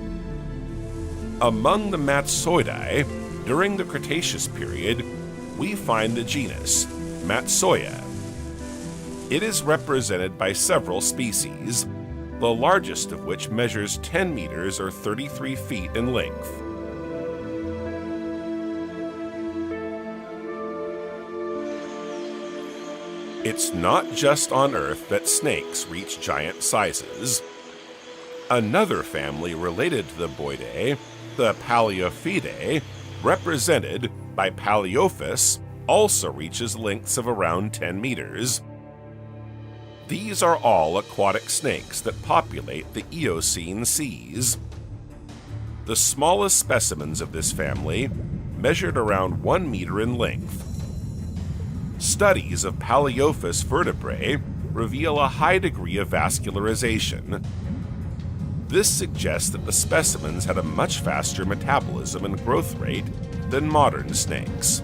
A: Among the Matsoidae, during the Cretaceous period, we find the genus Matsoia. It is represented by several species, the largest of which measures 10 meters or 33 feet in length. It's not just on Earth that snakes reach giant sizes. Another family related to the Boidae, the Paleophidae, represented by Paleophis, also reaches lengths of around 10 meters. These are all aquatic snakes that populate the Eocene seas. The smallest specimens of this family measured around 1 meter in length. Studies of Paleophis vertebrae reveal a high degree of vascularization. This suggests that the specimens had a much faster metabolism and growth rate than modern snakes.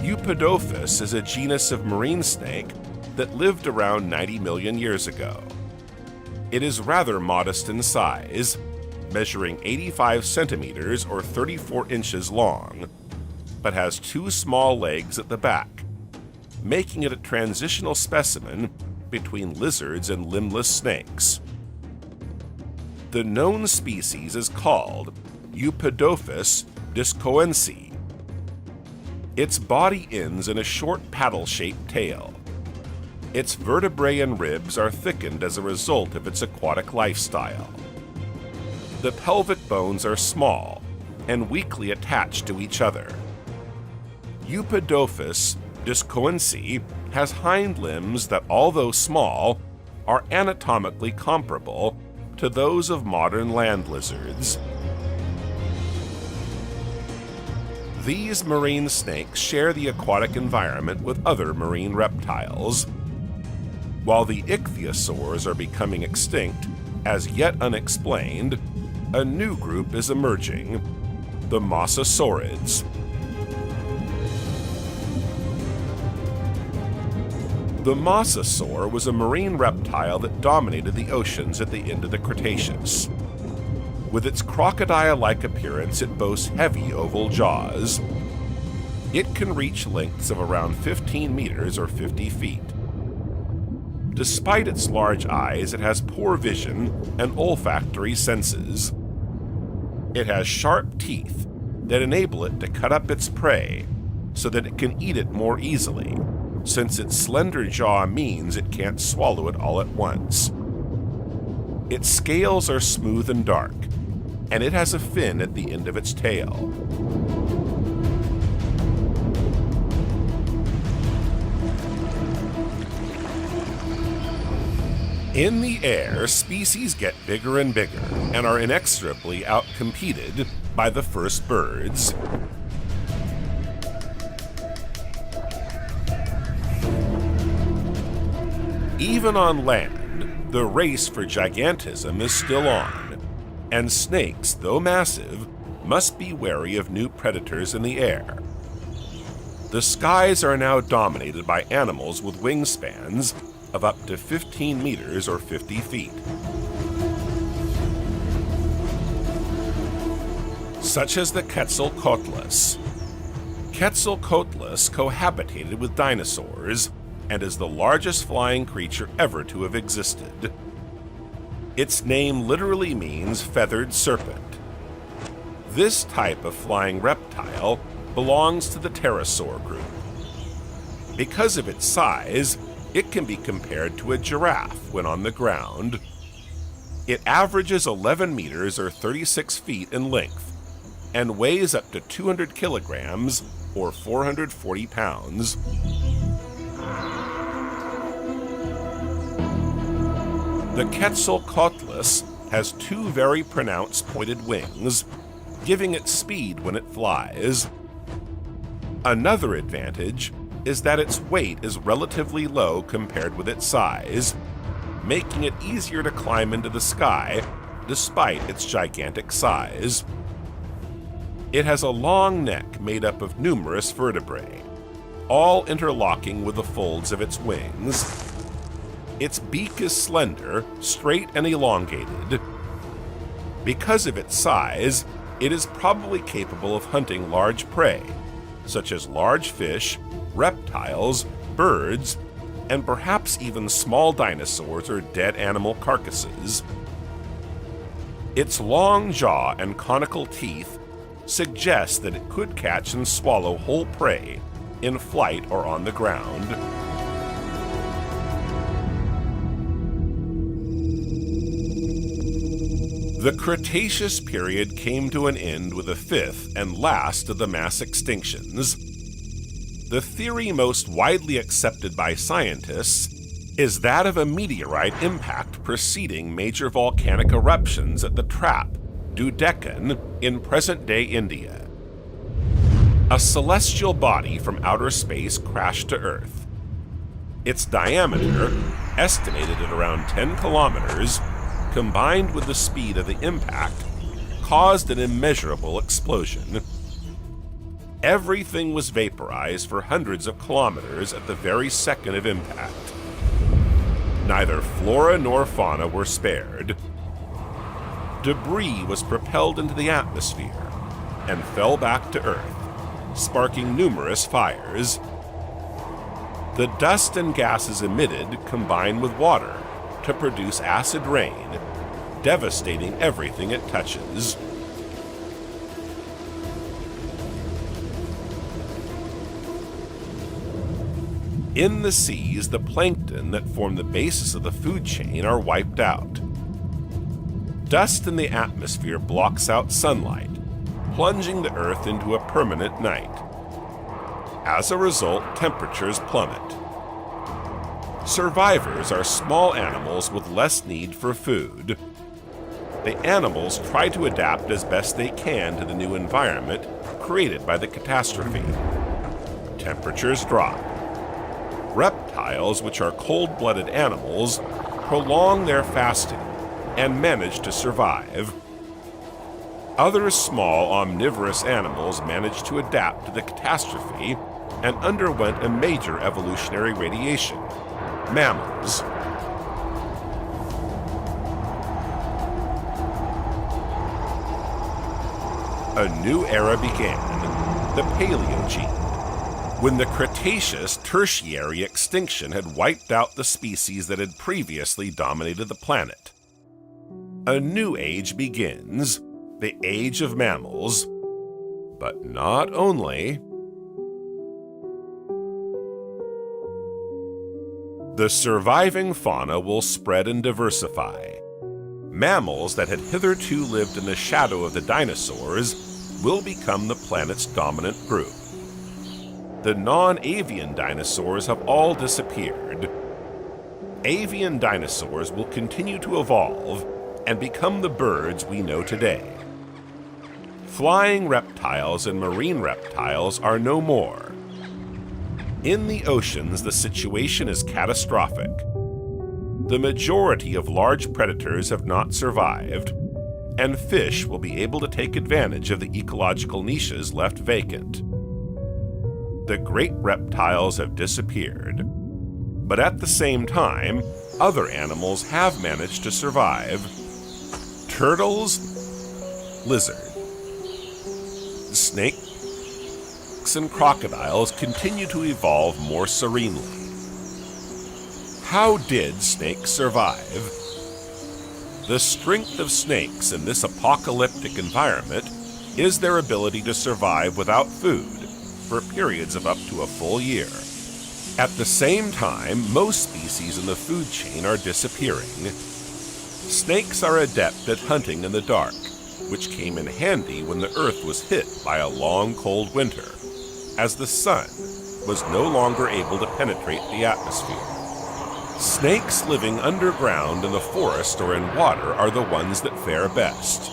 A: Eupodophis is a genus of marine snake that lived around 90 million years ago. It is rather modest in size, measuring 85 centimeters or 34 inches long, but has 2 small legs at the back, making it a transitional specimen between lizards and limbless snakes. The known species is called Eupodophis discoense. Its body ends in a short paddle-shaped tail. Its vertebrae and ribs are thickened as a result of its aquatic lifestyle. The pelvic bones are small and weakly attached to each other. Eupodophis discoense has hind limbs that, although small, are anatomically comparable to those of modern land lizards. These marine snakes share the aquatic environment with other marine reptiles. While the ichthyosaurs are becoming extinct, as yet unexplained, a new group is emerging, the mosasaurids. The mosasaur was a marine reptile that dominated the oceans at the end of the Cretaceous. With its crocodile-like appearance, it boasts heavy oval jaws. It can reach lengths of around 15 meters or 50 feet. Despite its large eyes, it has poor vision and olfactory senses. It has sharp teeth that enable it to cut up its prey so that it can eat it more easily, since its slender jaw means it can't swallow it all at once. Its scales are smooth and dark, and it has a fin at the end of its tail. In the air, species get bigger and bigger and are inexorably outcompeted by the first birds. Even on land, the race for gigantism is still on, and snakes, though massive, must be wary of new predators in the air. The skies are now dominated by animals with wingspans of up to 15 meters or 50 feet. Such as the Quetzalcoatlus. Quetzalcoatlus cohabitated with dinosaurs and is the largest flying creature ever to have existed. Its name literally means feathered serpent. This type of flying reptile belongs to the pterosaur group. Because of its size, it can be compared to a giraffe when on the ground. It averages 11 meters or 36 feet in length and weighs up to 200 kilograms or 440 pounds. The Quetzalcoatlus has two very pronounced pointed wings, giving it speed when it flies. Another advantage is that its weight is relatively low compared with its size, making it easier to climb into the sky despite its gigantic size. It has a long neck made up of numerous vertebrae, all interlocking with the folds of its wings. Its beak is slender, straight, and elongated. Because of its size, it is probably capable of hunting large prey, such as large fish, reptiles, birds, and perhaps even small dinosaurs or dead animal carcasses. Its long jaw and conical teeth suggest that it could catch and swallow whole prey in flight or on the ground. The Cretaceous period came to an end with the fifth and last of the mass extinctions. The theory most widely accepted by scientists is that of a meteorite impact preceding major volcanic eruptions at the Trap, Deccan, in present-day India. A celestial body from outer space crashed to Earth. Its diameter, estimated at around 10 kilometers, combined with the speed of the impact, caused an immeasurable explosion. Everything was vaporized for hundreds of kilometers at the very second of impact. Neither flora nor fauna were spared. Debris was propelled into the atmosphere and fell back to Earth, sparking numerous fires. The dust and gases emitted combine with water to produce acid rain, devastating everything it touches. In the seas, the plankton that form the basis of the food chain are wiped out. Dust in the atmosphere blocks out sunlight, plunging the Earth into a permanent night. As a result, temperatures plummet. Survivors are small animals with less need for food. The animals try to adapt as best they can to the new environment created by the catastrophe. Temperatures drop. Reptiles, which are cold-blooded animals, prolong their fasting and manage to survive. Other small omnivorous animals managed to adapt to the catastrophe and underwent a major evolutionary radiation, Mammals. A new era began, the Paleogene, when the Cretaceous-Tertiary extinction had wiped out the species that had previously dominated the planet. A new age begins, the age of mammals, but not only. The surviving fauna will spread and diversify. Mammals that had hitherto lived in the shadow of the dinosaurs will become the planet's dominant group. The non-avian dinosaurs have all disappeared. Avian dinosaurs will continue to evolve and become the birds we know today. Flying reptiles and marine reptiles are no more. In the oceans, the situation is catastrophic. The majority of large predators have not survived, and fish will be able to take advantage of the ecological niches left vacant. The great reptiles have disappeared, but at the same time, other animals have managed to survive. Turtles, lizards, snakes, and crocodiles continue to evolve more serenely. How did snakes survive? The strength of snakes in this apocalyptic environment is their ability to survive without food for periods of up to a full year. At the same time, most species in the food chain are disappearing. Snakes are adept at hunting in the dark, which came in handy when the Earth was hit by a long, cold winter, as the sun was no longer able to penetrate the atmosphere. Snakes living underground in the forest or in water are the ones that fare best.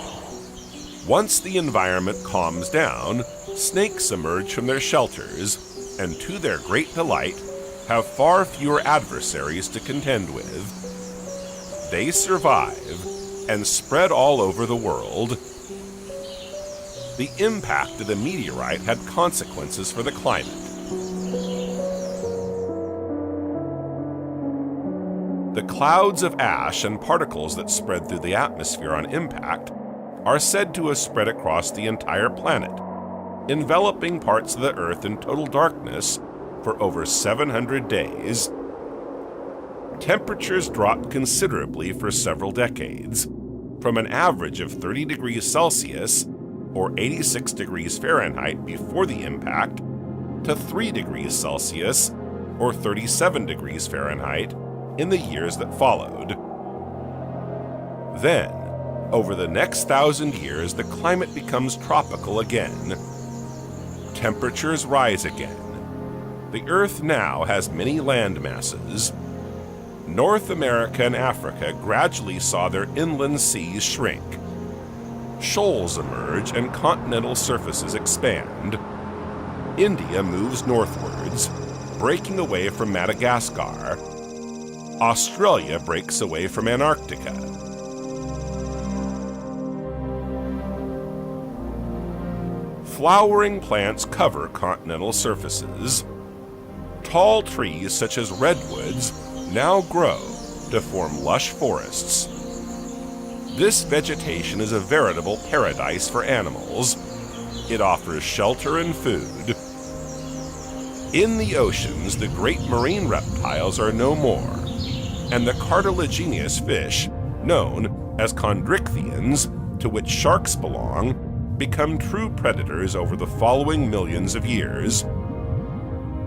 A: Once the environment calms down, snakes emerge from their shelters and, to their great delight, have far fewer adversaries to contend with. They survive and spread all over the world. The impact of the meteorite had consequences for the climate. The clouds of ash and particles that spread through the atmosphere on impact are said to have spread across the entire planet, enveloping parts of the Earth in total darkness for over 700 days. Temperatures dropped considerably for several decades, from an average of 30 degrees Celsius or 86 degrees Fahrenheit before the impact to 3 degrees Celsius or 37 degrees Fahrenheit in the years that followed. Then, over the next 1,000 years, the climate becomes tropical again. Temperatures rise again. The Earth now has many land masses. North America and Africa gradually saw their inland seas shrink. Shoals emerge and continental surfaces expand. India moves northwards, breaking away from Madagascar. Australia breaks away from Antarctica. Flowering plants cover continental surfaces. Tall trees such as redwoods now grow to form lush forests. This vegetation is a veritable paradise for animals. It offers shelter and food. In the oceans, the great marine reptiles are no more, and the cartilaginous fish, known as chondrichthyans, to which sharks belong, become true predators over the following millions of years.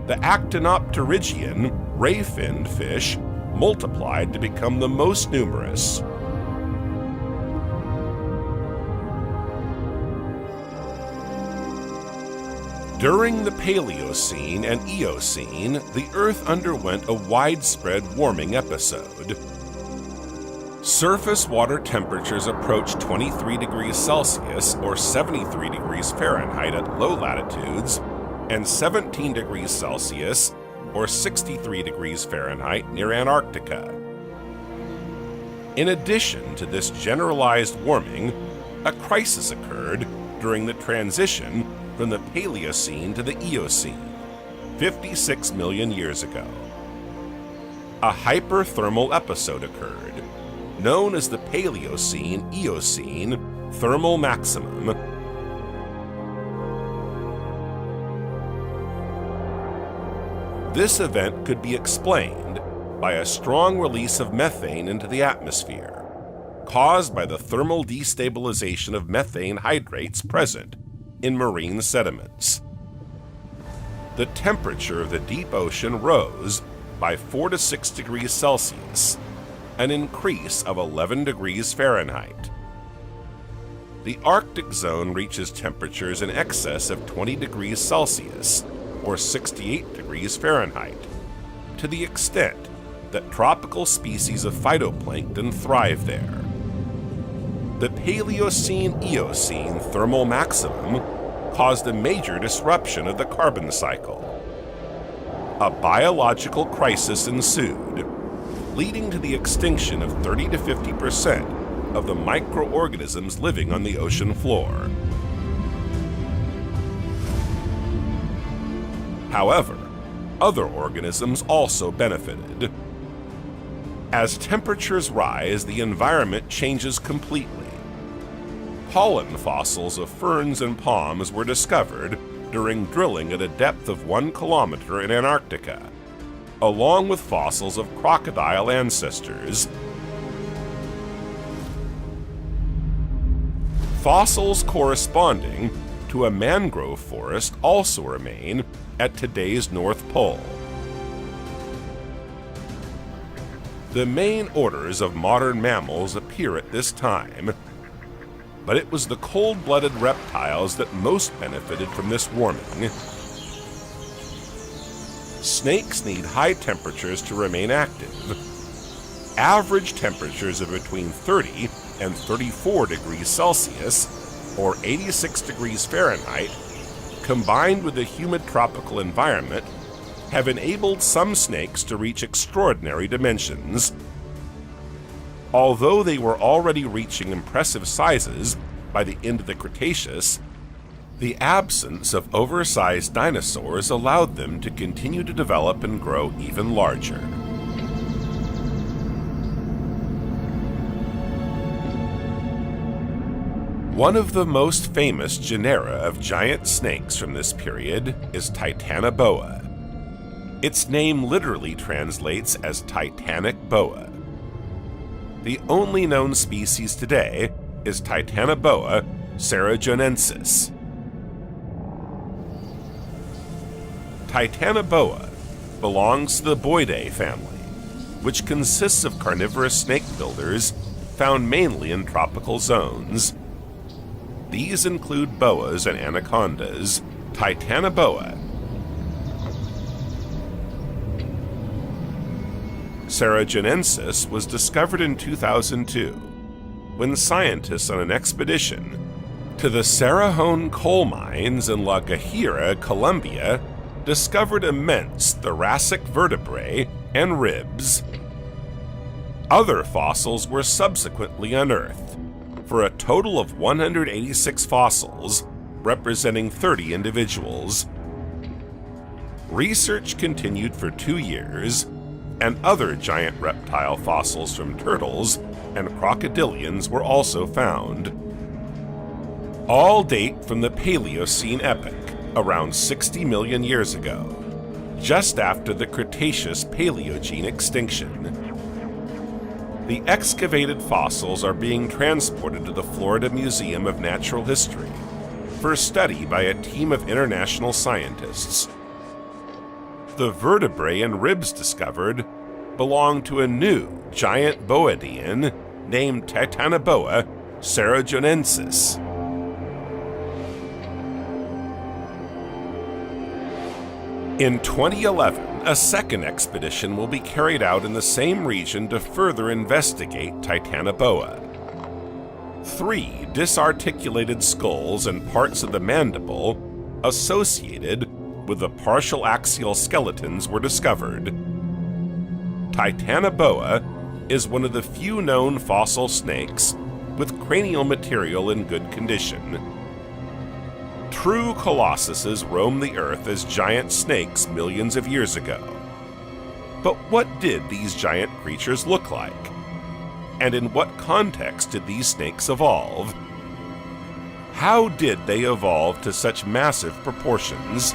A: The actinopterygian, ray-finned fish multiplied to become the most numerous. During the Paleocene and Eocene, the Earth underwent a widespread warming episode. Surface water temperatures approached 23 degrees Celsius or 73 degrees Fahrenheit at low latitudes, and 17 degrees Celsius or 63 degrees Fahrenheit near Antarctica. In addition to this generalized warming, a crisis occurred during the transition from the Paleocene to the Eocene, 56 million years ago. a hyperthermal episode occurred, known as the Paleocene-Eocene thermal maximum. This event could be explained by a strong release of methane into the atmosphere, caused by the thermal destabilization of methane hydrates present in marine sediments. The temperature of the deep ocean rose by 4 to 6 degrees Celsius, an increase of 11 degrees Fahrenheit. The Arctic zone reaches temperatures in excess of 20 degrees Celsius, or 68 degrees Fahrenheit, to the extent that tropical species of phytoplankton thrive there. The Paleocene-Eocene thermal maximum caused a major disruption of the carbon cycle. A biological crisis ensued, leading to the extinction of 30 to 50% of the microorganisms living on the ocean floor. However, other organisms also benefited. As temperatures rise, the environment changes completely. Pollen fossils of ferns and palms were discovered during drilling at a depth of 1 kilometer in Antarctica, along with fossils of crocodile ancestors. Fossils corresponding to a mangrove forest also remain at today's North Pole. The main orders of modern mammals appear at this time, but it was the cold-blooded reptiles that most benefited from this warming. Snakes need high temperatures to remain active. Average temperatures of between 30 and 34 degrees Celsius, or 86 degrees Fahrenheit, combined with a humid tropical environment, have enabled some snakes to reach extraordinary dimensions. Although they were already reaching impressive sizes by the end of the Cretaceous, the absence of oversized dinosaurs allowed them to continue to develop and grow even larger. One of the most famous genera of giant snakes from this period is Titanoboa. Its name literally translates as Titanic boa. The only known species today is Titanoboa cerrejonensis. Titanoboa belongs to the Boidae family, which consists of carnivorous snake builders found mainly in tropical zones. These include boas and anacondas. Titanoboa cerrejonensis was discovered in 2002 when scientists on an expedition to the Cerrejón coal mines in La Guajira, Colombia, discovered immense thoracic vertebrae and ribs. Other fossils were subsequently unearthed, for a total of 186 fossils, representing 30 individuals. Research continued for 2 years, and other giant reptile fossils from turtles and crocodilians were also found. All date from the Paleocene epoch, around 60 million years ago, just after the Cretaceous-Paleogene extinction. The excavated fossils are being transported to the Florida Museum of Natural History for study by a team of international scientists. The vertebrae and ribs discovered belong to a new giant boidian named Titanoboa cerrejonensis. In 2011, a second expedition will be carried out in the same region to further investigate Titanoboa. 3 disarticulated skulls and parts of the mandible associated with the partial axial skeletons were discovered. Titanoboa is one of the few known fossil snakes with cranial material in good condition. True colossuses roamed the earth as giant snakes millions of years ago. But what did these giant creatures look like? And in what context did these snakes evolve? How did they evolve to such massive proportions?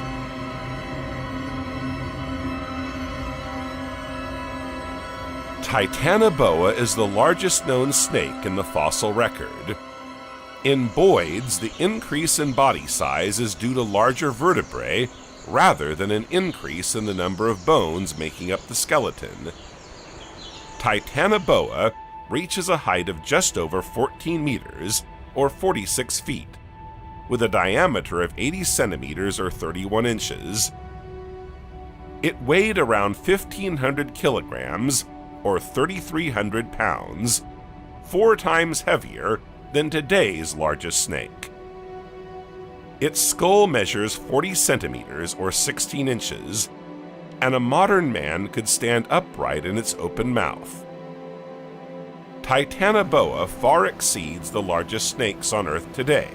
A: Titanoboa is the largest known snake in the fossil record. In boids, the increase in body size is due to larger vertebrae rather than an increase in the number of bones making up the skeleton. Titanoboa reaches a height of just over 14 meters, or 46 feet, with a diameter of 80 centimeters or 31 inches. It weighed around 1,500 kilograms, or 3,300 pounds, 4 times heavier than today's largest snake. Its skull measures 40 centimeters or 16 inches, and a modern man could stand upright in its open mouth. Titanoboa far exceeds the largest snakes on Earth today,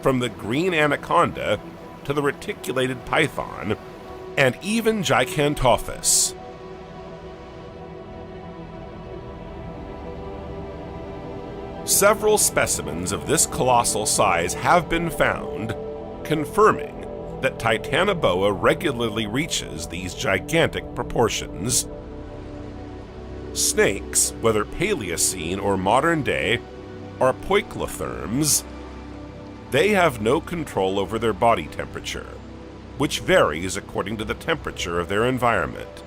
A: from the green anaconda to the reticulated python, and even Gigantophis. Several specimens of this colossal size have been found, confirming that Titanoboa regularly reaches these gigantic proportions. Snakes, whether Paleocene or modern day, are poikilotherms. They have no control over their body temperature, which varies according to the temperature of their environment.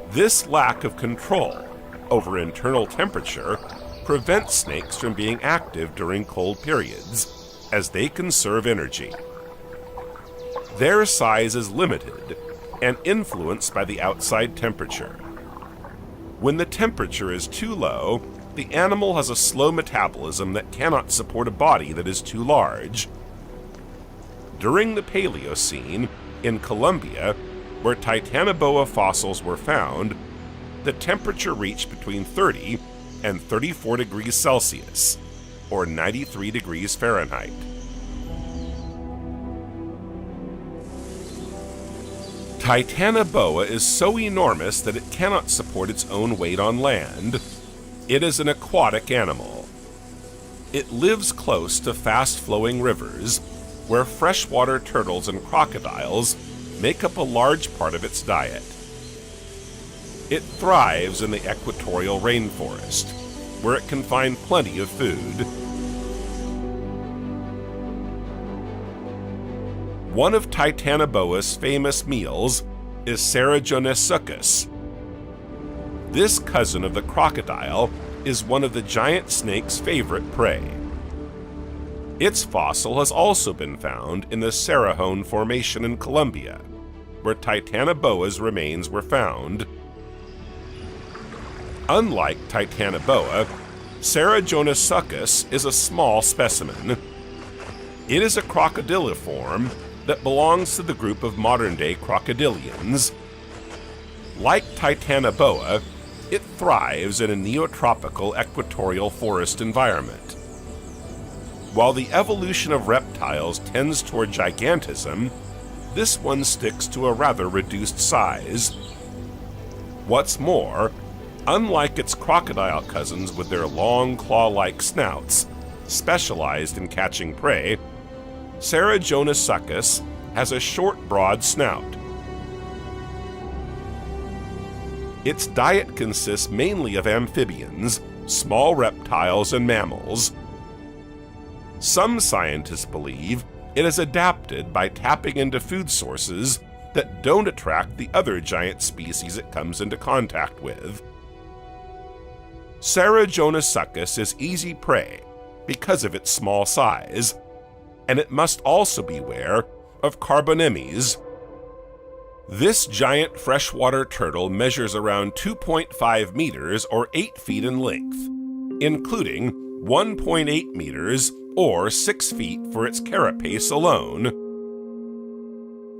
A: This lack of control over internal temperature prevents snakes from being active during cold periods, as they conserve energy. Their size is limited and influenced by the outside temperature. When the temperature is too low, the animal has a slow metabolism that cannot support a body that is too large. During the Paleocene, in Colombia, where Titanoboa fossils were found, the temperature reached between 30 and 34 degrees Celsius, or 93 degrees Fahrenheit. Titanoboa is so enormous that it cannot support its own weight on land. It is an aquatic animal. It lives close to fast-flowing rivers, where freshwater turtles and crocodiles make up a large part of its diet. It thrives in the equatorial rainforest, where it can find plenty of food. One of Titanoboa's famous meals is Sarajonosuchus. This cousin of the crocodile is one of the giant snake's favorite prey. Its fossil has also been found in the Cerrejón Formation in Colombia, where Titanoboa's remains were found. Unlike Titanoboa, Sarajonosuchus is a small specimen. It is a crocodiliform that belongs to the group of modern-day crocodilians. Like Titanoboa, it thrives in a neotropical equatorial forest environment. While the evolution of reptiles tends toward gigantism, this one sticks to a rather reduced size. What's more, unlike its crocodile cousins with their long claw-like snouts, specialized in catching prey, Sarajonosuchus has a short, broad snout. Its diet consists mainly of amphibians, small reptiles, and mammals. Some scientists believe it is adapted by tapping into food sources that don't attract the other giant species it comes into contact with. Sarajonosuchus is easy prey because of its small size, and it must also beware of carbonemes. This giant freshwater turtle measures around 2.5 meters or 8 feet in length, including 1.8 meters or 6 feet for its carapace alone.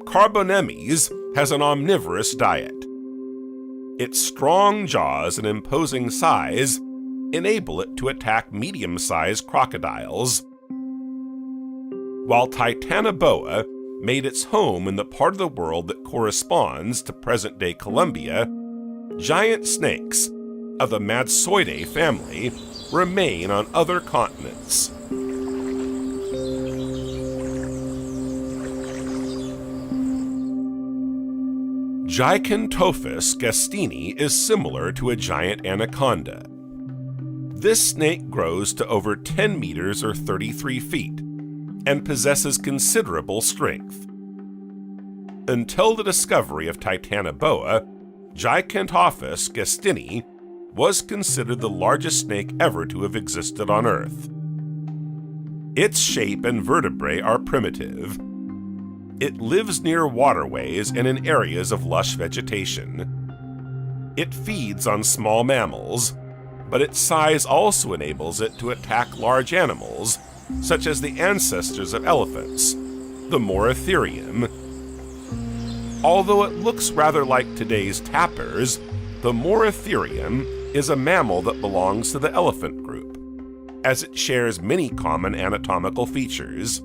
A: Carbonemes has an omnivorous diet. Its strong jaws and imposing size enable it to attack medium-sized crocodiles. While Titanoboa made its home in the part of the world that corresponds to present-day Colombia, giant snakes of the Madsoidae family remain on other continents. Gigantophis gastini is similar to a giant anaconda. This snake grows to over 10 meters or 33 feet and possesses considerable strength. Until the discovery of Titanoboa, Gigantophis gastini was considered the largest snake ever to have existed on Earth. Its shape and vertebrae are primitive. It lives near waterways and in areas of lush vegetation. It feeds on small mammals, but its size also enables it to attack large animals, such as the ancestors of elephants, the Moratherium. Although it looks rather like today's tapirs, the Moratherium is a mammal that belongs to the elephant group, as it shares many common anatomical features.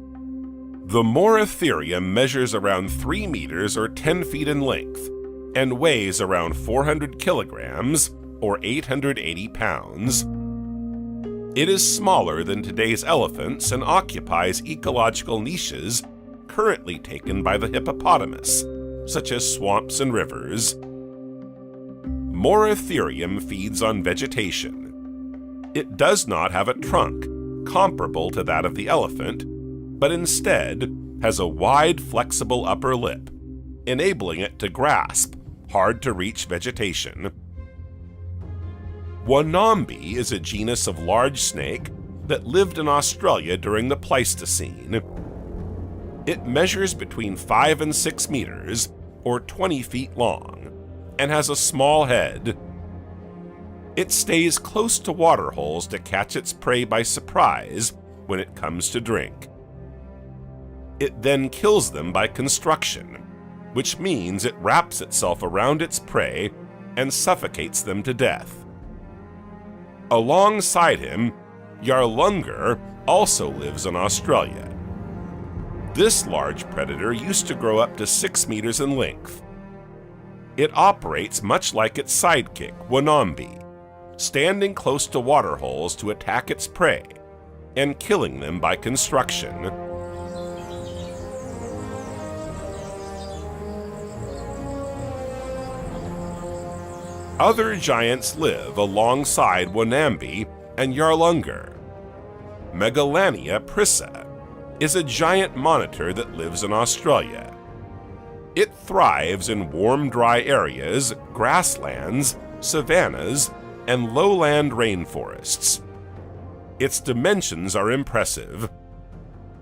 A: The Moratherium measures around 3 meters or 10 feet in length and weighs around 400 kilograms or 880 pounds. It is smaller than today's elephants and occupies ecological niches currently taken by the hippopotamus, such as swamps and rivers. Moratherium feeds on vegetation. It does not have a trunk comparable to that of the elephant, but instead has a wide, flexible upper lip, enabling it to grasp hard-to-reach vegetation. Wanambi is a genus of large snake that lived in Australia during the Pleistocene. It measures between 5 and 6 meters, or 20 feet long, and has a small head. It stays close to water holes to catch its prey by surprise when it comes to drink. It then kills them by constriction, which means it wraps itself around its prey and suffocates them to death. Alongside him, Yarlungar also lives in Australia. This large predator used to grow up to 6 meters in length. It operates much like its sidekick, Wanambi, standing close to water holes to attack its prey and killing them by constriction. Other giants live alongside Wanambi and Yarlungar. Megalania prissa is a giant monitor that lives in Australia. It thrives in warm, dry areas, grasslands, savannas, and lowland rainforests. Its dimensions are impressive.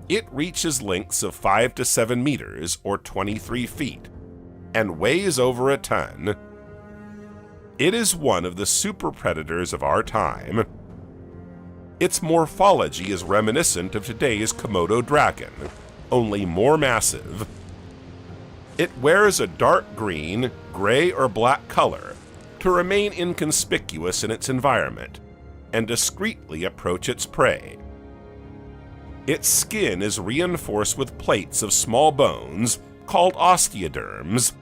A: It reaches lengths of 5 to 7 meters, or 23 feet, and weighs over a ton. It is one of the super predators of our time. Its morphology is reminiscent of today's Komodo dragon, only more massive. It wears a dark green, gray, or black color to remain inconspicuous in its environment and discreetly approach its prey. Its skin is reinforced with plates of small bones called osteoderms,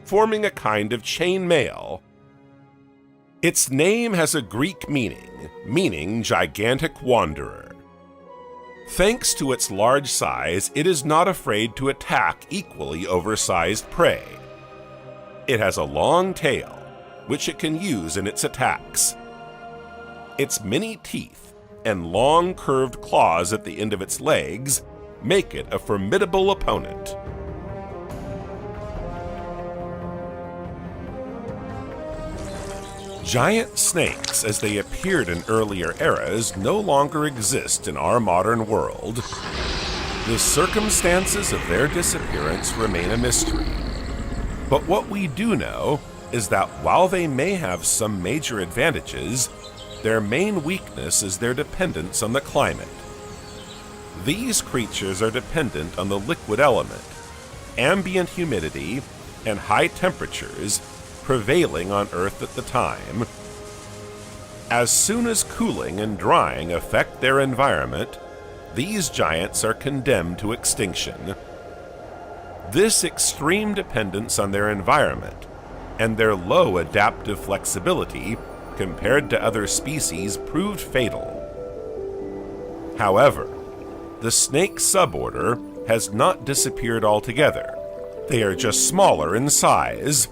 A: forming a kind of chain mail. Its name has a Greek meaning gigantic wanderer. Thanks to its large size, it is not afraid to attack equally oversized prey. It has a long tail, which it can use in its attacks. Its many teeth and long curved claws at the end of its legs make it a formidable opponent. Giant snakes, as they appeared in earlier eras, no longer exist in our modern world. The circumstances of their disappearance remain a mystery. But what we do know is that while they may have some major advantages, their main weakness is their dependence on the climate. These creatures are dependent on the liquid element, ambient humidity, and high temperatures prevailing on Earth at the time. As soon as cooling and drying affect their environment, these giants are condemned to extinction. This extreme dependence on their environment and their low adaptive flexibility compared to other species proved fatal. However, the snake suborder has not disappeared altogether. They are just smaller in size.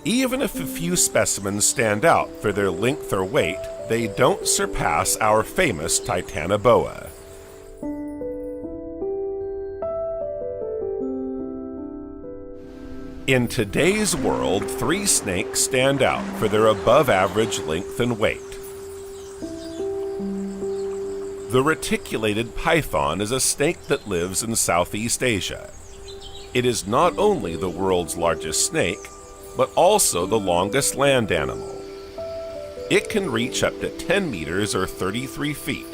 A: Even if a few specimens stand out for their length or weight, they don't surpass our famous Titanoboa. In today's world, 3 snakes stand out for their above-average length and weight. The reticulated python is a snake that lives in Southeast Asia. It is not only the world's largest snake, but also the longest land animal. It can reach up to 10 meters or 33 feet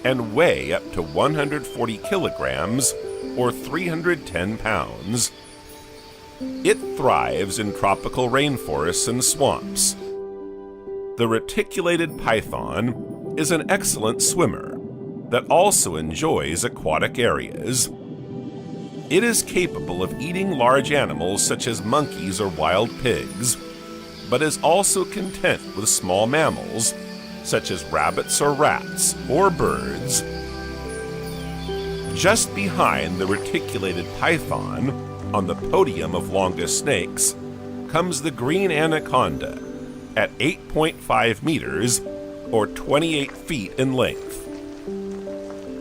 A: and weigh up to 140 kilograms or 310 pounds. It thrives in tropical rainforests and swamps. The reticulated python is an excellent swimmer that also enjoys aquatic areas. It is capable of eating large animals such as monkeys or wild pigs, but is also content with small mammals such as rabbits or rats or birds. Just behind the reticulated python, on the podium of longest snakes, comes the green anaconda at 8.5 meters or 28 feet in length.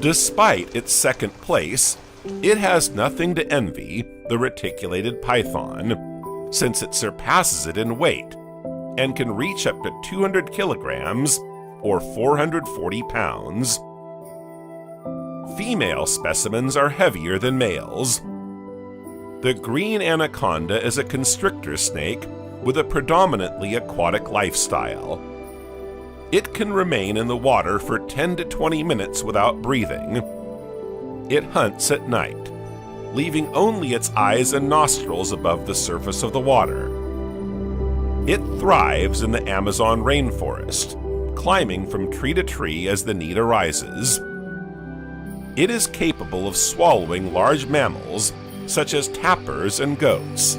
A: Despite its second place, it has nothing to envy the reticulated python, since it surpasses it in weight and can reach up to 200 kilograms or 440 pounds. Female specimens are heavier than males. The green anaconda is a constrictor snake with a predominantly aquatic lifestyle. It can remain in the water for 10 to 20 minutes without breathing. It hunts at night, leaving only its eyes and nostrils above the surface of the water. It thrives in the Amazon rainforest, climbing from tree to tree as the need arises. It is capable of swallowing large mammals such as tapirs and goats.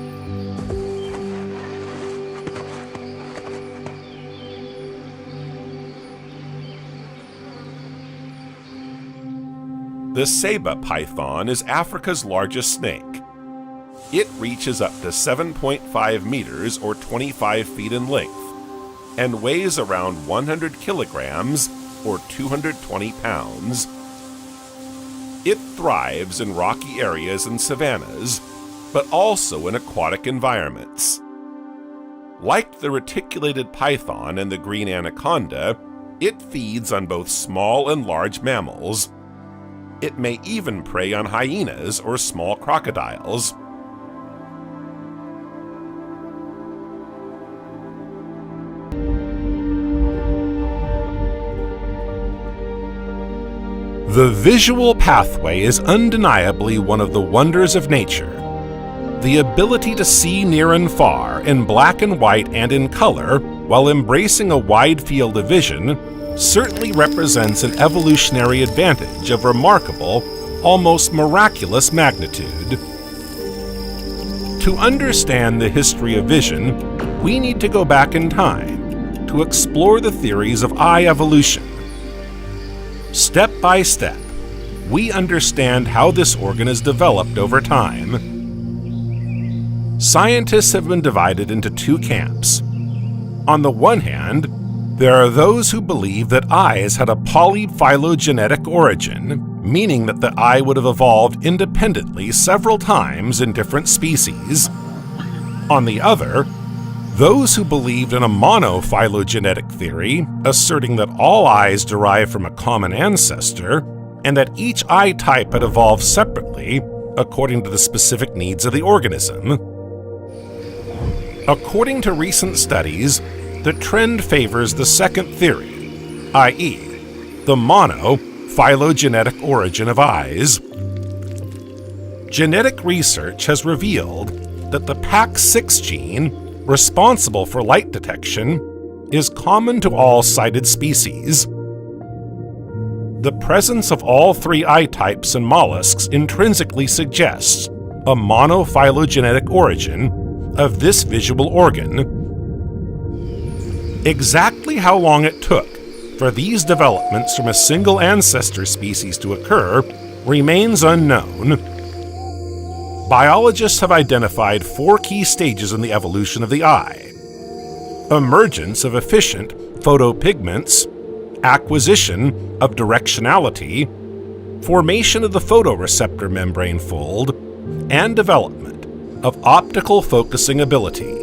A: The Saba python is Africa's largest snake. It reaches up to 7.5 meters or 25 feet in length and weighs around 100 kilograms or 220 pounds. It thrives in rocky areas and savannas, but also in aquatic environments. Like the reticulated python and the green anaconda, it feeds on both small and large mammals. It may even prey on hyenas or small crocodiles. The visual pathway is undeniably one of the wonders of nature. The ability to see near and far, in black and white and in color, while embracing a wide field of vision, certainly represents an evolutionary advantage of remarkable, almost miraculous magnitude. To understand the history of vision, we need to go back in time to explore the theories of eye evolution. Step by step, we understand how this organ is developed over time. Scientists have been divided into 2 camps. On the one hand, there are those who believe that eyes had a polyphylogenetic origin, meaning that the eye would have evolved independently several times in different species. On the other, those who believed in a monophylogenetic theory, asserting that all eyes derive from a common ancestor, and that each eye type had evolved separately according to the specific needs of the organism. According to recent studies, the trend favors the second theory, i.e., the monophylogenetic origin of eyes. Genetic research has revealed that the PAX6 gene, responsible for light detection, is common to all sighted species. The presence of all 3 eye types in mollusks intrinsically suggests a monophylogenetic origin of this visual organ. Exactly how long it took for these developments from a single ancestor species to occur remains unknown. Biologists have identified 4 key stages in the evolution of the eye: emergence of efficient photopigments, acquisition of directionality, formation of the photoreceptor membrane fold, and development of optical focusing ability.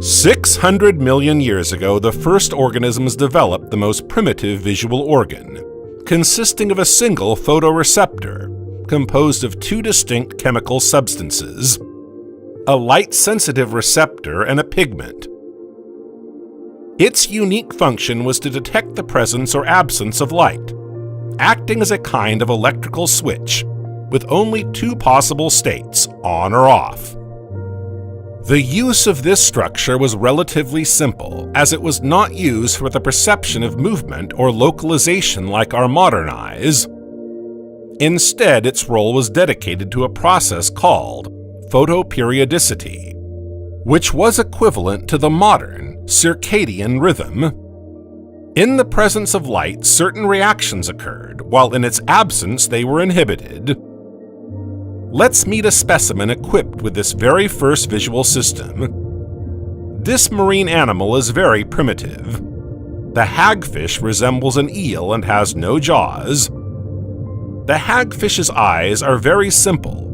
A: "600 million years ago, the first organisms developed the most primitive visual organ, consisting of a single photoreceptor, composed of 2 distinct chemical substances, a light-sensitive receptor and a pigment. Its unique function was to detect the presence or absence of light, acting as a kind of electrical switch, with only 2 possible states, on or off. The use of this structure was relatively simple, as it was not used for the perception of movement or localization like our modern eyes. Instead, its role was dedicated to a process called photoperiodicity, which was equivalent to the modern circadian rhythm. In the presence of light, certain reactions occurred, while in its absence they were inhibited. Let's meet a specimen equipped with this very first visual system. This marine animal is very primitive. The hagfish resembles an eel and has no jaws. The hagfish's eyes are very simple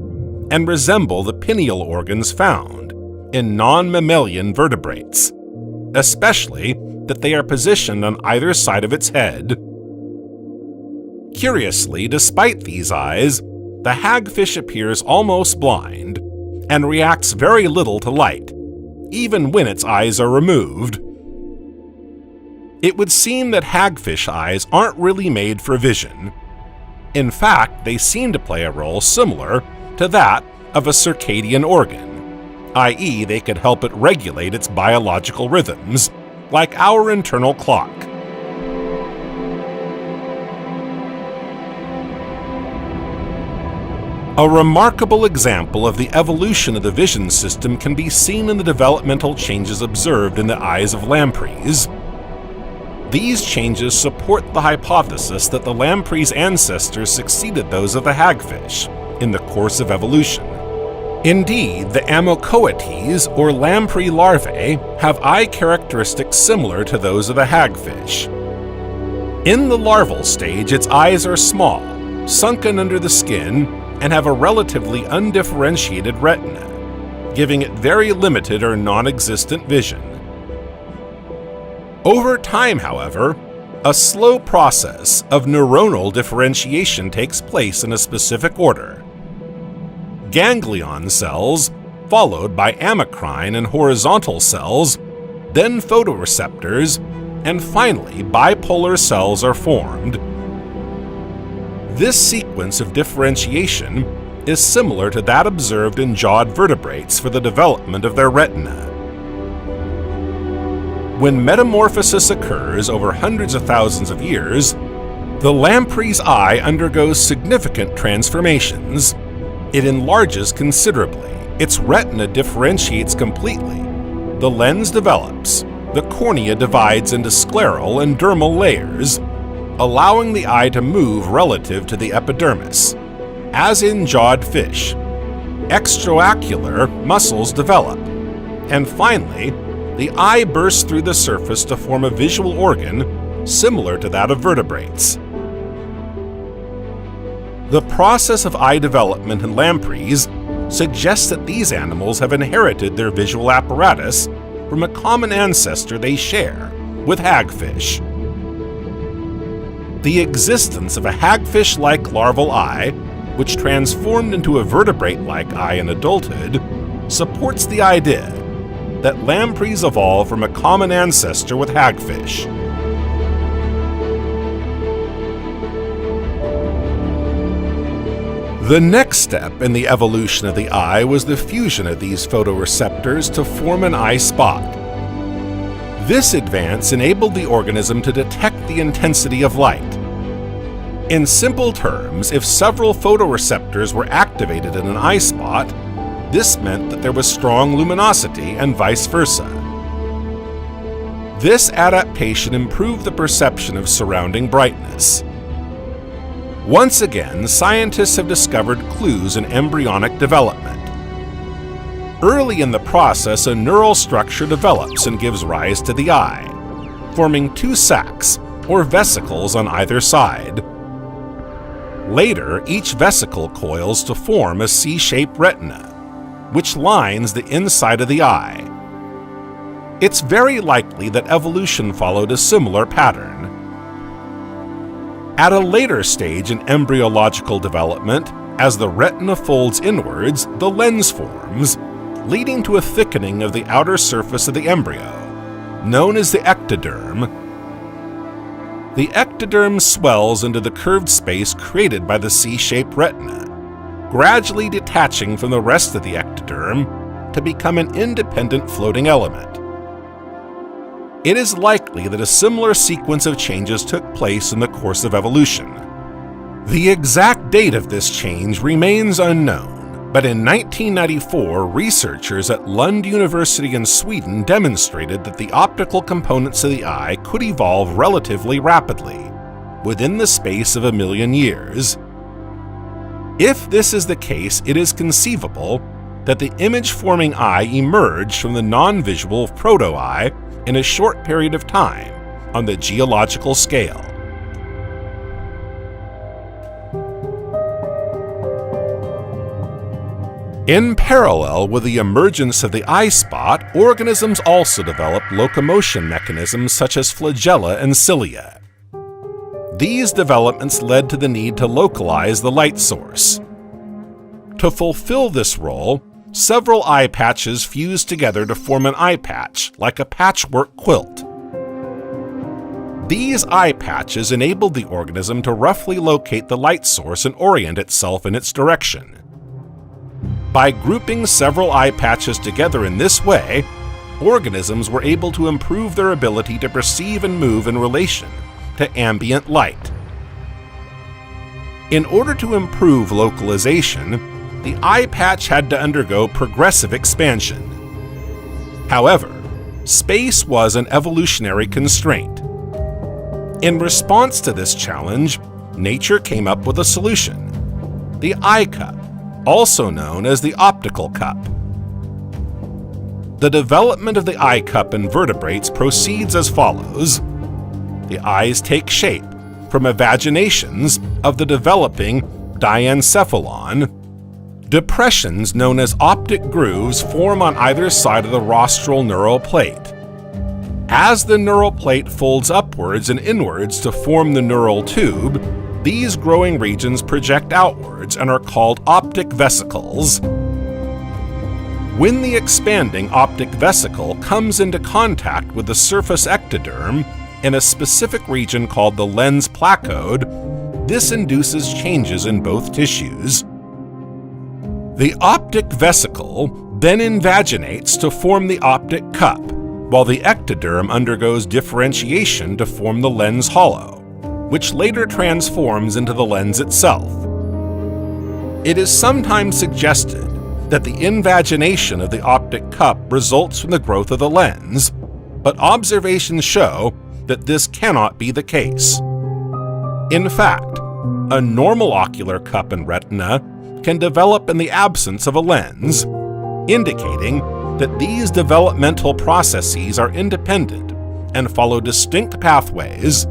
A: and resemble the pineal organs found in non-mammalian vertebrates, especially that they are positioned on either side of its head. Curiously, despite these eyes, the hagfish appears almost blind and reacts very little to light, even when its eyes are removed. It would seem that hagfish eyes aren't really made for vision. In fact, they seem to play a role similar to that of a circadian organ, i.e., they could help it regulate its biological rhythms, like our internal clock. A remarkable example of the evolution of the vision system can be seen in the developmental changes observed in the eyes of lampreys. These changes support the hypothesis that the lamprey's ancestors succeeded those of the hagfish in the course of evolution. Indeed, the Amocoetes, or lamprey larvae, have eye characteristics similar to those of the hagfish. In the larval stage, its eyes are small, sunken under the skin, and have a relatively undifferentiated retina, giving it very limited or non-existent vision. Over time, however, a slow process of neuronal differentiation takes place in a specific order. Ganglion cells, followed by amacrine and horizontal cells, then photoreceptors, and finally bipolar cells are formed. This sequence of differentiation is similar to that observed in jawed vertebrates for the development of their retina. When metamorphosis occurs over hundreds of thousands of years, the lamprey's eye undergoes significant transformations. It enlarges considerably, its retina differentiates completely, the lens develops, the cornea divides into scleral and dermal layers, allowing the eye to move relative to the epidermis. As in jawed fish, extraocular muscles develop, and finally, the eye bursts through the surface to form a visual organ similar to that of vertebrates. The process of eye development in lampreys suggests that these animals have inherited their visual apparatus from a common ancestor they share with hagfish. The existence of a hagfish-like larval eye, which transformed into a vertebrate-like eye in adulthood, supports the idea that lampreys evolved from a common ancestor with hagfish. The next step in the evolution of the eye was the fusion of these photoreceptors to form an eye spot. This advance enabled the organism to detect the intensity of light, In simple terms, if several photoreceptors were activated in an eye spot, this meant that there was strong luminosity and vice versa. This adaptation improved the perception of surrounding brightness. Once again, scientists have discovered clues in embryonic development. Early in the process, a neural structure develops and gives rise to the eye, forming two sacs, or vesicles, on either side. Later, each vesicle coils to form a C-shaped retina, which lines the inside of the eye. It's very likely that evolution followed a similar pattern. At a later stage in embryological development, as the retina folds inwards, the lens forms, leading to a thickening of the outer surface of the embryo, known as the ectoderm. The ectoderm swells into the curved space created by the C-shaped retina, gradually detaching from the rest of the ectoderm to become an independent floating element. It is likely that a similar sequence of changes took place in the course of evolution. The exact date of this change remains unknown, but in 1994, researchers at Lund University in Sweden demonstrated that the optical components of the eye could evolve relatively rapidly, within the space of 1 million years. If this is the case, it is conceivable that the image-forming eye emerged from the non-visual proto-eye in a short period of time on the geological scale. In parallel with the emergence of the eye spot, organisms also developed locomotion mechanisms such as flagella and cilia. These developments led to the need to localize the light source. To fulfill this role, several eye patches fused together to form an eye patch, like a patchwork quilt. These eye patches enabled the organism to roughly locate the light source and orient itself in its direction. By grouping several eye patches together in this way, organisms were able to improve their ability to perceive and move in relation to ambient light. In order to improve localization, the eye patch had to undergo progressive expansion. However, space was an evolutionary constraint. In response to this challenge, nature came up with a solution: the eye cup, also known as the optical cup. The development of the eye cup in vertebrates proceeds as follows. The eyes take shape from evaginations of the developing diencephalon. Depressions known as optic grooves form on either side of the rostral neural plate. As the neural plate folds upwards and inwards to form the neural tube, these growing regions project outwards and are called optic vesicles. When the expanding optic vesicle comes into contact with the surface ectoderm in a specific region called the lens placode, this induces changes in both tissues. The optic vesicle then invaginates to form the optic cup, while the ectoderm undergoes differentiation to form the lens hollow, which later transforms into the lens itself. It is sometimes suggested that the invagination of the optic cup results from the growth of the lens, but observations show that this cannot be the case. In fact, a normal ocular cup and retina can develop in the absence of a lens, indicating that these developmental processes are independent and follow distinct pathways.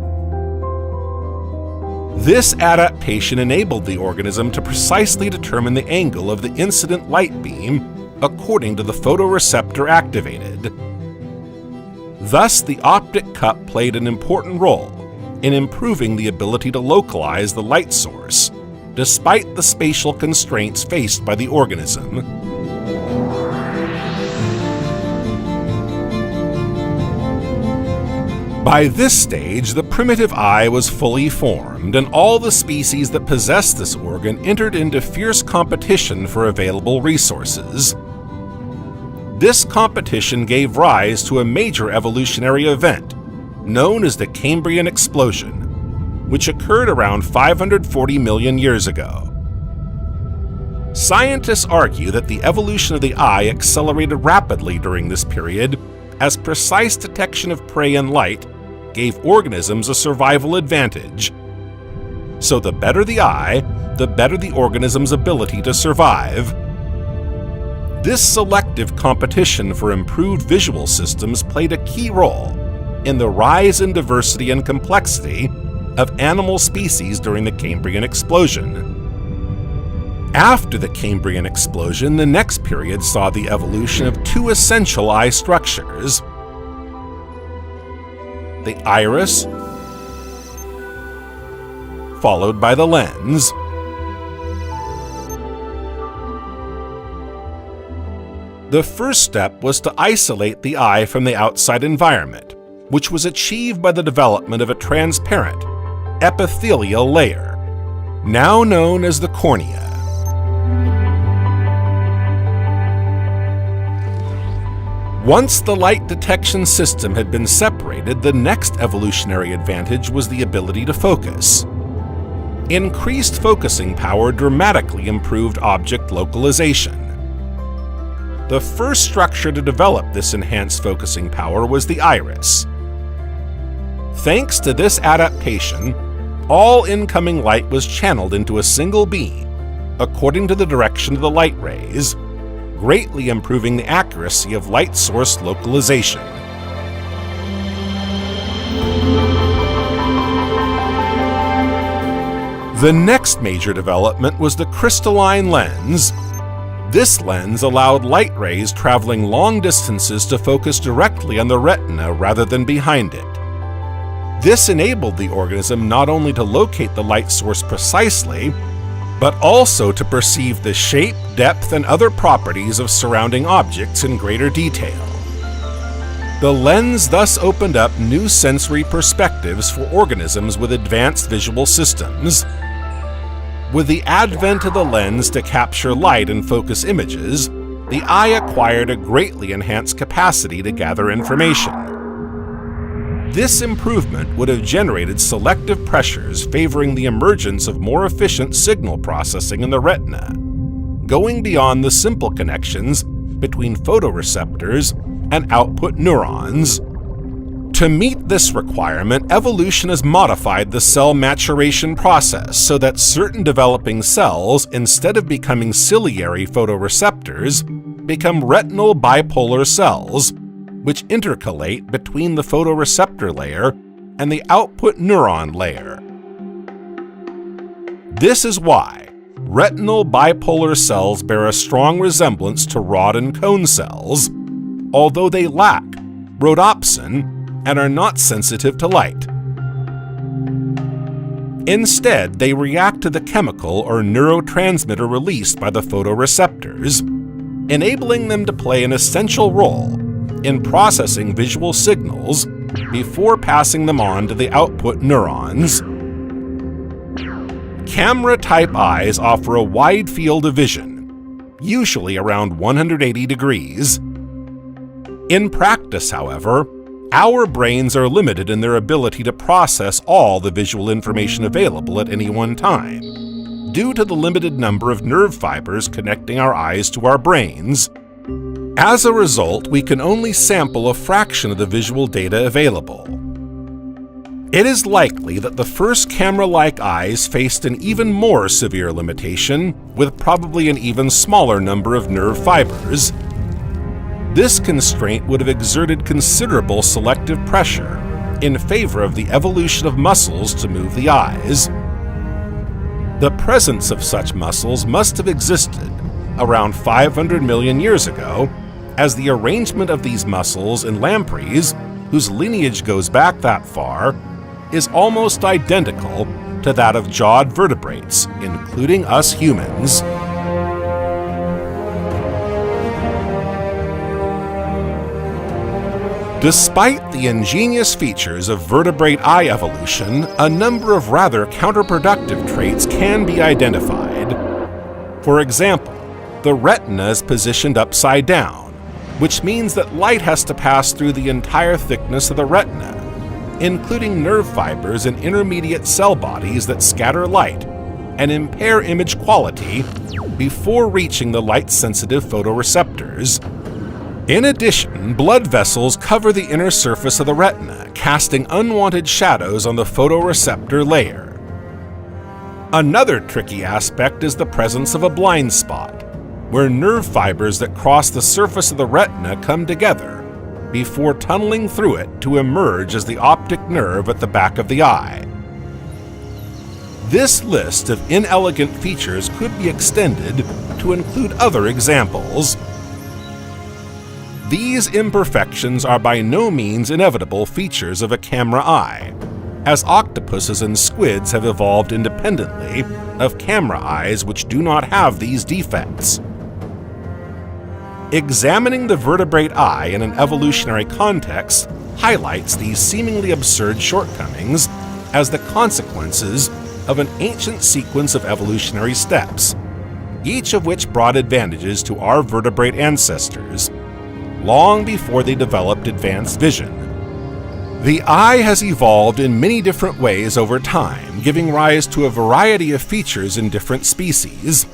A: This adaptation enabled the organism to precisely determine the angle of the incident light beam according to the photoreceptor activated. Thus, the optic cup played an important role in improving the ability to localize the light source, despite the spatial constraints faced by the organism. By this stage, the primitive eye was fully formed, and all the species that possessed this organ entered into fierce competition for available resources. This competition gave rise to a major evolutionary event, known as the Cambrian explosion. which occurred around 540 million years ago. Scientists argue that the evolution of the eye accelerated rapidly during this period, as precise detection of prey and light gave organisms a survival advantage. So the better the eye, the better the organism's ability to survive. This selective competition for improved visual systems played a key role in the rise in diversity and complexity of animal species during the Cambrian explosion. After the Cambrian explosion, the next period saw the evolution of two essential eye structures: the iris, followed by the lens. The first step was to isolate the eye from the outside environment, which was achieved by the development of a transparent, epithelial layer, now known as the cornea. Once the light detection system had been separated, the next evolutionary advantage was the ability to focus. Increased focusing power dramatically improved object localization. The first structure to develop this enhanced focusing power was the iris. Thanks to this adaptation, all incoming light was channeled into a single beam, according to the direction of the light rays, greatly improving the accuracy of light source localization. The next major development was the crystalline lens. This lens allowed light rays traveling long distances to focus directly on the retina rather than behind it. This enabled the organism not only to locate the light source precisely, but also to perceive the shape, depth, and other properties of surrounding objects in greater detail. The lens thus opened up new sensory perspectives for organisms with advanced visual systems. With the advent of the lens to capture light and focus images, the eye acquired a greatly enhanced capacity to gather information. This improvement would have generated selective pressures favoring the emergence of more efficient signal processing in the retina, going beyond the simple connections between photoreceptors and output neurons. To meet this requirement, evolution has modified the cell maturation process so that certain developing cells, instead of becoming ciliary photoreceptors, become retinal bipolar cells, which intercalate between the photoreceptor layer and the output neuron layer. This is why retinal bipolar cells bear a strong resemblance to rod and cone cells, although they lack rhodopsin and are not sensitive to light. Instead, they react to the chemical or neurotransmitter released by the photoreceptors, enabling them to play an essential role in processing visual signals before passing them on to the output neurons. Camera-type eyes offer a wide field of vision, usually around 180 degrees. In practice, however, our brains are limited in their ability to process all the visual information available at any one time, due to the limited number of nerve fibers connecting our eyes to our brains. As a result, we can only sample a fraction of the visual data available. It is likely that the first camera-like eyes faced an even more severe limitation, with probably an even smaller number of nerve fibers. This constraint would have exerted considerable selective pressure in favor of the evolution of muscles to move the eyes. The presence of such muscles must have existed around 500 million years ago, as the arrangement of these muscles in lampreys, whose lineage goes back that far, is almost identical to that of jawed vertebrates, including us humans. Despite the ingenious features of vertebrate eye evolution, a number of rather counterproductive traits can be identified. For example, the retina is positioned upside down, which means that light has to pass through the entire thickness of the retina, including nerve fibers and intermediate cell bodies that scatter light and impair image quality before reaching the light-sensitive photoreceptors. In addition, blood vessels cover the inner surface of the retina, casting unwanted shadows on the photoreceptor layer. Another tricky aspect is the presence of a blind spot, where nerve fibers that cross the surface of the retina come together before tunneling through it to emerge as the optic nerve at the back of the eye. This list of inelegant features could be extended to include other examples. These imperfections are by no means inevitable features of a camera eye, as octopuses and squids have evolved independently of camera eyes which do not have these defects. Examining the vertebrate eye in an evolutionary context highlights these seemingly absurd shortcomings as the consequences of an ancient sequence of evolutionary steps, each of which brought advantages to our vertebrate ancestors, long before they developed advanced vision. The eye has evolved in many different ways over time, giving rise to a variety of features in different species.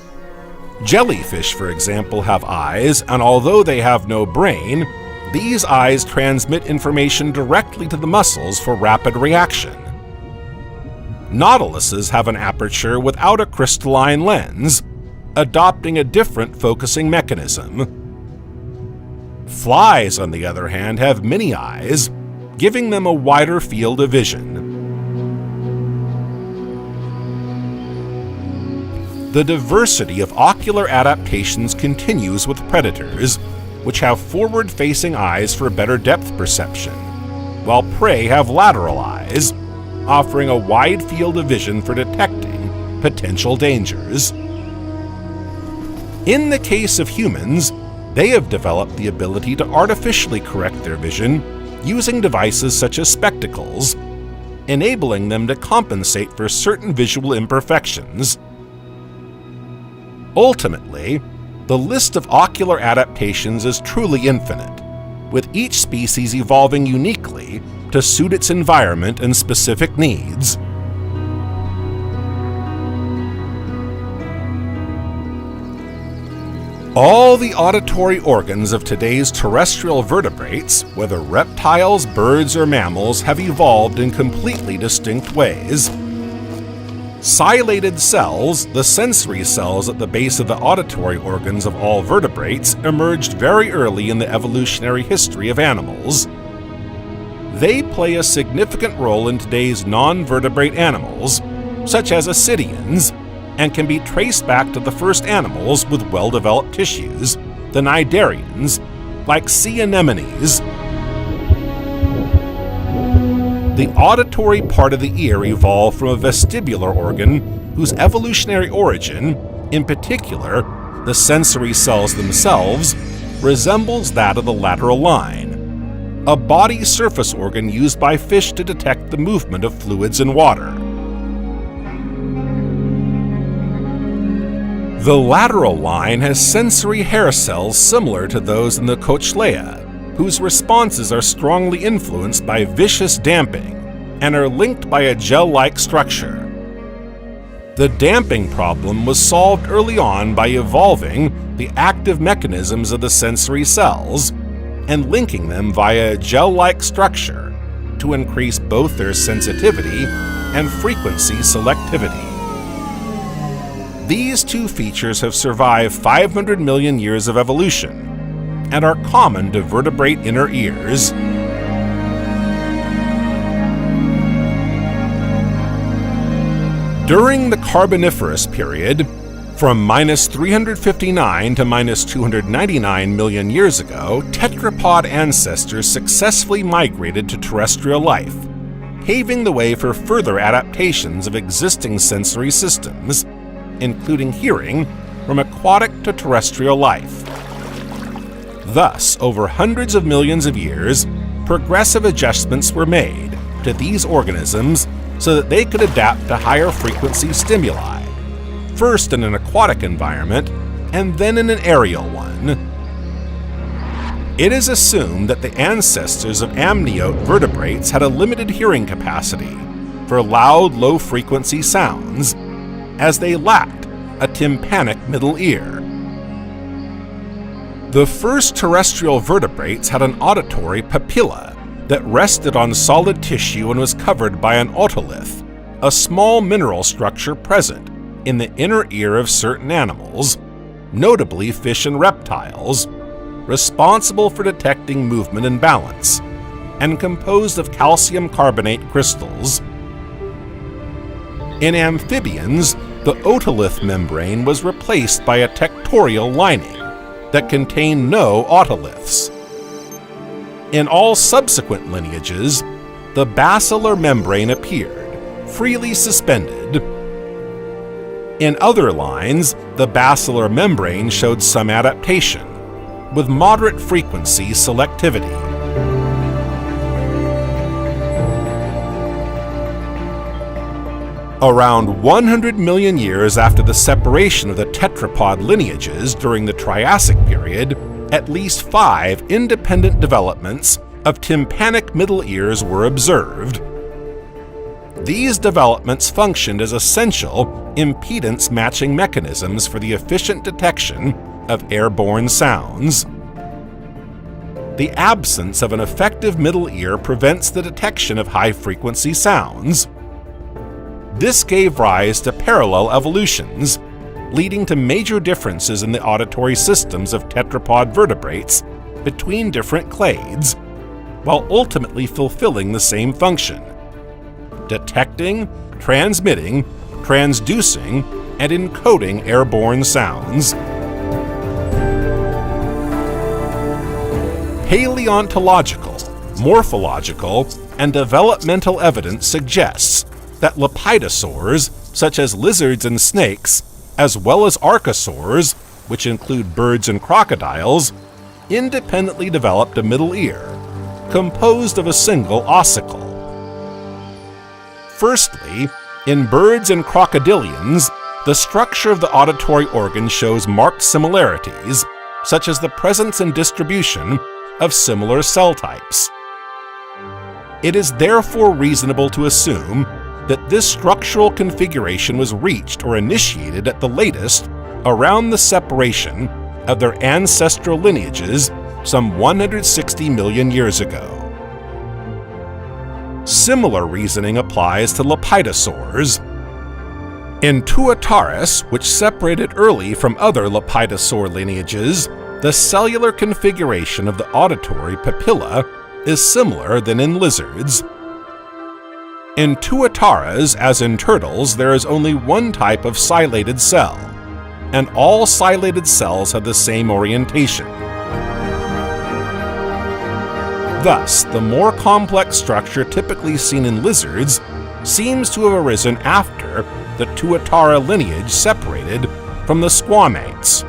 A: Jellyfish, for example, have eyes, and although they have no brain, these eyes transmit information directly to the muscles for rapid reaction. Nautiluses have an aperture without a crystalline lens, adopting a different focusing mechanism. Flies, on the other hand, have many eyes, giving them a wider field of vision. The diversity of ocular adaptations continues with predators, which have forward-facing eyes for better depth perception, while prey have lateral eyes, offering a wide field of vision for detecting potential dangers. In the case of humans, they have developed the ability to artificially correct their vision using devices such as spectacles, enabling them to compensate for certain visual imperfections. Ultimately, the list of ocular adaptations is truly infinite, with each species evolving uniquely to suit its environment and specific needs. All the auditory organs of today's terrestrial vertebrates, whether reptiles, birds, or mammals, have evolved in completely distinct ways. Ciliated cells, the sensory cells at the base of the auditory organs of all vertebrates, emerged very early in the evolutionary history of animals. They play a significant role in today's non-vertebrate animals, such as ascidians, and can be traced back to the first animals with well-developed tissues, the cnidarians, like sea anemones. The auditory part of the ear evolved from a vestibular organ whose evolutionary origin, in particular, the sensory cells themselves, resembles that of the lateral line, a body surface organ used by fish to detect the movement of fluids in water. The lateral line has sensory hair cells similar to those in the cochlea, whose responses are strongly influenced by viscous damping and are linked by a gel-like structure. The damping problem was solved early on by evolving the active mechanisms of the sensory cells and linking them via a gel-like structure to increase both their sensitivity and frequency selectivity. These two features have survived 500 million years of evolution and are common to vertebrate inner ears. During the Carboniferous period, from -359 to -299 million years ago, tetrapod ancestors successfully migrated to terrestrial life, paving the way for further adaptations of existing sensory systems, including hearing, from aquatic to terrestrial life. Thus, over hundreds of millions of years, progressive adjustments were made to these organisms so that they could adapt to higher frequency stimuli, first in an aquatic environment and then in an aerial one. It is assumed that the ancestors of amniote vertebrates had a limited hearing capacity for loud, low-frequency sounds, as they lacked a tympanic middle ear. The first terrestrial vertebrates had an auditory papilla that rested on solid tissue and was covered by an otolith, a small mineral structure present in the inner ear of certain animals, notably fish and reptiles, responsible for detecting movement and balance, and composed of calcium carbonate crystals. In amphibians, the otolith membrane was replaced by a tectorial lining that contained no otoliths. In all subsequent lineages, the basilar membrane appeared, freely suspended. In other lines, the basilar membrane showed some adaptation, with moderate frequency selectivity. Around 100 million years after the separation of the tetrapod lineages during the Triassic period, at least 5 independent developments of tympanic middle ears were observed. These developments functioned as essential impedance matching mechanisms for the efficient detection of airborne sounds. The absence of an effective middle ear prevents the detection of high-frequency sounds. This gave rise to parallel evolutions, leading to major differences in the auditory systems of tetrapod vertebrates between different clades, while ultimately fulfilling the same function: detecting, transmitting, transducing, and encoding airborne sounds. Paleontological, morphological, and developmental evidence suggests that lepidosaurs, such as lizards and snakes, as well as archosaurs, which include birds and crocodiles, independently developed a middle ear, composed of a single ossicle. Firstly, in birds and crocodilians, the structure of the auditory organ shows marked similarities, such as the presence and distribution of similar cell types. It is therefore reasonable to assume that this structural configuration was reached or initiated at the latest around the separation of their ancestral lineages some 160 million years ago. Similar reasoning applies to lepidosaurs. In Tuataris, which separated early from other lepidosaur lineages, the cellular configuration of the auditory papilla is similar than in lizards. In Tuataras, as in turtles, there is only one type of cylated cell, and all cylated cells have the same orientation. Thus, the more complex structure typically seen in lizards seems to have arisen after the Tuatara lineage separated from the squamates.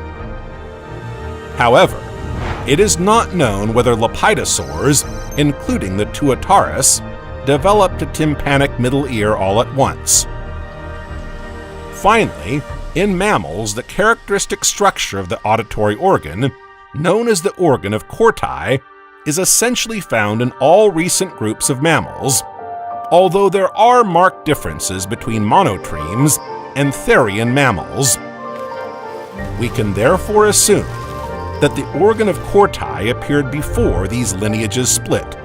A: However, it is not known whether lepidosaurs, including the Tuataris, developed a tympanic middle ear all at once. Finally, in mammals, the characteristic structure of the auditory organ, known as the organ of Corti, is essentially found in all recent groups of mammals, although there are marked differences between monotremes and therian mammals. We can therefore assume that the organ of Corti appeared before these lineages split,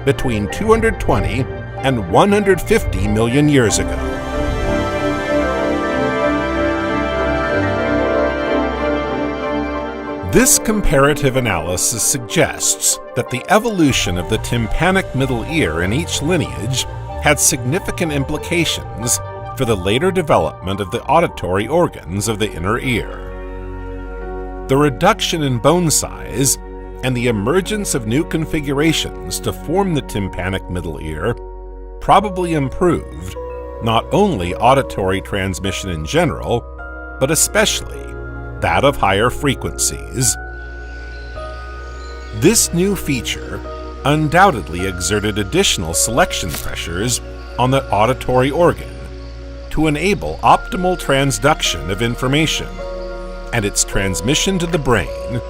A: between 220 and 150 million years ago. This comparative analysis suggests that the evolution of the tympanic middle ear in each lineage had significant implications for the later development of the auditory organs of the inner ear. The reduction in bone size and the emergence of new configurations to form the tympanic middle ear probably improved not only auditory transmission in general, but especially that of higher frequencies. This new feature undoubtedly exerted additional selection pressures on the auditory organ to enable optimal transduction of information and its transmission to the brain.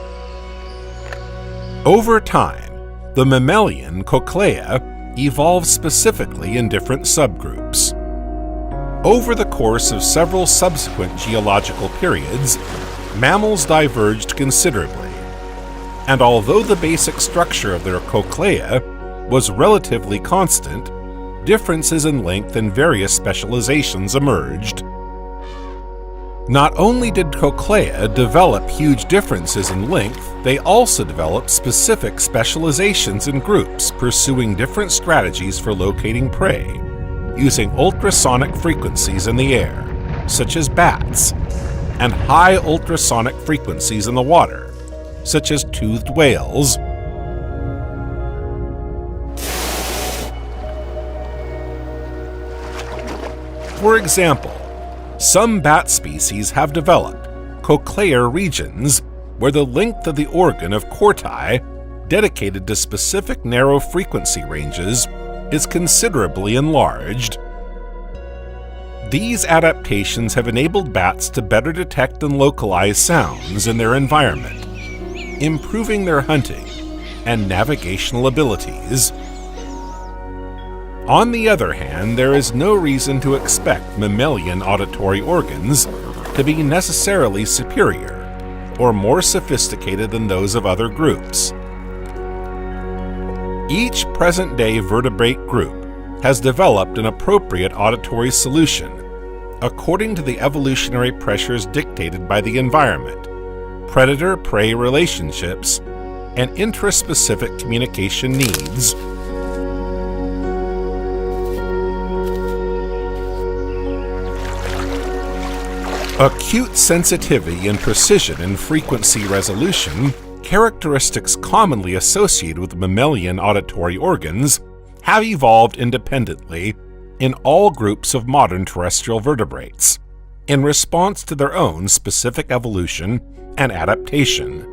A: Over time, the mammalian cochlea evolved specifically in different subgroups. Over the course of several subsequent geological periods, mammals diverged considerably, and although the basic structure of their cochlea was relatively constant, differences in length and various specializations emerged. Not only did cochlea develop huge differences in length, they also developed specific specializations in groups pursuing different strategies for locating prey, using ultrasonic frequencies in the air, such as bats, and high ultrasonic frequencies in the water, such as toothed whales. For example, some bat species have developed cochlear regions where the length of the organ of corti, dedicated to specific narrow frequency ranges, is considerably enlarged. These adaptations have enabled bats to better detect and localize sounds in their environment, improving their hunting and navigational abilities. On the other hand, there is no reason to expect mammalian auditory organs to be necessarily superior or more sophisticated than those of other groups. Each present-day vertebrate group has developed an appropriate auditory solution according to the evolutionary pressures dictated by the environment, predator-prey relationships, and intraspecific communication needs. Acute sensitivity and precision in frequency resolution, characteristics commonly associated with mammalian auditory organs, have evolved independently in all groups of modern terrestrial vertebrates, in response to their own specific evolution and adaptation.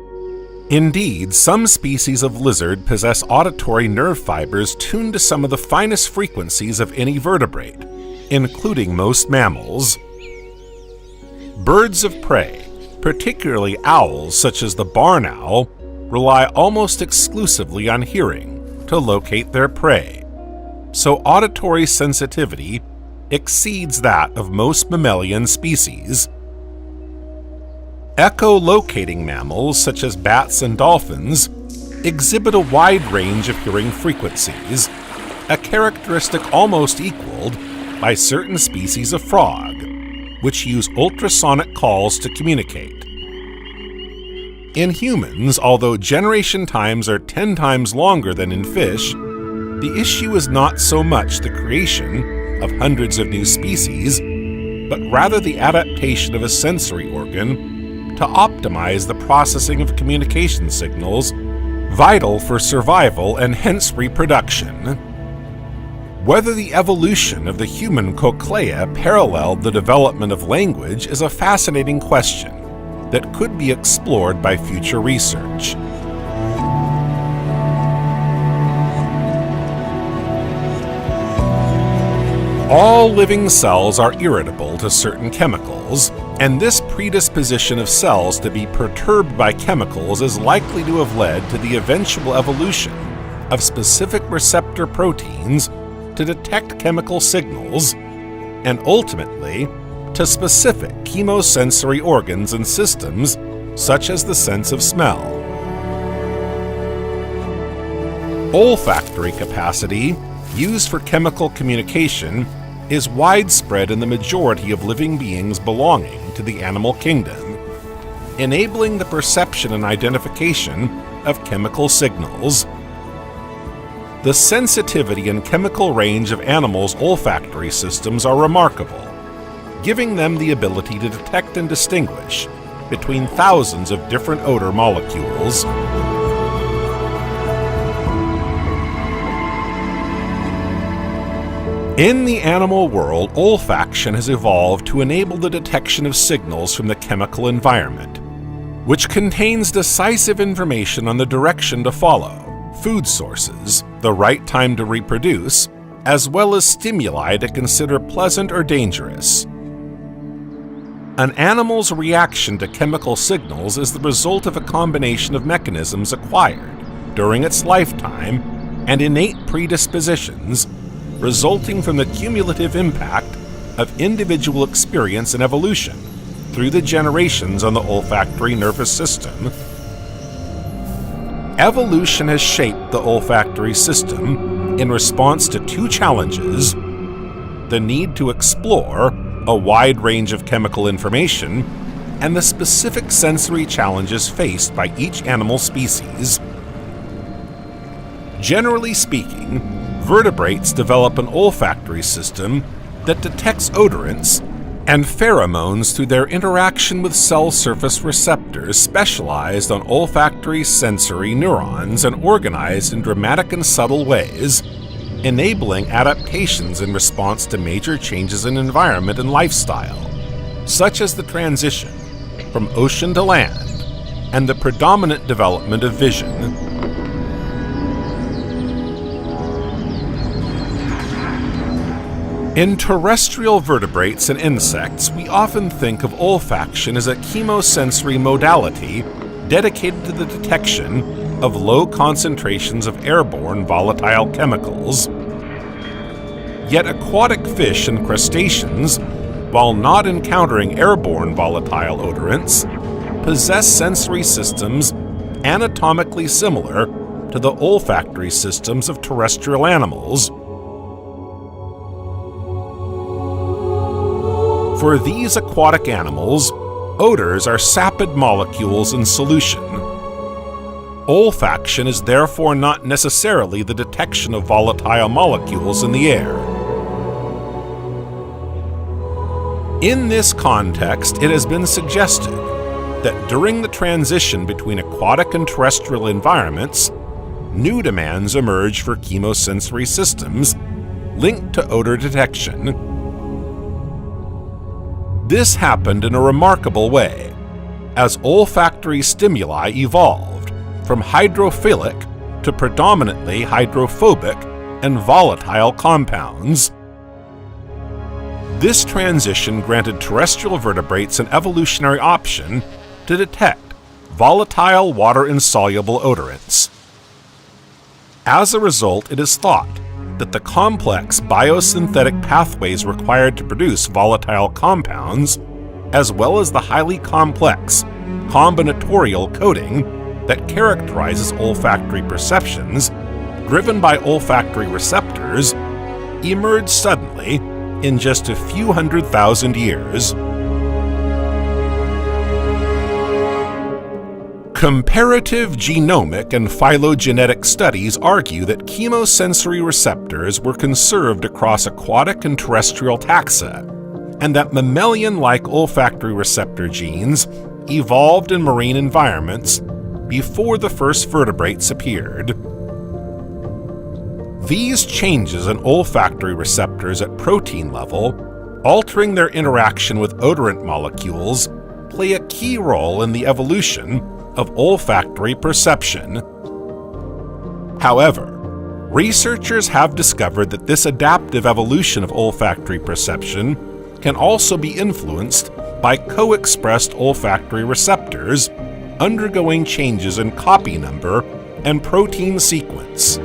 A: Indeed, some species of lizard possess auditory nerve fibers tuned to some of the finest frequencies of any vertebrate, including most mammals. Birds of prey, particularly owls such as the barn owl, rely almost exclusively on hearing to locate their prey, so auditory sensitivity exceeds that of most mammalian species. Echolocating mammals such as bats and dolphins exhibit a wide range of hearing frequencies, a characteristic almost equaled by certain species of frog, which use ultrasonic calls to communicate. In humans, although generation times are 10 times longer than in fish, the issue is not so much the creation of hundreds of new species, but rather the adaptation of a sensory organ to optimize the processing of communication signals vital for survival and hence reproduction. Whether the evolution of the human cochlea paralleled the development of language is a fascinating question that could be explored by future research. All living cells are irritable to certain chemicals, and this predisposition of cells to be perturbed by chemicals is likely to have led to the eventual evolution of specific receptor proteins to detect chemical signals, and ultimately to specific chemosensory organs and systems, such as the sense of smell. Olfactory capacity, used for chemical communication, is widespread in the majority of living beings belonging to the animal kingdom, enabling the perception and identification of chemical signals. The sensitivity and chemical range of animals' olfactory systems are remarkable, giving them the ability to detect and distinguish between thousands of different odor molecules. In the animal world, olfaction has evolved to enable the detection of signals from the chemical environment, which contains decisive information on the direction to follow, food sources, the right time to reproduce, as well as stimuli to consider pleasant or dangerous. An animal's reaction to chemical signals is the result of a combination of mechanisms acquired during its lifetime and innate predispositions resulting from the cumulative impact of individual experience and evolution through the generations on the olfactory nervous system. Evolution has shaped the olfactory system in response to two challenges: the need to explore a wide range of chemical information and the specific sensory challenges faced by each animal species. Generally speaking, vertebrates develop an olfactory system that detects odorants and pheromones through their interaction with cell surface receptors specialized on olfactory sensory neurons and organized in dramatic and subtle ways, enabling adaptations in response to major changes in environment and lifestyle, such as the transition from ocean to land and the predominant development of vision. In terrestrial vertebrates and insects, we often think of olfaction as a chemosensory modality dedicated to the detection of low concentrations of airborne volatile chemicals. Yet aquatic fish and crustaceans, while not encountering airborne volatile odorants, possess sensory systems anatomically similar to the olfactory systems of terrestrial animals. For these aquatic animals, odors are sapid molecules in solution. Olfaction is therefore not necessarily the detection of volatile molecules in the air. In this context, it has been suggested that during the transition between aquatic and terrestrial environments, new demands emerge for chemosensory systems linked to odor detection. This happened in a remarkable way, as olfactory stimuli evolved from hydrophilic to predominantly hydrophobic and volatile compounds. This transition granted terrestrial vertebrates an evolutionary option to detect volatile water-insoluble odorants. As a result, it is thought that the complex biosynthetic pathways required to produce volatile compounds, as well as the highly complex combinatorial coding that characterizes olfactory perceptions, driven by olfactory receptors, emerged suddenly in just a few 100,000 years. Comparative genomic and phylogenetic studies argue that chemosensory receptors were conserved across aquatic and terrestrial taxa, and that mammalian-like olfactory receptor genes evolved in marine environments before the first vertebrates appeared. These changes in olfactory receptors at protein level, altering their interaction with odorant molecules, play a key role in the evolution of olfactory perception. However, researchers have discovered that this adaptive evolution of olfactory perception can also be influenced by co-expressed olfactory receptors undergoing changes in copy number and protein sequence.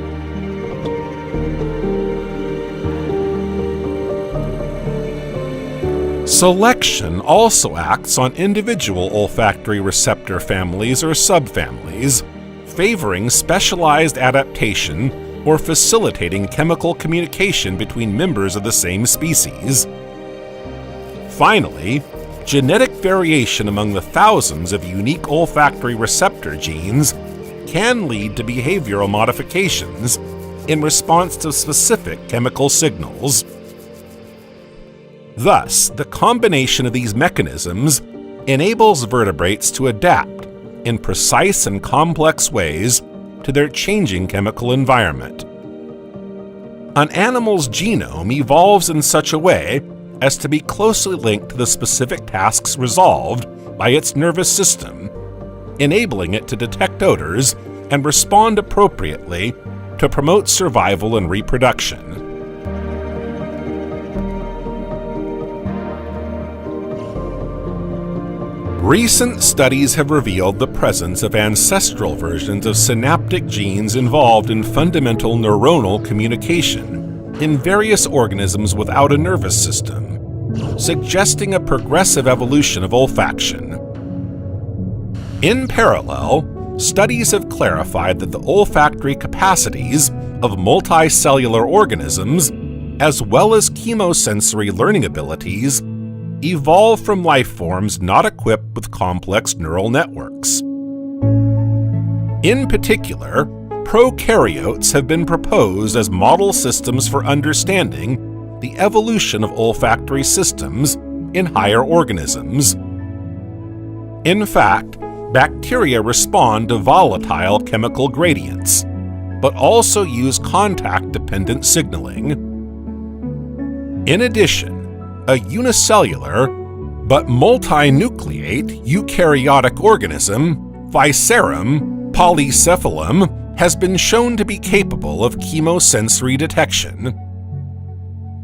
A: Selection also acts on individual olfactory receptor families or subfamilies, favoring specialized adaptation or facilitating chemical communication between members of the same species. Finally, genetic variation among the thousands of unique olfactory receptor genes can lead to behavioral modifications in response to specific chemical signals. Thus, the combination of these mechanisms enables vertebrates to adapt in precise and complex ways to their changing chemical environment. An animal's genome evolves in such a way as to be closely linked to the specific tasks resolved by its nervous system, enabling it to detect odors and respond appropriately to promote survival and reproduction. Recent studies have revealed the presence of ancestral versions of synaptic genes involved in fundamental neuronal communication in various organisms without a nervous system, suggesting a progressive evolution of olfaction. In parallel, studies have clarified that the olfactory capacities of multicellular organisms, as well as chemosensory learning abilities, evolve from life forms not equipped with complex neural networks. In particular, prokaryotes have been proposed as model systems for understanding the evolution of olfactory systems in higher organisms. In fact, bacteria respond to volatile chemical gradients, but also use contact-dependent signaling. In addition, a unicellular but multinucleate eukaryotic organism, Viscerum polycephalum, has been shown to be capable of chemosensory detection.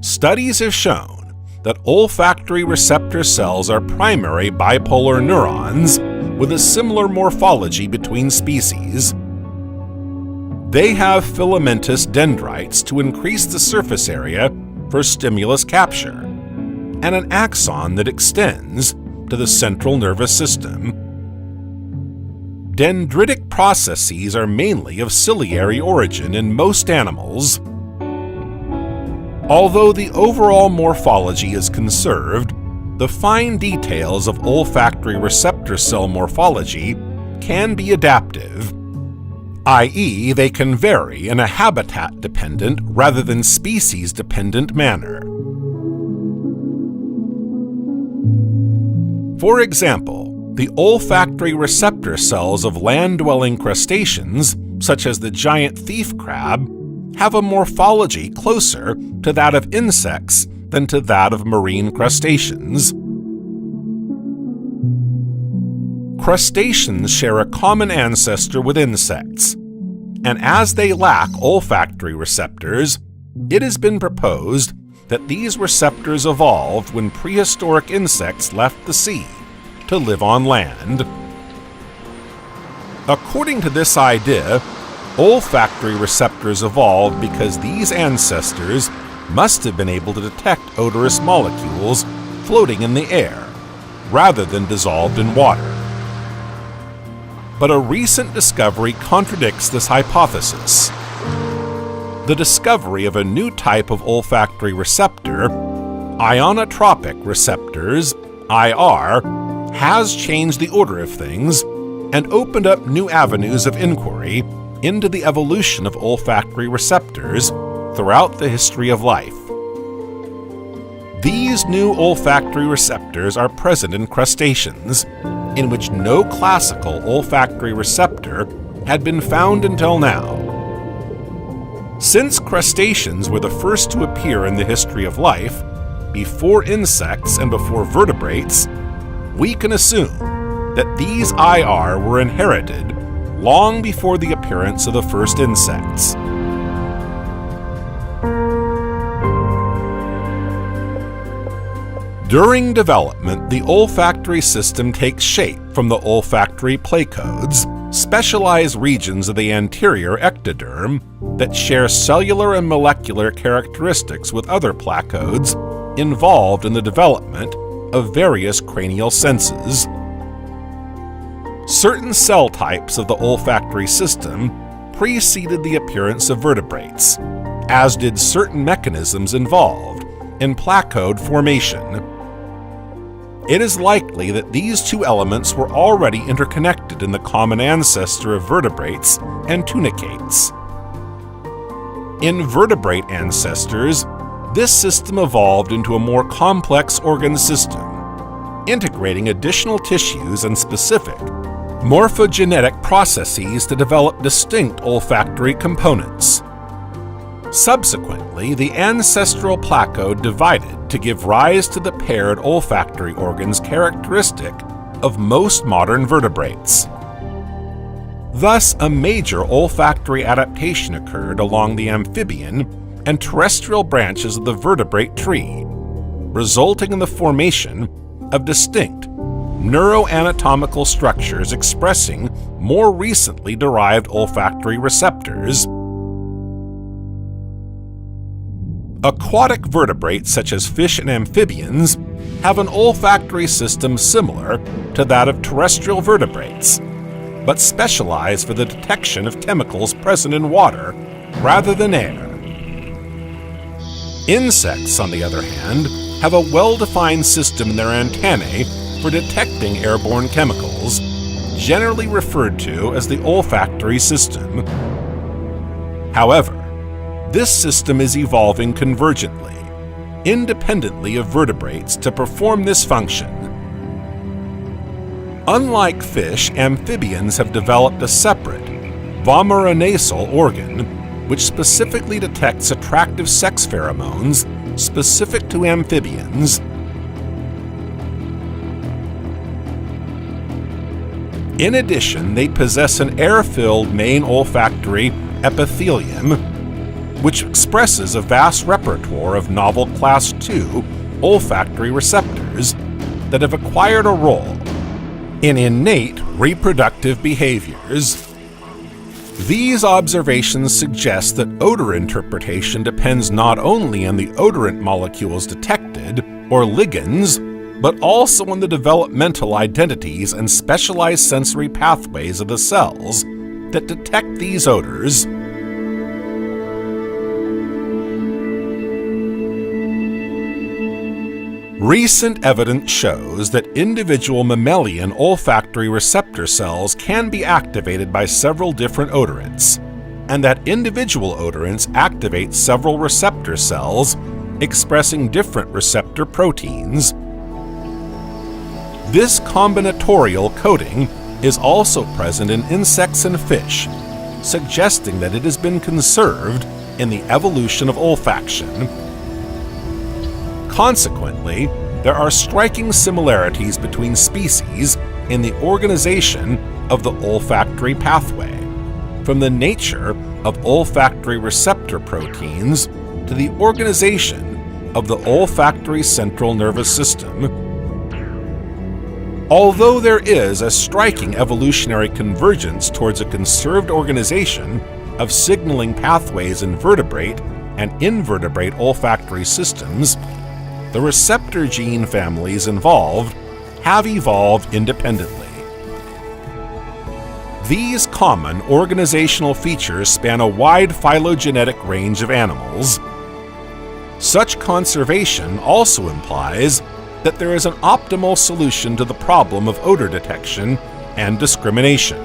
A: Studies have shown that olfactory receptor cells are primary bipolar neurons with a similar morphology between species. They have filamentous dendrites to increase the surface area for stimulus capture, and an axon that extends to the central nervous system. Dendritic processes are mainly of ciliary origin in most animals. Although the overall morphology is conserved, the fine details of olfactory receptor cell morphology can be adaptive, i.e., they can vary in a habitat-dependent rather than species-dependent manner. For example, the olfactory receptor cells of land-dwelling crustaceans, such as the giant thief crab, have a morphology closer to that of insects than to that of marine crustaceans. Crustaceans share a common ancestor with insects, and as they lack olfactory receptors, it has been proposed that these receptors evolved when prehistoric insects left the sea to live on land. According to this idea, olfactory receptors evolved because these ancestors must have been able to detect odorous molecules floating in the air, rather than dissolved in water. But a recent discovery contradicts this hypothesis. The discovery of a new type of olfactory receptor, ionotropic receptors, IR, has changed the order of things and opened up new avenues of inquiry into the evolution of olfactory receptors throughout the history of life. These new olfactory receptors are present in crustaceans, in which no classical olfactory receptor had been found until now. Since crustaceans were the first to appear in the history of life, before insects and before vertebrates, we can assume that these IR were inherited long before the appearance of the first insects. During development, the olfactory system takes shape from the olfactory placodes, specialized regions of the anterior ectoderm that share cellular and molecular characteristics with other placodes involved in the development of various cranial senses. Certain cell types of the olfactory system preceded the appearance of vertebrates, as did certain mechanisms involved in placode formation. It is likely that these two elements were already interconnected in the common ancestor of vertebrates and tunicates. In vertebrate ancestors, this system evolved into a more complex organ system, integrating additional tissues and specific morphogenetic processes to develop distinct olfactory components. Subsequently, the ancestral placode divided to give rise to the paired olfactory organs characteristic of most modern vertebrates. Thus, a major olfactory adaptation occurred along the amphibian and terrestrial branches of the vertebrate tree, resulting in the formation of distinct, neuroanatomical structures expressing more recently derived olfactory receptors. Aquatic vertebrates such as fish and amphibians have an olfactory system similar to that of terrestrial vertebrates, but specialize for the detection of chemicals present in water rather than air. Insects, on the other hand, have a well-defined system in their antennae for detecting airborne chemicals, generally referred to as the olfactory system. However, this system is evolving convergently, independently of vertebrates, to perform this function. Unlike fish, amphibians have developed a separate, vomeronasal organ, which specifically detects attractive sex pheromones specific to amphibians. In addition, they possess an air-filled main olfactory epithelium, which expresses a vast repertoire of novel Class II olfactory receptors that have acquired a role in innate reproductive behaviors. These observations suggest that odor interpretation depends not only on the odorant molecules detected, or ligands, but also on the developmental identities and specialized sensory pathways of the cells that detect these odors. Recent evidence shows that individual mammalian olfactory receptor cells can be activated by several different odorants, and that individual odorants activate several receptor cells expressing different receptor proteins. This combinatorial coding is also present in insects and fish, suggesting that it has been conserved in the evolution of olfaction. Consequently, there are striking similarities between species in the organization of the olfactory pathway, from the nature of olfactory receptor proteins to the organization of the olfactory central nervous system. Although there is a striking evolutionary convergence towards a conserved organization of signaling pathways in vertebrate and invertebrate olfactory systems, the receptor gene families involved have evolved independently. These common organizational features span a wide phylogenetic range of animals. Such conservation also implies that there is an optimal solution to the problem of odor detection and discrimination.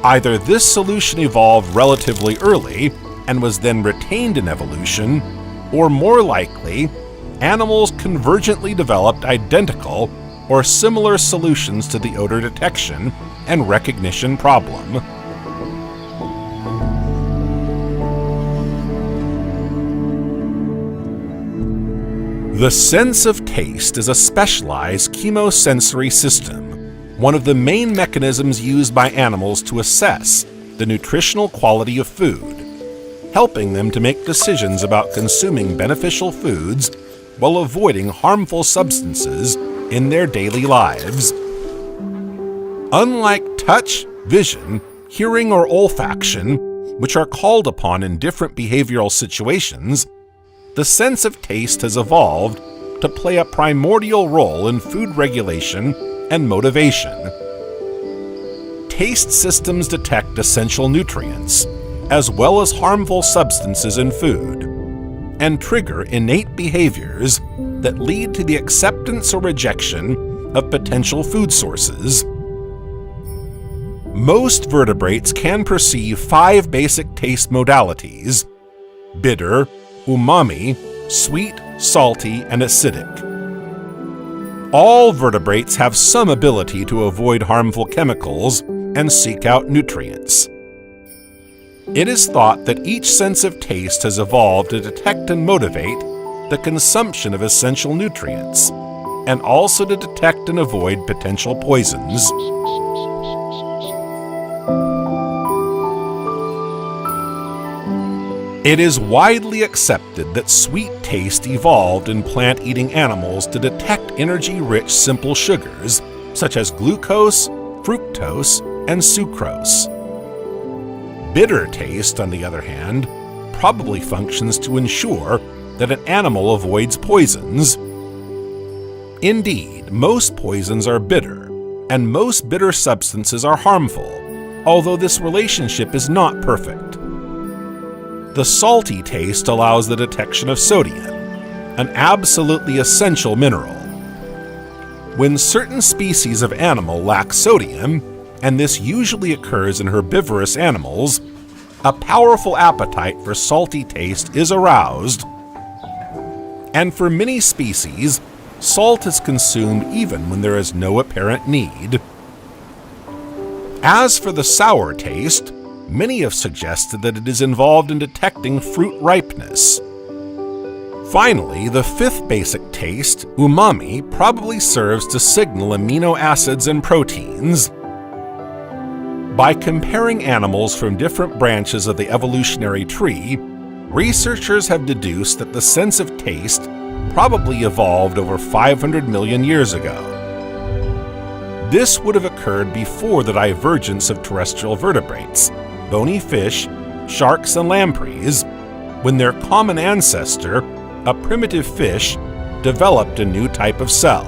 A: Either this solution evolved relatively early and was then retained in evolution, or more likely, animals convergently developed identical or similar solutions to the odor detection and recognition problem. The sense of taste is a specialized chemosensory system, one of the main mechanisms used by animals to assess the nutritional quality of food, helping them to make decisions about consuming beneficial foods while avoiding harmful substances in their daily lives. Unlike touch, vision, hearing, or olfaction, which are called upon in different behavioral situations, the sense of taste has evolved to play a primordial role in food regulation and motivation. Taste systems detect essential nutrients, as well as harmful substances in food, and trigger innate behaviors that lead to the acceptance or rejection of potential food sources. Most vertebrates can perceive 5 basic taste modalities: bitter, umami, sweet, salty, and acidic. All vertebrates have some ability to avoid harmful chemicals and seek out nutrients. It is thought that each sense of taste has evolved to detect and motivate the consumption of essential nutrients, and also to detect and avoid potential poisons. It is widely accepted that sweet taste evolved in plant-eating animals to detect energy-rich simple sugars, such as glucose, fructose, and sucrose. Bitter taste, on the other hand, probably functions to ensure that an animal avoids poisons. Indeed, most poisons are bitter, and most bitter substances are harmful, although this relationship is not perfect. The salty taste allows the detection of sodium, an absolutely essential mineral. When certain species of animal lack sodium, and this usually occurs in herbivorous animals, a powerful appetite for salty taste is aroused. And for many species, salt is consumed even when there is no apparent need. As for the sour taste, many have suggested that it is involved in detecting fruit ripeness. Finally, the fifth basic taste, umami, probably serves to signal amino acids and proteins. By comparing animals from different branches of the evolutionary tree, researchers have deduced that the sense of taste probably evolved over 500 million years ago. This would have occurred before the divergence of terrestrial vertebrates, bony fish, sharks, and lampreys, when their common ancestor, a primitive fish, developed a new type of cell.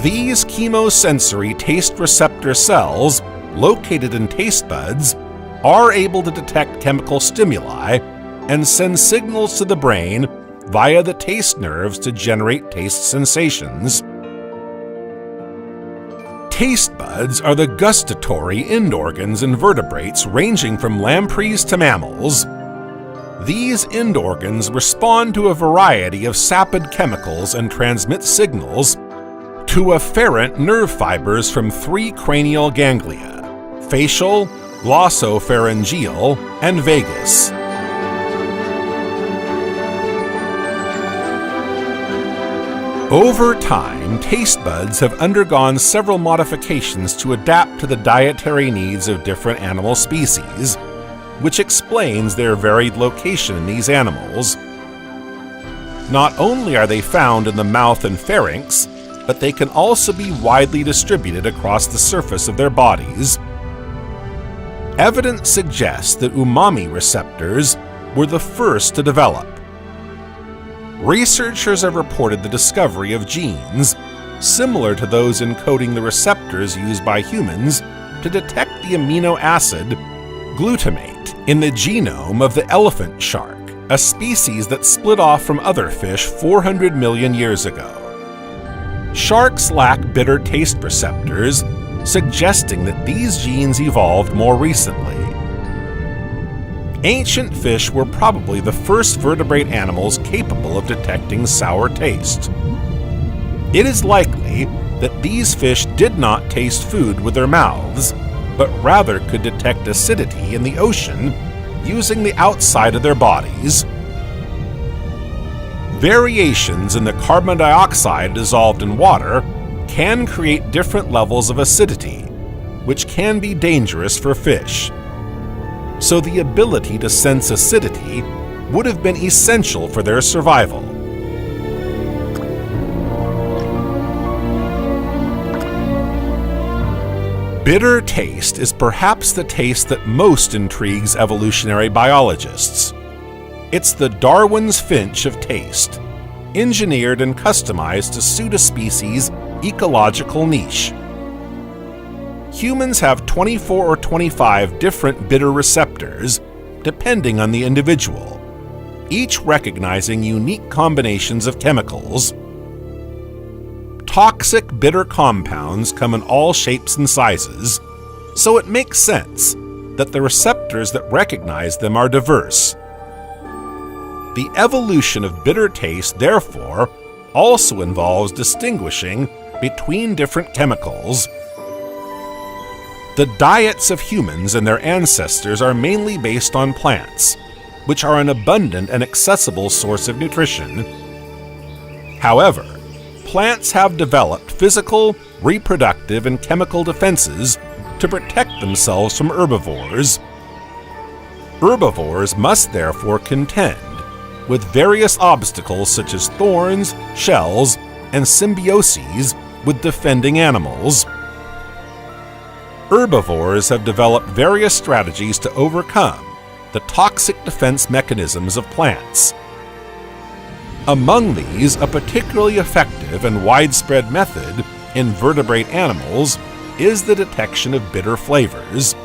A: These chemosensory taste receptor cells, located in taste buds, are able to detect chemical stimuli and send signals to the brain via the taste nerves to generate taste sensations. Taste buds are the gustatory end organs in vertebrates ranging from lampreys to mammals. These end organs respond to a variety of sapid chemicals and transmit signals to afferent nerve fibers from 3 cranial ganglia: facial, glossopharyngeal, and vagus. Over time, taste buds have undergone several modifications to adapt to the dietary needs of different animal species, which explains their varied location in these animals. Not only are they found in the mouth and pharynx, but they can also be widely distributed across the surface of their bodies. Evidence suggests that umami receptors were the first to develop. Researchers have reported the discovery of genes similar to those encoding the receptors used by humans to detect the amino acid glutamate in the genome of the elephant shark, a species that split off from other fish 400 million years ago. Sharks lack bitter taste receptors, suggesting that these genes evolved more recently. Ancient fish were probably the first vertebrate animals capable of detecting sour taste. It is likely that these fish did not taste food with their mouths, but rather could detect acidity in the ocean using the outside of their bodies. Variations in the carbon dioxide dissolved in water can create different levels of acidity, which can be dangerous for fish. So the ability to sense acidity would have been essential for their survival. Bitter taste is perhaps the taste that most intrigues evolutionary biologists. It's the Darwin's finch of taste, engineered and customized to suit a species' ecological niche. Humans have 24 or 25 different bitter receptors, depending on the individual, each recognizing unique combinations of chemicals. Toxic bitter compounds come in all shapes and sizes, so it makes sense that the receptors that recognize them are diverse. The evolution of bitter taste, therefore, also involves distinguishing between different chemicals. The diets of humans and their ancestors are mainly based on plants, which are an abundant and accessible source of nutrition. However, plants have developed physical, reproductive, and chemical defenses to protect themselves from herbivores. Herbivores must therefore contend with various obstacles such as thorns, shells, and symbioses with defending animals. Herbivores have developed various strategies to overcome the toxic defense mechanisms of plants. Among these, a particularly effective and widespread method in vertebrate animals is the detection of bitter flavors.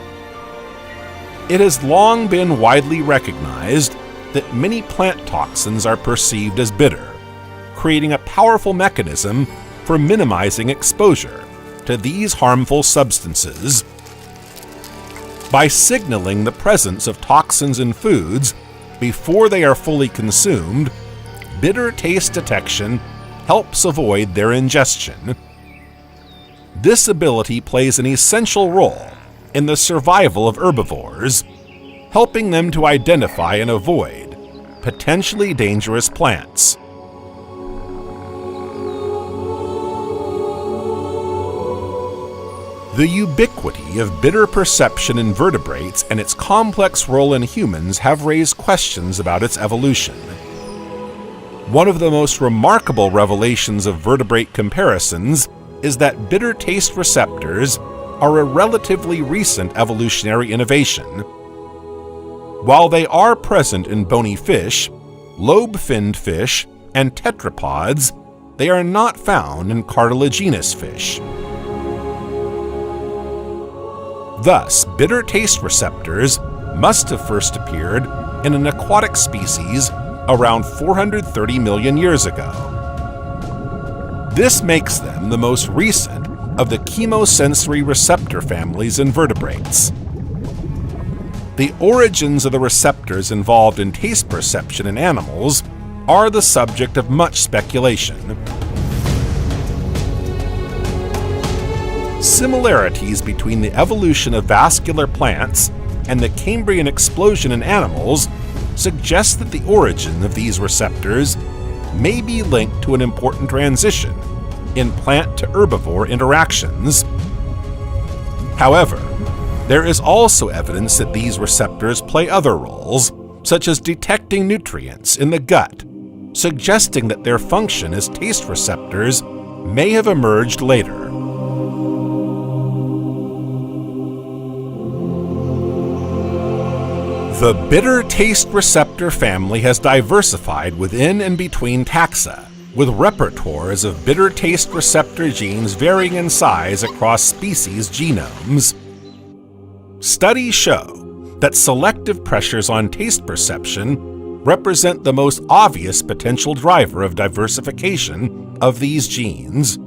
A: It has long been widely recognized that many plant toxins are perceived as bitter, creating a powerful mechanism for minimizing exposure to these harmful substances. By signaling the presence of toxins in foods before they are fully consumed, bitter taste detection helps avoid their ingestion. This ability plays an essential role in the survival of herbivores, helping them to identify and avoid potentially dangerous plants. The ubiquity of bitter perception in vertebrates and its complex role in humans have raised questions about its evolution. One of the most remarkable revelations of vertebrate comparisons is that bitter taste receptors are a relatively recent evolutionary innovation. While they are present in bony fish, lobe-finned fish, and tetrapods, they are not found in cartilaginous fish. Thus, bitter taste receptors must have first appeared in an aquatic species around 430 million years ago. This makes them the most recent of the chemosensory receptor families in vertebrates. The origins of the receptors involved in taste perception in animals are the subject of much speculation. Similarities between the evolution of vascular plants and the Cambrian explosion in animals suggest that the origin of these receptors may be linked to an important transition in plant to herbivore interactions. However, there is also evidence that these receptors play other roles, such as detecting nutrients in the gut, suggesting that their function as taste receptors may have emerged later. The bitter taste receptor family has diversified within and between taxa, with repertoires of bitter taste receptor genes varying in size across species genomes. Studies show that selective pressures on taste perception represent the most obvious potential driver of diversification of these genes.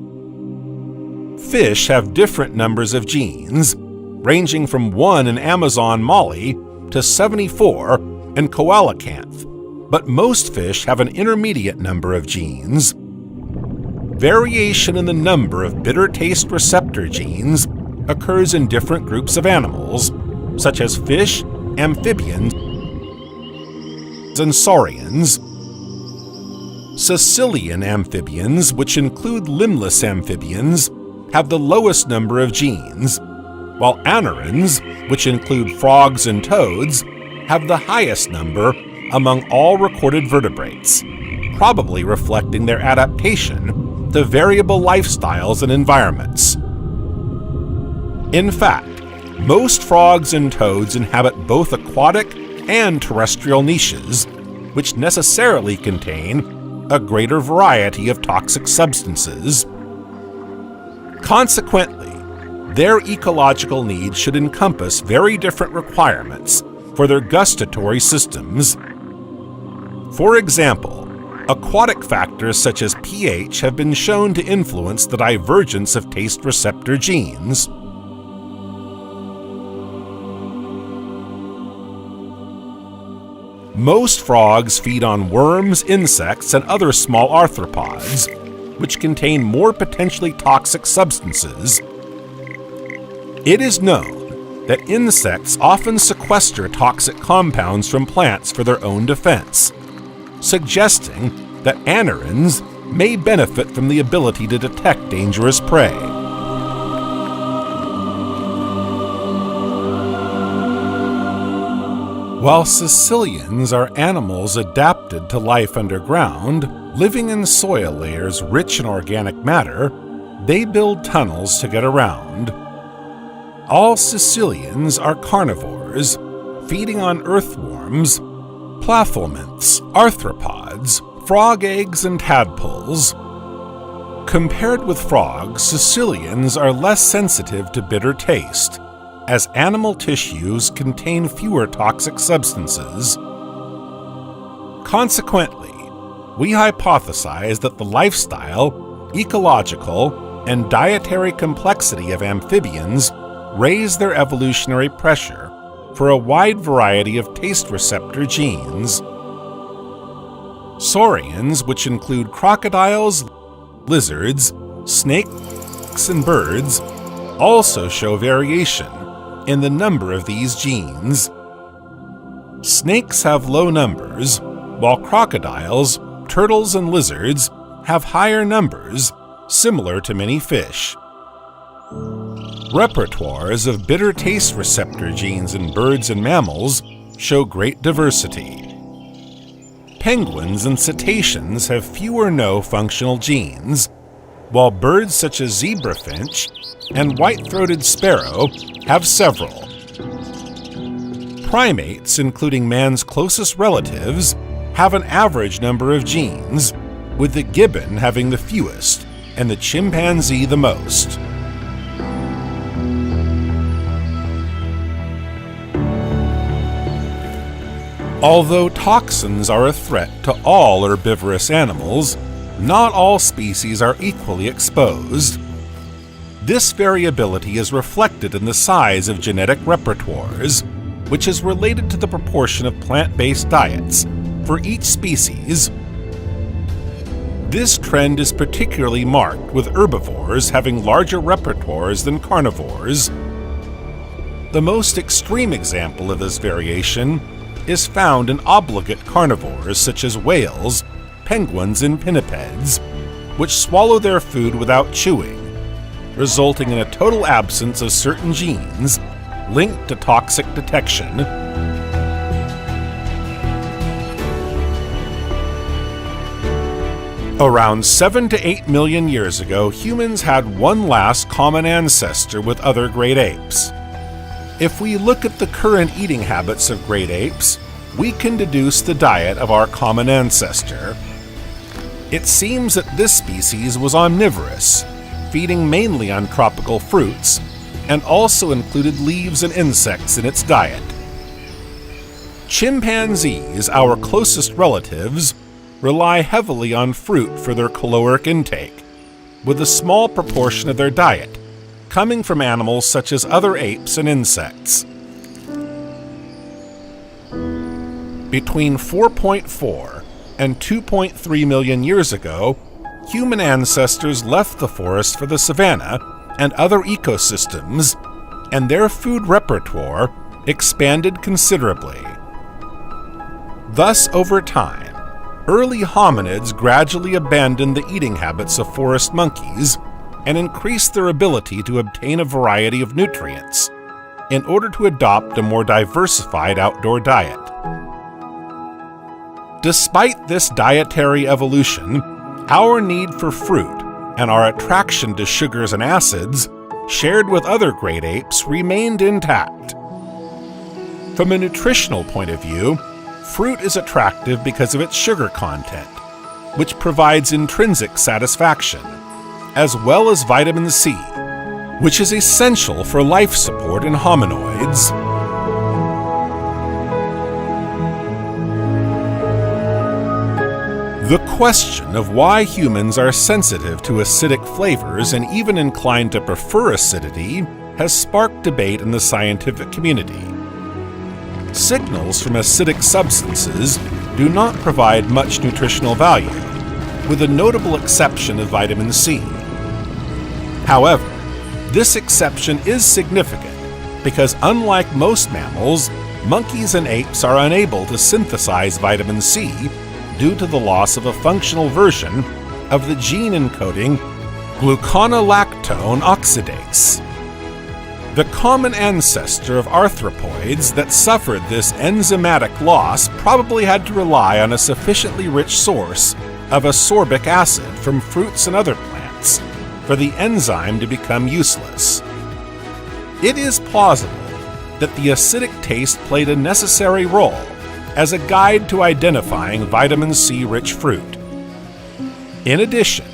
A: Fish have different numbers of genes, ranging from 1 in Amazon molly to 74 in coelacanth, but most fish have an intermediate number of genes. Variation in the number of bitter taste receptor genes occurs in different groups of animals, such as fish, amphibians, and saurians. Caecilian amphibians, which include limbless amphibians, have the lowest number of genes, while anarans, which include frogs and toads, have the highest number among all recorded vertebrates, probably reflecting their adaptation to variable lifestyles and environments. In fact, most frogs and toads inhabit both aquatic and terrestrial niches, which necessarily contain a greater variety of toxic substances. Consequently, their ecological needs should encompass very different requirements for their gustatory systems. For example, aquatic factors such as pH have been shown to influence the divergence of taste receptor genes. Most frogs feed on worms, insects, and other small arthropods, which contain more potentially toxic substances. It is known that insects often sequester toxic compounds from plants for their own defense, suggesting that anarans may benefit from the ability to detect dangerous prey. While caecilians are animals adapted to life underground, living in soil layers rich in organic matter, they build tunnels to get around. All caecilians are carnivores, feeding on earthworms, plathelminths, arthropods, frog eggs, and tadpoles. Compared with frogs, caecilians are less sensitive to bitter taste, as animal tissues contain fewer toxic substances. Consequently, we hypothesize that the lifestyle, ecological, and dietary complexity of amphibians raise their evolutionary pressure for a wide variety of taste receptor genes. Saurians, which include crocodiles, lizards, snakes, and birds, also show variation in the number of these genes. Snakes have low numbers, while crocodiles, turtles, and lizards have higher numbers, similar to many fish. Repertoires of bitter taste receptor genes in birds and mammals show great diversity. Penguins and cetaceans have few or no functional genes, while birds such as zebrafinch and white-throated sparrow have several. Primates, including man's closest relatives, have an average number of genes, with the gibbon having the fewest and the chimpanzee the most. Although toxins are a threat to all herbivorous animals, not all species are equally exposed. This variability is reflected in the size of genetic repertoires, which is related to the proportion of plant-based diets for each species. This trend is particularly marked with herbivores having larger repertoires than carnivores. The most extreme example of this variation is found in obligate carnivores such as whales, penguins, and pinnipeds, which swallow their food without chewing, resulting in a total absence of certain genes linked to toxic detection. Around 7 to 8 million years ago, humans had one last common ancestor with other great apes. If we look at the current eating habits of great apes, we can deduce the diet of our common ancestor. It seems that this species was omnivorous, feeding mainly on tropical fruits, and also included leaves and insects in its diet. Chimpanzees, our closest relatives, rely heavily on fruit for their caloric intake, with a small proportion of their diet coming from animals such as other apes and insects. Between 4.4 and 2.3 million years ago, human ancestors left the forest for the savanna and other ecosystems, and their food repertoire expanded considerably. Thus, over time, early hominids gradually abandoned the eating habits of forest monkeys and increased their ability to obtain a variety of nutrients in order to adopt a more diversified outdoor diet. Despite this dietary evolution, our need for fruit and our attraction to sugars and acids, shared with other great apes, remained intact. From a nutritional point of view, fruit is attractive because of its sugar content, which provides intrinsic satisfaction, as well as vitamin C, which is essential for life support in hominoids. The question of why humans are sensitive to acidic flavors and even inclined to prefer acidity has sparked debate in the scientific community. Signals from acidic substances do not provide much nutritional value, with a notable exception of vitamin C. However, this exception is significant because, unlike most mammals, monkeys and apes are unable to synthesize vitamin C due to the loss of a functional version of the gene encoding gluconolactone oxidase. The common ancestor of arthropoids that suffered this enzymatic loss probably had to rely on a sufficiently rich source of ascorbic acid from fruits and other plants for the enzyme to become useless. It is plausible that the acidic taste played a necessary role as a guide to identifying vitamin C-rich fruit. In addition,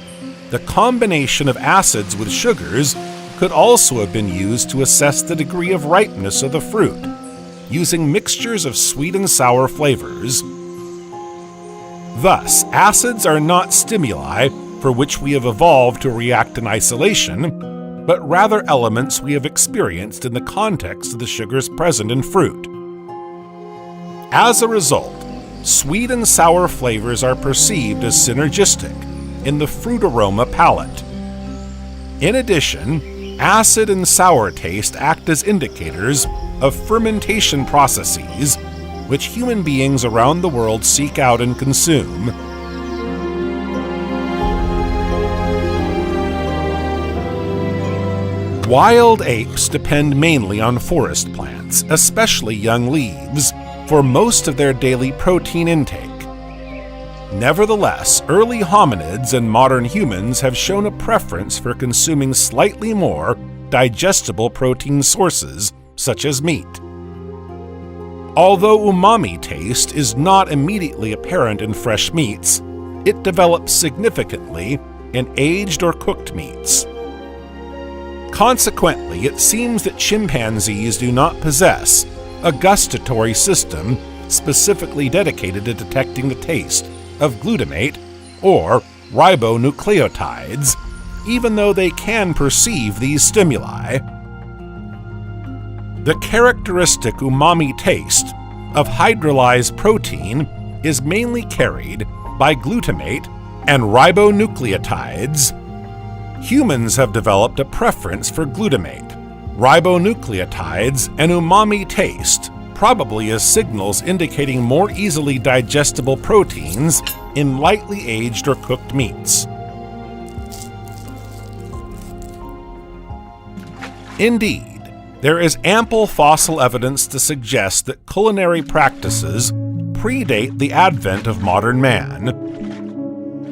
A: the combination of acids with sugars could also have been used to assess the degree of ripeness of the fruit, using mixtures of sweet and sour flavors. Thus, acids are not stimuli for which we have evolved to react in isolation, but rather elements we have experienced in the context of the sugars present in fruit. As a result, sweet and sour flavors are perceived as synergistic in the fruit aroma palette. In addition, acid and sour taste act as indicators of fermentation processes which human beings around the world seek out and consume. Wild apes depend mainly on forest plants, especially young leaves, for most of their daily protein intake. Nevertheless, early hominids and modern humans have shown a preference for consuming slightly more digestible protein sources, such as meat. Although umami taste is not immediately apparent in fresh meats, it develops significantly in aged or cooked meats. Consequently, it seems that chimpanzees do not possess a gustatory system specifically dedicated to detecting the taste of glutamate or ribonucleotides, even though they can perceive these stimuli. The characteristic umami taste of hydrolyzed protein is mainly carried by glutamate and ribonucleotides. Humans have developed a preference for glutamate, ribonucleotides, and umami taste, probably as signals indicating more easily digestible proteins in lightly aged or cooked meats. Indeed, there is ample fossil evidence to suggest that culinary practices predate the advent of modern man.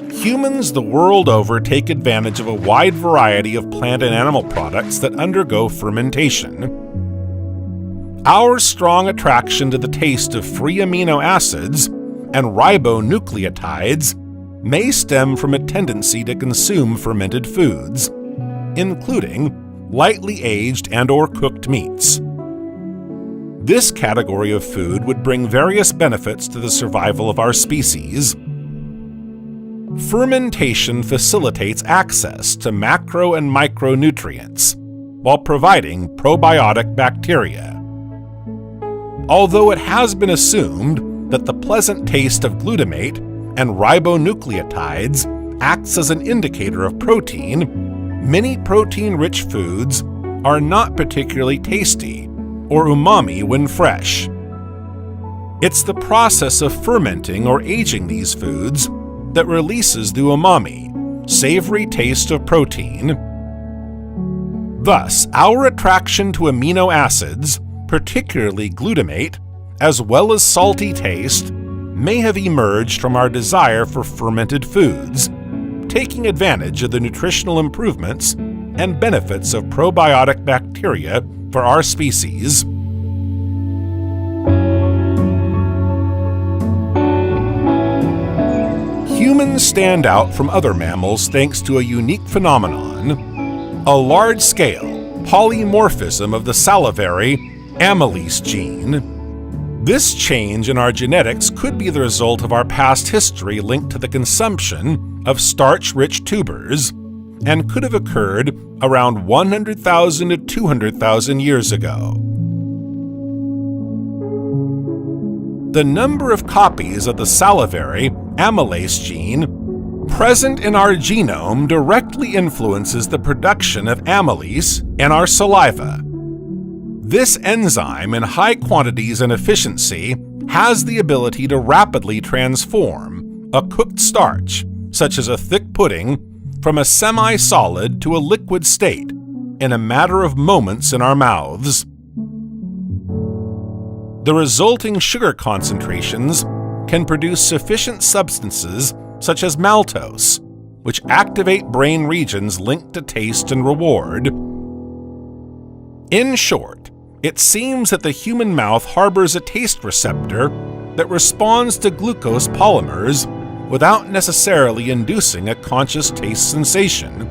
A: Humans the world over take advantage of a wide variety of plant and animal products that undergo fermentation. Our strong attraction to the taste of free amino acids and ribonucleotides may stem from a tendency to consume fermented foods, including lightly aged and/or cooked meats. This category of food would bring various benefits to the survival of our species. Fermentation facilitates access to macro and micronutrients while providing probiotic bacteria. Although it has been assumed that the pleasant taste of glutamate and ribonucleotides acts as an indicator of protein, many protein-rich foods are not particularly tasty or umami when fresh. It's the process of fermenting or aging these foods that releases the umami, savory taste of protein. Thus, our attraction to amino acids, particularly glutamate, as well as salty taste, may have emerged from our desire for fermented foods, taking advantage of the nutritional improvements and benefits of probiotic bacteria for our species. Humans stand out from other mammals thanks to a unique phenomenon, a large-scale polymorphism of the salivary amylase gene. This change in our genetics could be the result of our past history linked to the consumption of starch-rich tubers, and could have occurred around 100,000 to 200,000 years ago. The number of copies of the salivary amylase gene present in our genome directly influences the production of amylase in our saliva. This enzyme in high quantities and efficiency has the ability to rapidly transform a cooked starch, such as a thick pudding, from a semi-solid to a liquid state, in a matter of moments in our mouths. The resulting sugar concentrations can produce sufficient substances such as maltose, which activate brain regions linked to taste and reward. In short, it seems that the human mouth harbors a taste receptor that responds to glucose polymers without necessarily inducing a conscious taste sensation.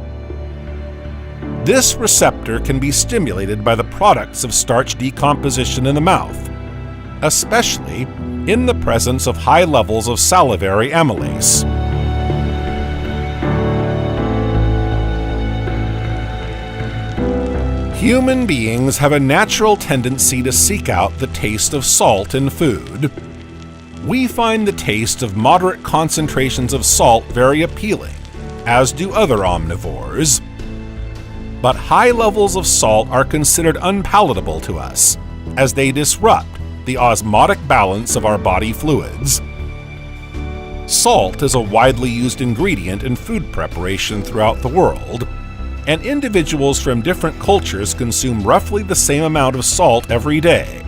A: This receptor can be stimulated by the products of starch decomposition in the mouth, especially in the presence of high levels of salivary amylase. Human beings have a natural tendency to seek out the taste of salt in food. We find the taste of moderate concentrations of salt very appealing, as do other omnivores. But high levels of salt are considered unpalatable to us, as they disrupt the osmotic balance of our body fluids. Salt is a widely used ingredient in food preparation throughout the world, and individuals from different cultures consume roughly the same amount of salt every day.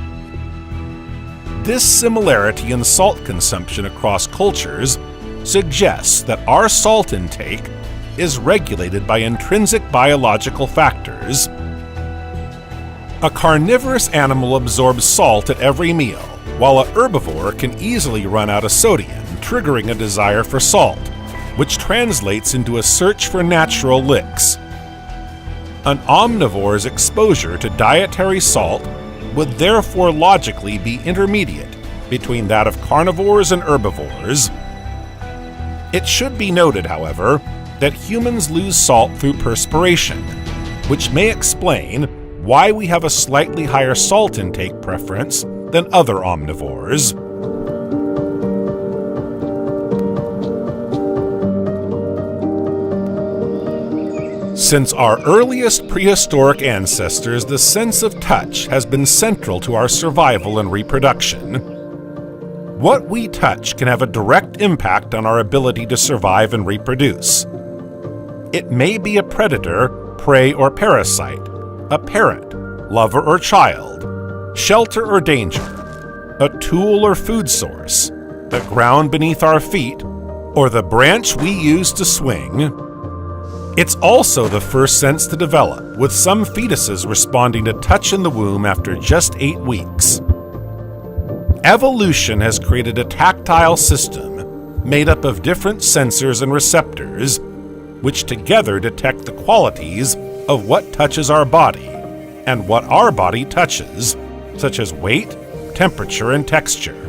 A: This similarity in salt consumption across cultures suggests that our salt intake is regulated by intrinsic biological factors. A carnivorous animal absorbs salt at every meal, while a herbivore can easily run out of sodium, triggering a desire for salt, which translates into a search for natural licks. An omnivore's exposure to dietary salt would therefore logically be intermediate between that of carnivores and herbivores. It should be noted, however, that humans lose salt through perspiration, which may explain why we have a slightly higher salt intake preference than other omnivores. Since our earliest prehistoric ancestors, the sense of touch has been central to our survival and reproduction. What we touch can have a direct impact on our ability to survive and reproduce. It may be a predator, prey, or parasite, a parent, lover or child, shelter or danger, a tool or food source, the ground beneath our feet, or the branch we use to swing. It's also the first sense to develop, with some fetuses responding to touch in the womb after just 8 weeks. Evolution has created a tactile system made up of different sensors and receptors, which together detect the qualities of what touches our body and what our body touches, such as weight, temperature, and texture,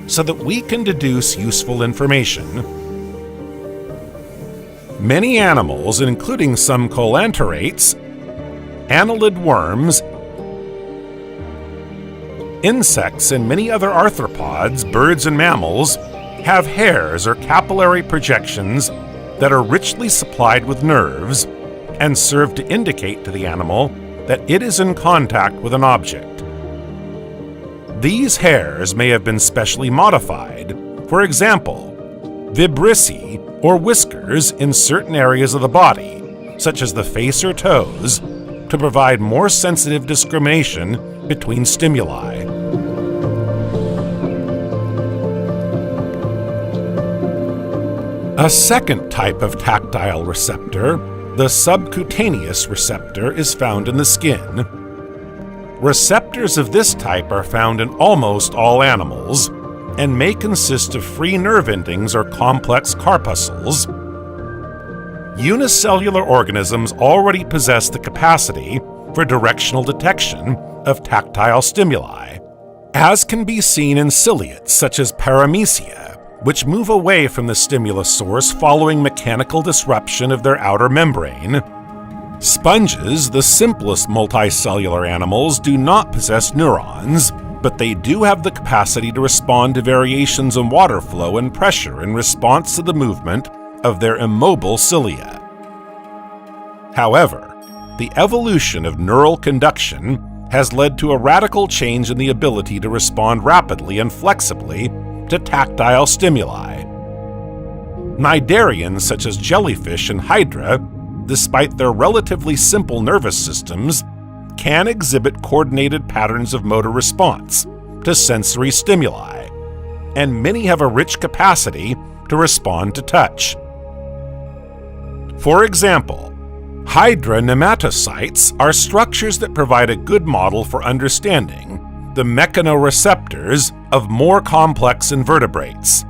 A: so that we can deduce useful information. Many animals, including some coelantherates, annelid worms, insects, and many other arthropods, birds, and mammals, have hairs or capillary projections that are richly supplied with nerves and serve to indicate to the animal that it is in contact with an object. These hairs may have been specially modified, for example, vibrissae or whiskers in certain areas of the body, such as the face or toes, to provide more sensitive discrimination between stimuli. A second type of tactile receptor, the subcutaneous receptor, is found in the skin. Receptors of this type are found in almost all animals and may consist of free nerve endings or complex corpuscles. Unicellular organisms already possess the capacity for directional detection of tactile stimuli, as can be seen in ciliates such as paramecia, which move away from the stimulus source following mechanical disruption of their outer membrane. Sponges, the simplest multicellular animals, do not possess neurons, but they do have the capacity to respond to variations in water flow and pressure in response to the movement of their immobile cilia. However, the evolution of neural conduction has led to a radical change in the ability to respond rapidly and flexibly to tactile stimuli. Cnidarians such as jellyfish and hydra despite their relatively simple nervous systems, can exhibit coordinated patterns of motor response to sensory stimuli, and many have a rich capacity to respond to touch. For example, hydronematocytes are structures that provide a good model for understanding the mechanoreceptors of more complex invertebrates.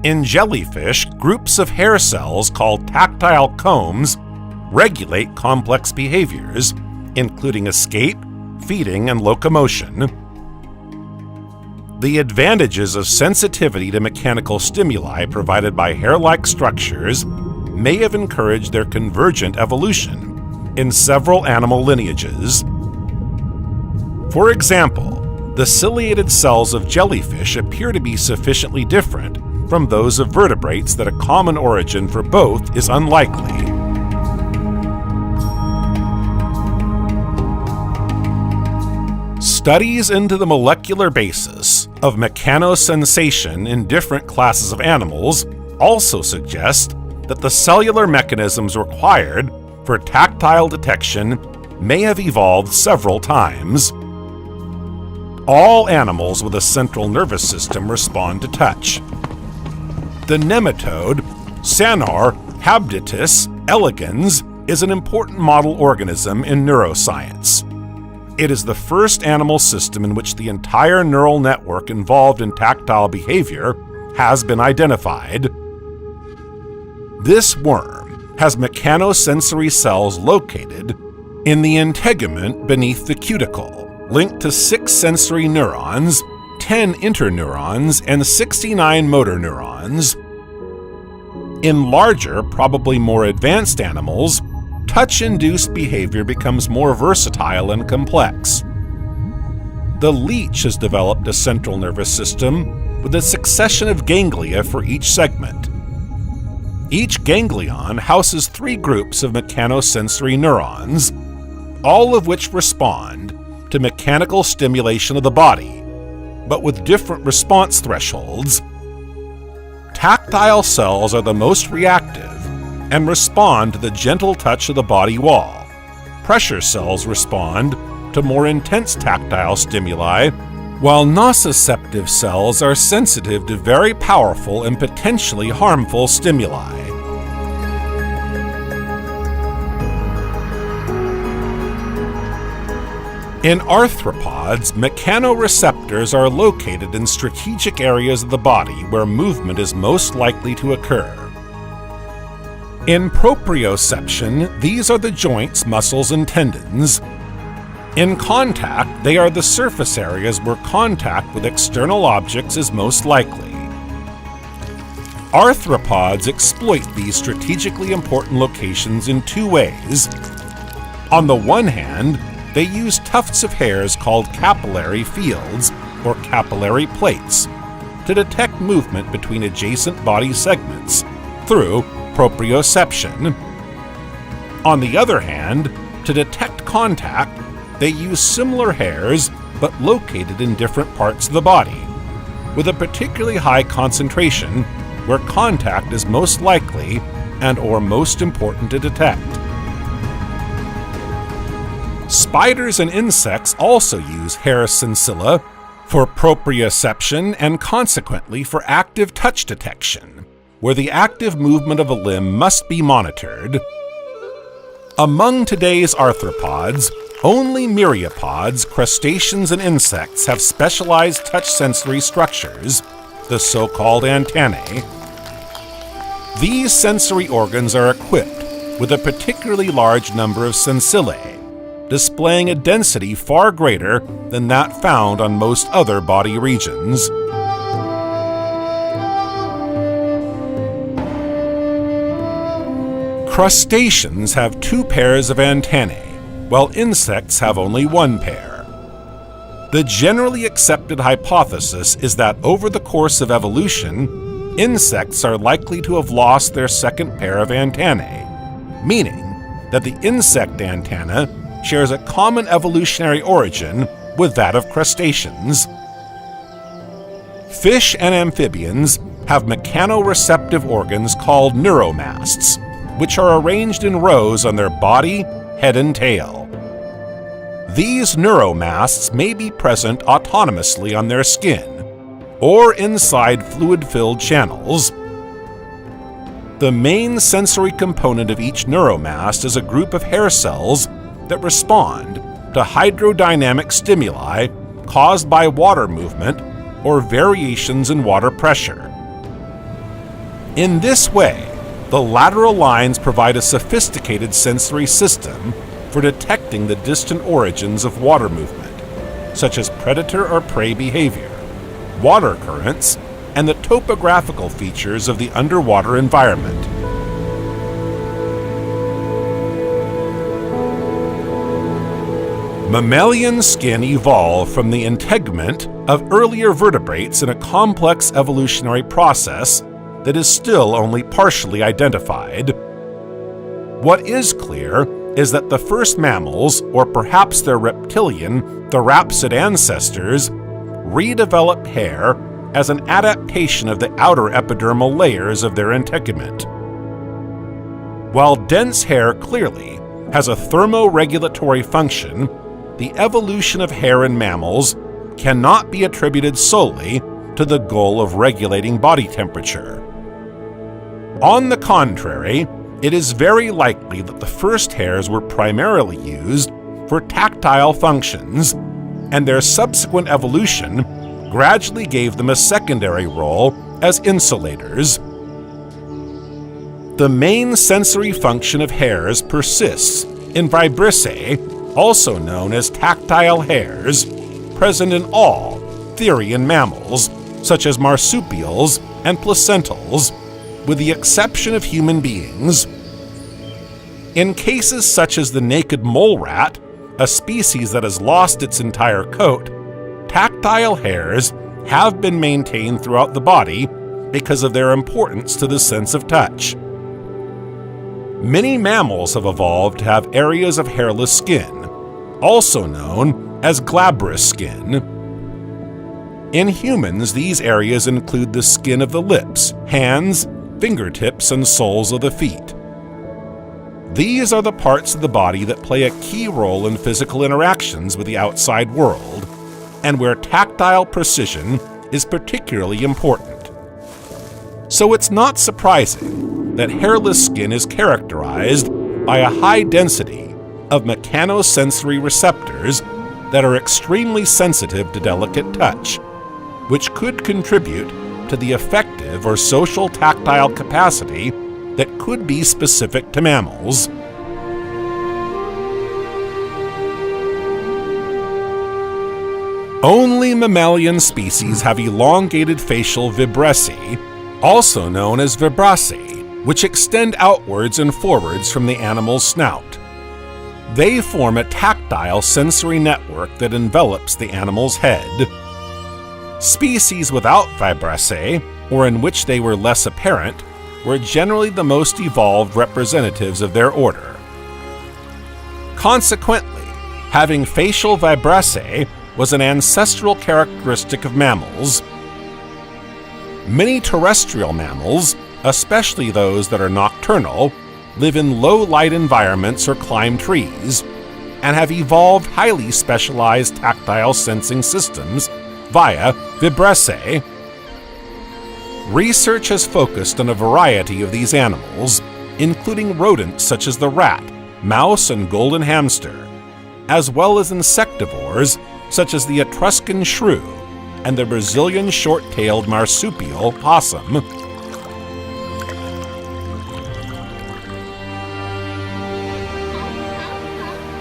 A: In jellyfish, groups of hair cells called tactile combs regulate complex behaviors, including escape, feeding, and locomotion. The advantages of sensitivity to mechanical stimuli provided by hair-like structures may have encouraged their convergent evolution in several animal lineages. For example, the ciliated cells of jellyfish appear to be sufficiently different from those of vertebrates that a common origin for both is unlikely. Studies into the molecular basis of mechanosensation in different classes of animals also suggest that the cellular mechanisms required for tactile detection may have evolved several times. All animals with a central nervous system respond to touch. The nematode, Sanor habditus elegans, is an important model organism in neuroscience. It is the first animal system in which the entire neural network involved in tactile behavior has been identified. This worm has mechanosensory cells located in the integument beneath the cuticle, linked to 6 sensory neurons, 10 interneurons, and 69 motor neurons. In larger, probably more advanced animals, touch-induced behavior becomes more versatile and complex. The leech has developed a central nervous system with a succession of ganglia for each segment. Each ganglion houses 3 groups of mechanosensory neurons, all of which respond to mechanical stimulation of the body, but with different response thresholds. Tactile cells are the most reactive and respond to the gentle touch of the body wall. Pressure cells respond to more intense tactile stimuli, while nociceptive cells are sensitive to very powerful and potentially harmful stimuli. In arthropods, mechanoreceptors are located in strategic areas of the body where movement is most likely to occur. In proprioception, these are the joints, muscles, and tendons. In contact, they are the surface areas where contact with external objects is most likely. Arthropods exploit these strategically important locations in 2 ways. On the one hand, they use tufts of hairs called capillary fields, or capillary plates, to detect movement between adjacent body segments through proprioception. On the other hand, to detect contact, they use similar hairs but located in different parts of the body, with a particularly high concentration where contact is most likely and/or most important to detect. Spiders and insects also use hair sensilla for proprioception and consequently for active touch detection, where the active movement of a limb must be monitored. Among today's arthropods, only myriapods, crustaceans, and insects have specialized touch sensory structures, the so-called antennae. These sensory organs are equipped with a particularly large number of sensillae, displaying a density far greater than that found on most other body regions. Crustaceans have 2 pairs of antennae, while insects have only 1 pair. The generally accepted hypothesis is that over the course of evolution, insects are likely to have lost their second pair of antennae, meaning that the insect antenna shares a common evolutionary origin with that of crustaceans. Fish and amphibians have mechanoreceptive organs called neuromasts, which are arranged in rows on their body, head, and tail. These neuromasts may be present autonomously on their skin or inside fluid-filled channels. The main sensory component of each neuromast is a group of hair cells that respond to hydrodynamic stimuli caused by water movement or variations in water pressure. In this way, the lateral lines provide a sophisticated sensory system for detecting the distant origins of water movement, such as predator or prey behavior, water currents, and the topographical features of the underwater environment. Mammalian skin evolved from the integument of earlier vertebrates in a complex evolutionary process that is still only partially identified. What is clear is that the first mammals, or perhaps their reptilian, therapsid ancestors, redeveloped hair as an adaptation of the outer epidermal layers of their integument. While dense hair clearly has a thermoregulatory function, the evolution of hair in mammals cannot be attributed solely to the goal of regulating body temperature. On the contrary, it is very likely that the first hairs were primarily used for tactile functions, and their subsequent evolution gradually gave them a secondary role as insulators. The main sensory function of hairs persists in vibrissae, also known as tactile hairs, present in all therian mammals, such as marsupials and placentals, with the exception of human beings. In cases such as the naked mole rat, a species that has lost its entire coat, tactile hairs have been maintained throughout the body because of their importance to the sense of touch. Many mammals have evolved to have areas of hairless skin, also known as glabrous skin. In humans, these areas include the skin of the lips, hands, fingertips, and soles of the feet. These are the parts of the body that play a key role in physical interactions with the outside world, and where tactile precision is particularly important. So it's not surprising that hairless skin is characterized by a high density of mechanosensory receptors that are extremely sensitive to delicate touch, which could contribute to the effective or social tactile capacity that could be specific to mammals. Only mammalian species have elongated facial vibrissae, also known as vibrassae, which extend outwards and forwards from the animal's snout. They form a tactile sensory network that envelops the animal's head. Species without vibrassae, or in which they were less apparent, were generally the most evolved representatives of their order. Consequently, having facial vibrassae was an ancestral characteristic of mammals. Many terrestrial mammals, especially those that are nocturnal, live in low-light environments or climb trees, and have evolved highly specialized tactile sensing systems via vibrassae. Research has focused on a variety of these animals, including rodents such as the rat, mouse, and golden hamster, as well as insectivores such as the Etruscan shrew and the Brazilian short-tailed marsupial possum.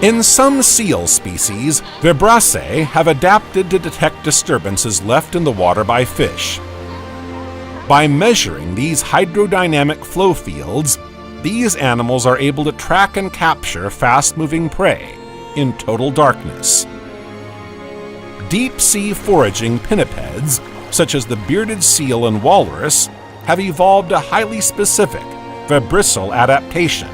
A: In some seal species, vibrassae have adapted to detect disturbances left in the water by fish. By measuring these hydrodynamic flow fields, these animals are able to track and capture fast-moving prey in total darkness. Deep-sea foraging pinnipeds, such as the bearded seal and walrus, have evolved a highly specific vibrissal adaptation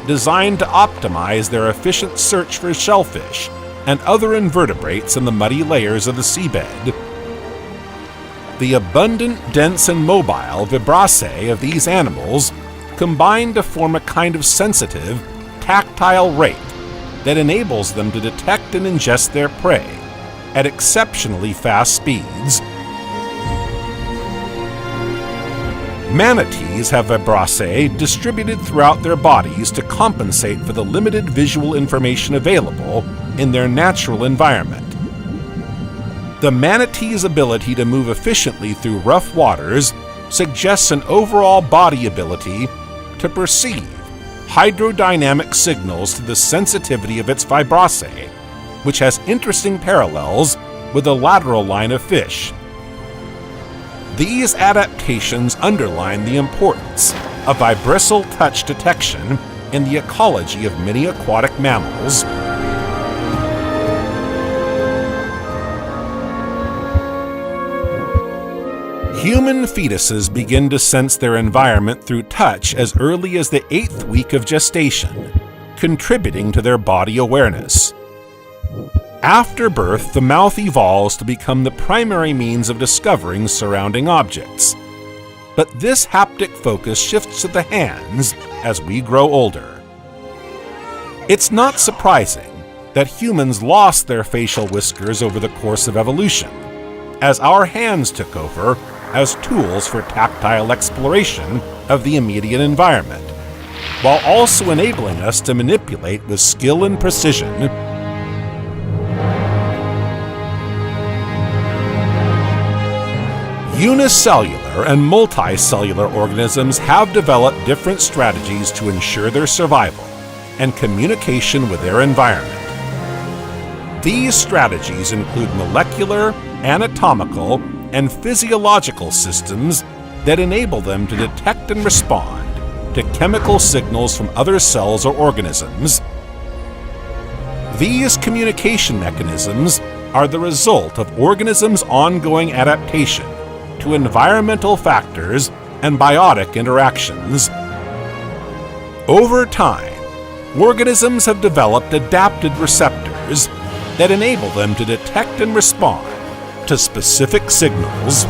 A: designed to optimize their efficient search for shellfish and other invertebrates in the muddy layers of the seabed. The abundant, dense, and mobile vibrassae of these animals combine to form a kind of sensitive, tactile rate that enables them to detect and ingest their prey at exceptionally fast speeds. Manatees have vibrissae distributed throughout their bodies to compensate for the limited visual information available in their natural environment. The manatee's ability to move efficiently through rough waters suggests an overall body ability to perceive hydrodynamic signals to the sensitivity of its vibrissae, which has interesting parallels with the lateral line of fish. These adaptations underline the importance of vibrissae touch detection in the ecology of many aquatic mammals. Human fetuses begin to sense their environment through touch as early as the 8th week of gestation, contributing to their body awareness. After birth, the mouth evolves to become the primary means of discovering surrounding objects. But this haptic focus shifts to the hands as we grow older. It's not surprising that humans lost their facial whiskers over the course of evolution, as our hands took over as tools for tactile exploration of the immediate environment, while also enabling us to manipulate with skill and precision. Unicellular and multicellular organisms have developed different strategies to ensure their survival and communication with their environment. These strategies include molecular, anatomical, and physiological systems that enable them to detect and respond to chemical signals from other cells or organisms. These communication mechanisms are the result of organisms' ongoing adaptation to environmental factors and biotic interactions. Over time, organisms have developed adapted receptors that enable them to detect and respond to specific signals.